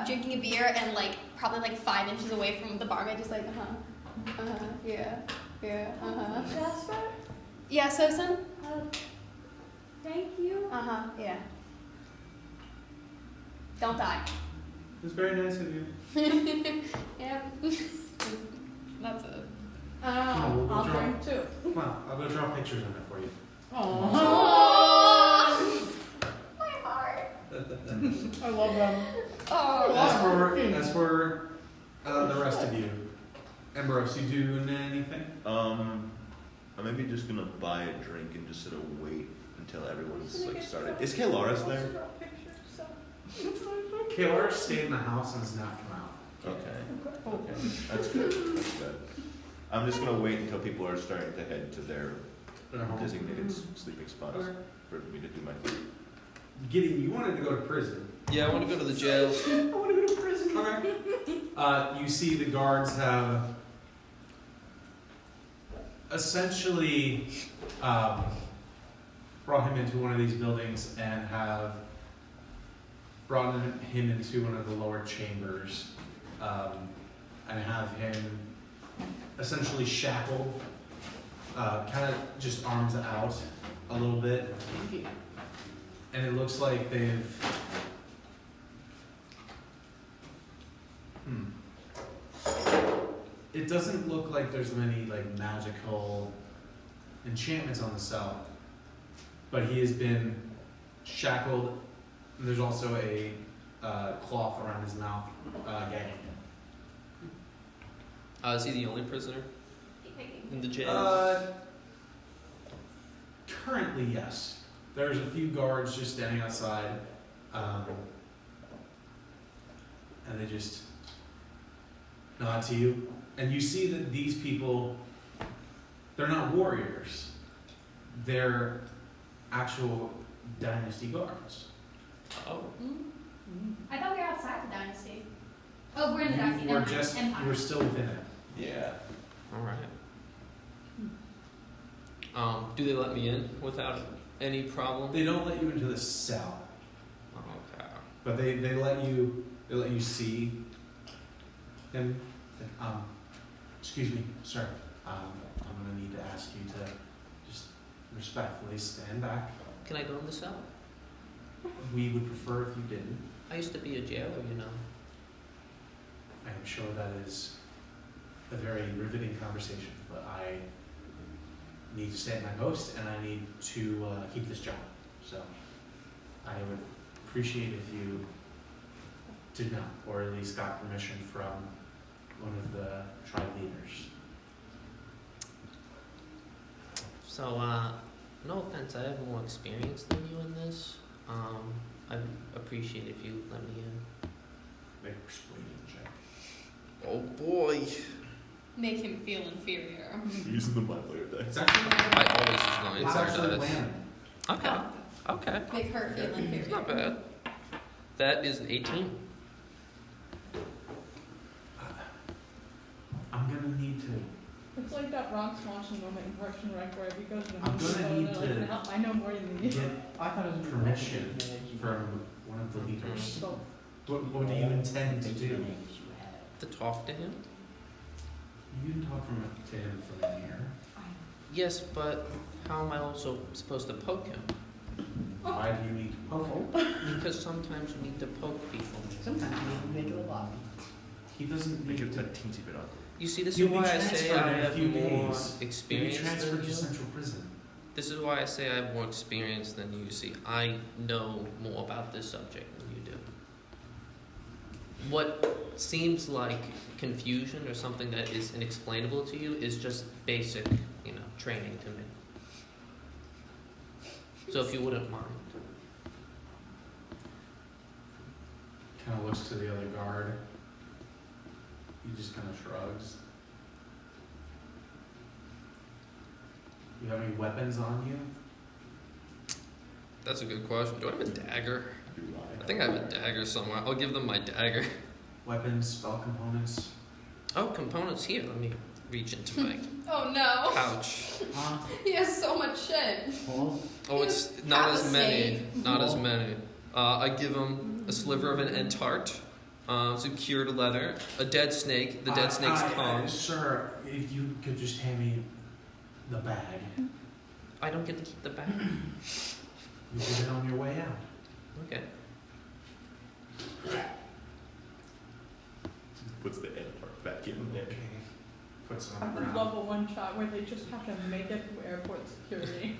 drinking a beer and probably 5 inches away from the barmaid, just yeah, Jasper? Yeah, so son? Thank you. Yeah. Don't die. It was very nice of you. Yeah. That's it. we'll I'll draw. drink too. Come on, I'll go draw pictures of it for you. Oh, my heart. I love them. Oh. As for the rest of you, Ambrose, you doing anything? I'm maybe just gonna buy a drink and just sort of wait until everyone's started. Is Kalaris there? Kalar stayed in the house and has not come out. Okay. That's good. That's good. I'm just gonna wait until people are starting to head to their designated sleeping spots for me to do my thing. Gideon, you wanted to go to prison. Yeah, I want to go to the jails. I want to go to prison. Okay. You see the guards have essentially brought him into one of these buildings and have brought him into one of the lower chambers and have him essentially shackled, kind of just arms out a little bit. And it looks like they've It doesn't look like there's many magical enchantments on the cell, but he has been shackled. And there's also a cloth around his mouth, gagging him. Is he the only prisoner in the jail? Currently, yes. There's a few guards just standing outside, and they just nod to you. And you see that these people, they're not warriors. They're actual dynasty guards. Oh. I thought we were outside the dynasty. Oh, we're in the dynasty. You were Never mind. just, Empire. you were still within it. Yeah. All right. Do they let me in without any problem? They don't let you into the cell, Okay. but they let you see him. Excuse me, sir. I'm gonna need to ask you to just respectfully stand back. Can I go in the cell? We would prefer if you didn't. I used to be a jailer, you know. I am sure that is a very riveting conversation, but I need to stay at my post and I need to keep this job. So I would appreciate if you did not, or at least got permission from one of the tribe leaders. So, no offense, I have more experience than you in this. I'd appreciate if you let me in. Make a persuasion check. Oh boy. Make him feel inferior. Using the my player deck. It's actually I always use my it's entire actually dice. landing. Okay. Okay. Make her feel inferior. It's not bad. That is an 18. I'm gonna need to. It's like that Ron Swanson moment in Parks and Rec where he goes to I'm gonna need to like, I know more than you. Get I thought it was permission from one of the leaders. So, What do you intend to do? To talk to him? You can talk to him from here. Yes, but how am I also supposed to poke him? Why do you need to poke him? Because sometimes you need to poke people. sometimes you make it a lot. He doesn't Make need it to. a teensy bit ugly. You see, this is You'll be why I say transferred I in a have few more days. You'll be experience transferred than to you. central prison. This is why I say I have more experience than you. See, I know more about this subject than you do. What seems like confusion or something that is inexplainable to you is just basic training to me. So if you wouldn't mind. Kind of looks to the other guard. He just kind of shrugs. You have any weapons on you? That's a good question. Do I have a dagger? I think I have a dagger somewhere. I'll give them my dagger. Weapons, spell components. Oh, components here. Let me reach into my Oh no. pouch. He has so much shit. Well, Oh, it's not Half as a many. snake. Not as many. I give him a sliver of an ent heart, some cured leather, a dead snake, the dead snake's tongue. Sir, if you could just hand me the bag. I don't get to keep the bag. You get it on your way out. Okay. Puts the end part back in there. Okay. Puts it I on the would ground. love a one shot where they just have to make it through airport security.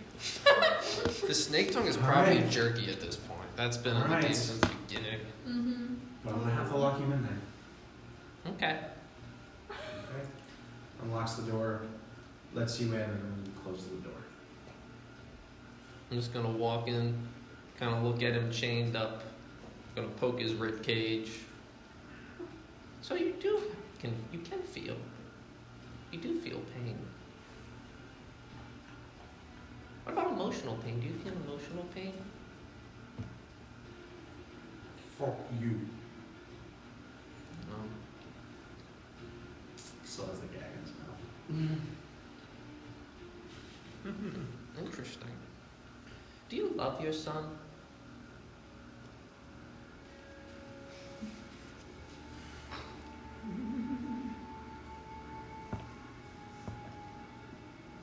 The snake tongue is All probably right. jerky at this point. That's been All on the right. game since the beginning. Mm-hmm. But I'm gonna have to lock you in there. Okay. Okay. Unlocks the door, lets you in, and then closes the door. I'm just gonna walk in, kind of look at him chained up, gonna poke his rib cage. So you can feel. You do feel pain. What about emotional pain? Do you feel emotional pain? Fuck you. No. Still has the gag in his mouth. Interesting. Do you love your son?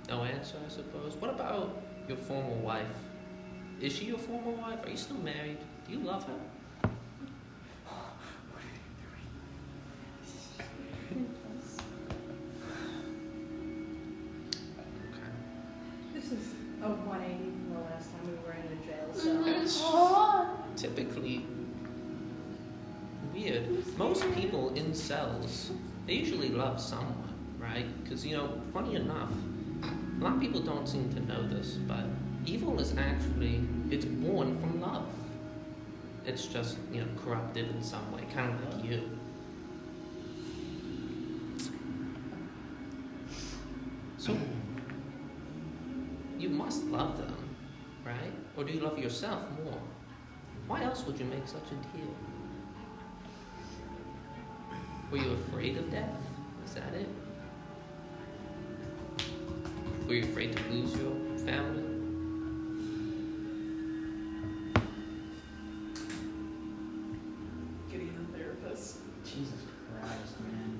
No answer, I suppose. What about your former wife? Is she your former wife? Are you still married? Do you love her? This is a 180 from the last time we were in a jail cell. Oh. Typically weird. Most people in cells, they usually love someone, right? Because, funny enough, a lot of people don't seem to know this, but evil is actually, it's born from love. It's just, corrupted in some way, kind of like you. So, you must love them, right? Or do you love yourself more? Why else would you make such a deal? Were you afraid of death? Is that it? Were you afraid to lose your family? Getting a therapist. Jesus Christ, man.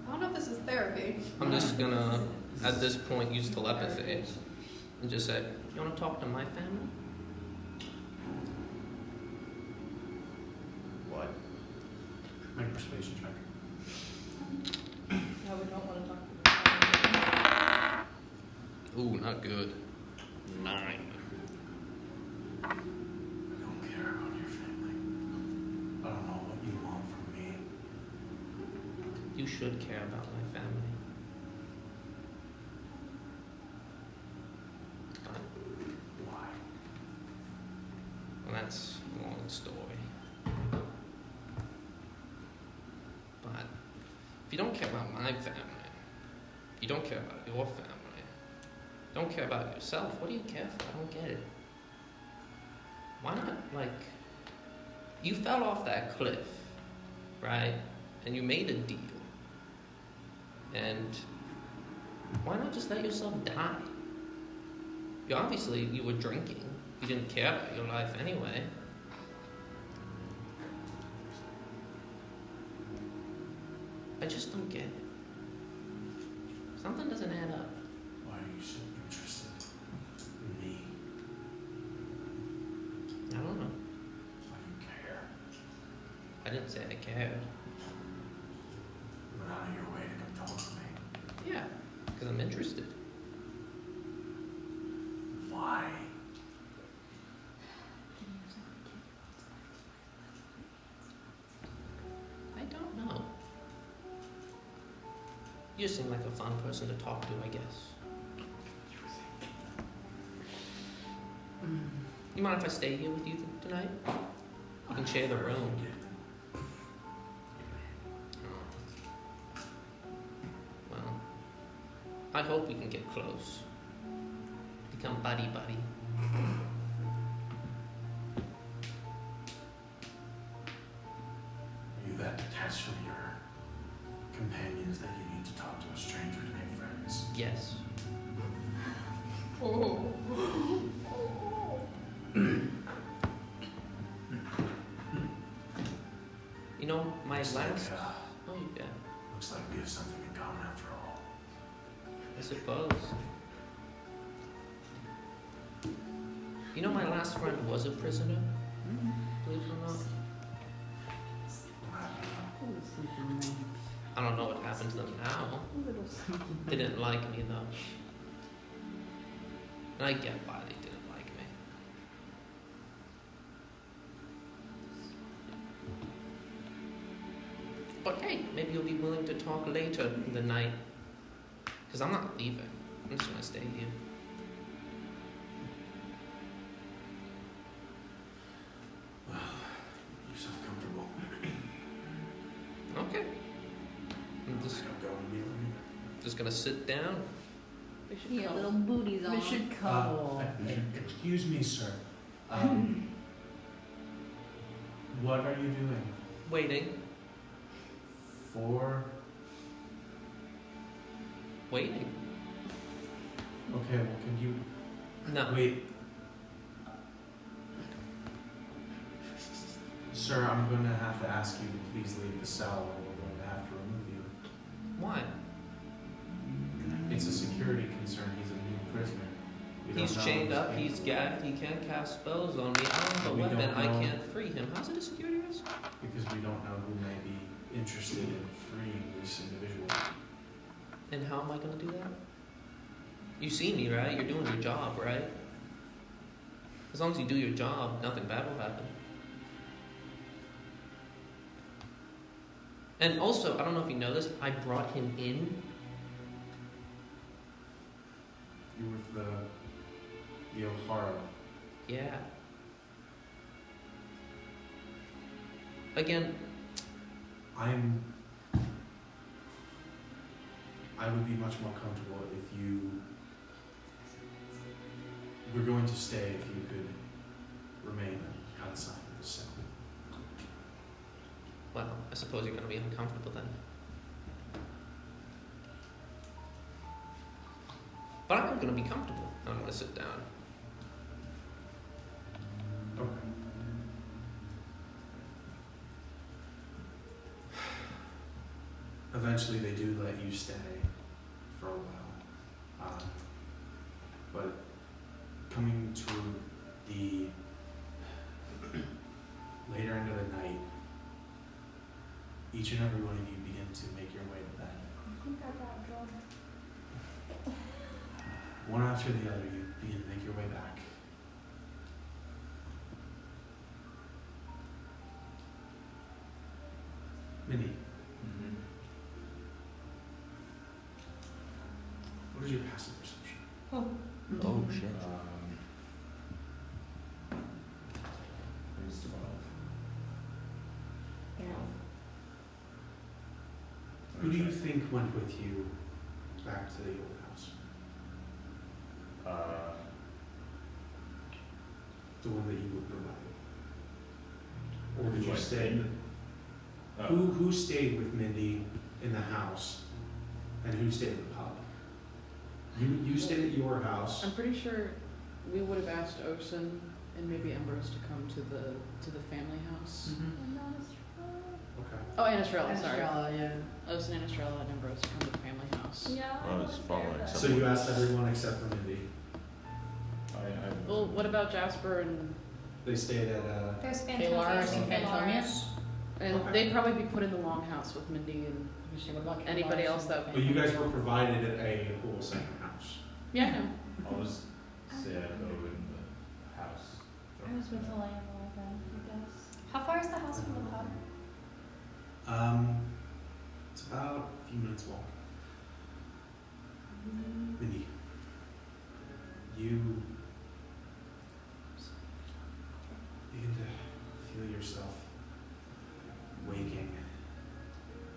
I don't know if this is therapy. I'm just gonna, at this point, use telepathy and just say, you wanna talk to my family? What? Make a persuasion check. No, we don't want to talk to Ooh, not good. 9. I don't care about your family. I don't know what you want from me. You should care about my family. Why? Well, that's a long story. But if you don't care about my family, you don't care about your family, don't care about yourself, what do you care for? I don't get it. Why not, you fell off that cliff, right? And you made a deal. And why not just let yourself die? You were drinking. You didn't care about your life anyway. I just don't get it. Something doesn't add up. Why are you so interested in me? I don't know. Why do you care? I didn't say I cared. You went out of your way to come talk to me. Yeah, because I'm interested. Why? I don't know. You seem like a fun person to talk to, I guess. You mind if I stay here with you tonight? You can share the room. Well, I hope we can get close. Become buddy-buddy. Are you that detached from your companions that you need to talk to a stranger to make friends? Yes. You know, my Looks last... like, Oh, yeah. looks like we have something in common after all. I suppose. You know, my last friend was a prisoner, believe it or not. I don't know what happened to them now. They didn't like me, though. And I get why they didn't like me. But hey, maybe you'll be willing to talk later in the night. Because I'm not leaving. I'm just gonna stay here. Yourself comfortable. Okay. I'm just gonna sit down. We should Yeah, cuddle. little booties on. We should cuddle. Excuse me, sir. What are you doing? Waiting. For? Waiting. Okay, well, can you No. wait? Sir, I'm going to have to ask you to please leave the cell, or we're going to have to remove you. Why? It's a security concern. He's a new prisoner. We don't He's know chained his up, name. he's gagged, he can't cast spells on me. I don't have a We don't weapon, I know. can't free him. How's it a security risk? Because we don't know who may be interested in freeing this individual. And how am I gonna do that? You see me, right? You're doing your job, right? As long as you do your job, nothing bad will happen. And also, I don't know if you know this, I brought him in. You were the Ehseara. Yeah. Again, I would be much more comfortable if you were going to stay, if you could remain outside of the cell. well, I suppose you're gonna be uncomfortable then. But I'm gonna be comfortable. I'm gonna sit down. Okay. Eventually, they do let you stay for a while, but coming to the later end of the night, each and every one of you begin to make your way to bed. One after the other, you begin to make your way back. Minnie, what is your passive perception? Oh shit. It's 12. Who do you think went with you back to the old house? The one that you were provided? Or did you stay? Who stayed with Mindy in the house, and who stayed at the pub? You stayed at your house. I'm pretty sure we would have asked Ocean and maybe Ambrose to come to the family house. Okay. Oh, and Estrella, sorry. Estrella, yeah. Ocean and Estrella and Ambrose to come to the family house. Yeah. I was following So something. you asked everyone except for Mindy. Well, what about Jasper and They stayed at There's Kalaris Phantomius and and Phantomius. and Okay. they'd probably be put in the longhouse with Mindy and What about anybody else that. But you guys were provided a whole second house. Yeah, I know. I'll just say I go in the house. I was with the landlord then, I guess. How far is the house from the pub? It's about a few minutes walk. Mindy, you begin to feel yourself waking.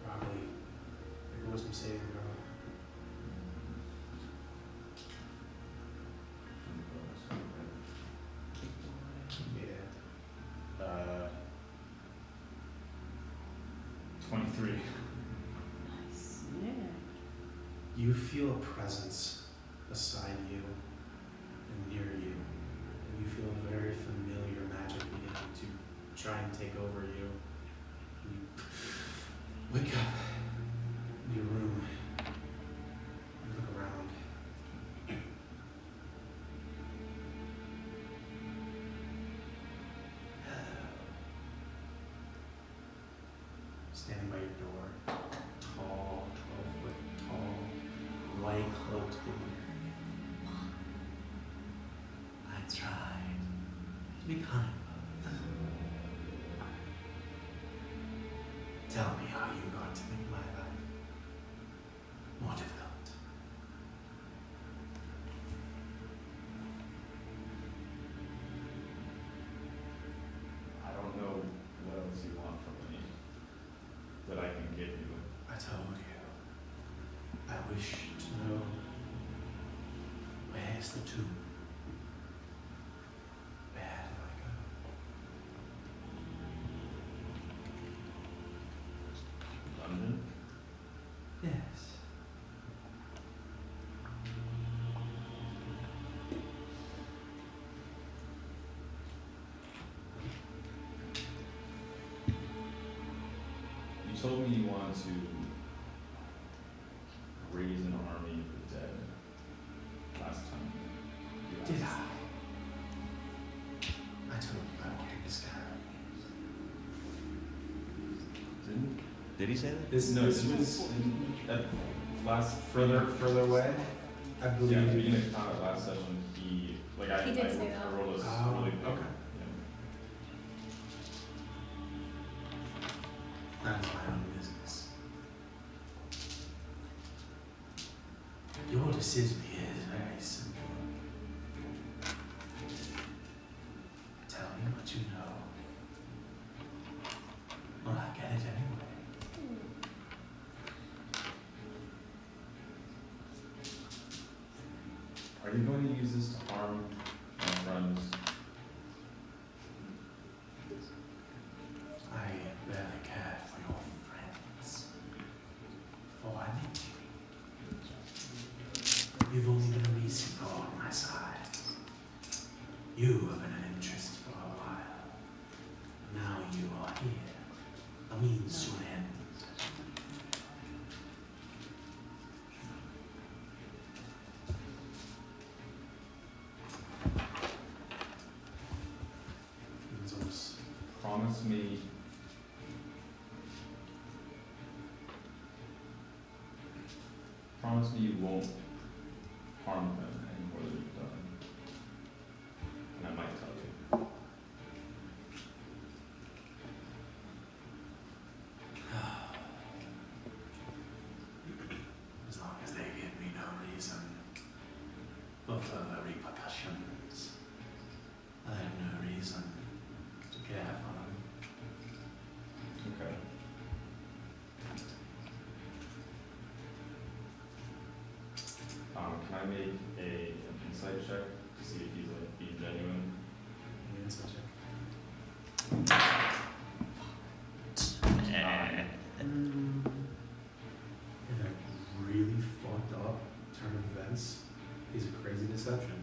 Probably make a wisdom saving throw. Yeah. 23. Nice. Yeah. You feel a presence beside you and near you, and you feel a very familiar magic beginning to try and take over you. You wake up in your room, you look around. Standing by your door, tall, 12-foot tall, white cloaked figure. I tried to be kind about this. Tell me how you got to make my life more difficult. I don't know what else you want from me that I can give you. I told you. I wish to know where's the tomb. Where do I go? London? Yes. You told me you wanted to raise an army of the dead last time. You Did asked. I told you I wanted this guy. Didn't? Did he say that? This Was at last further away. I Yeah, at the believe. beginning of the combat last session, he He did say that. I rolled a Oh, really big. okay. That is my own business. Your decision here is very simple. Tell me what you know. Well, I get it anyway. Are you going to use this to harm my friends? I barely care for your friends. For I need you. You've only been a recent god on my side. You have been an interest for a while. Now you are here. A means to an end. It's almost Promise me. Promise me you won't harm them any more than you've done. And I might tell you. as long as they give me no reason for further repercussions. I have no reason to care for them. Okay. Can I make an insight check to see if he's like being genuine? Insight check. In a really fucked up turn of events, he's a crazy deception.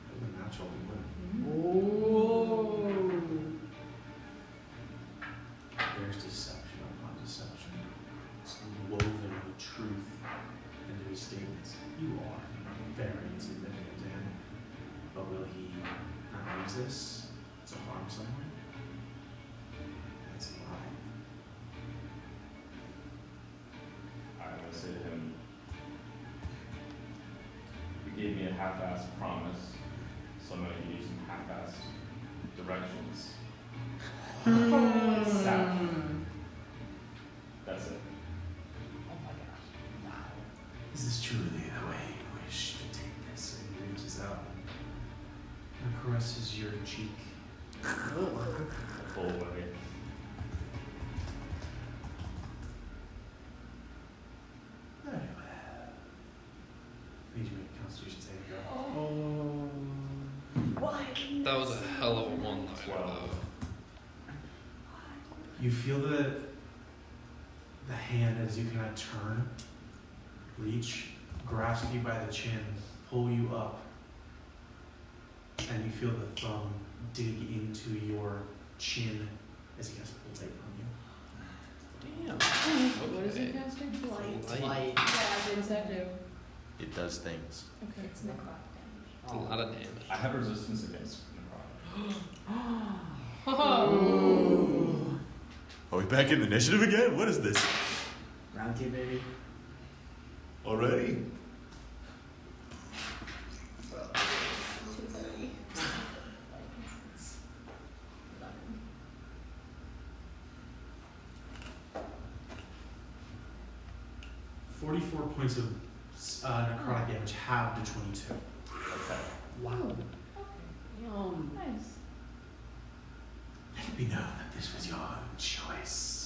That was a natural win. There's deception upon deception. It's woven with truth into his statements. You are very insignificant to him. But will he not use this to harm someone? That's a lie. I'm gonna say to him, you gave me a half-assed promise, so I'm gonna give you some half-assed directions. South. That's it. This is truly the way caresses your cheek. Full way. Anyway. Need to make a Constitution saving throw. That was a hell of a one-liner. 12. You feel the hand as you kind of turn, reach, grasp you by the chin, pull you up, and you feel the thumb dig into your chin as he casts pulls it from you. Damn. What is it casting? Light. Light. Yeah, what does that do? It does things. Okay. It's necrotic damage. A lot of damage. I have resistance against necrotic. Oh. Are we back in initiative again? What is this? Round 2, baby. Already? 230. 44 points of necrotic damage halved to 22. Okay. Wow. Nice. Let it be known that this was your own choice.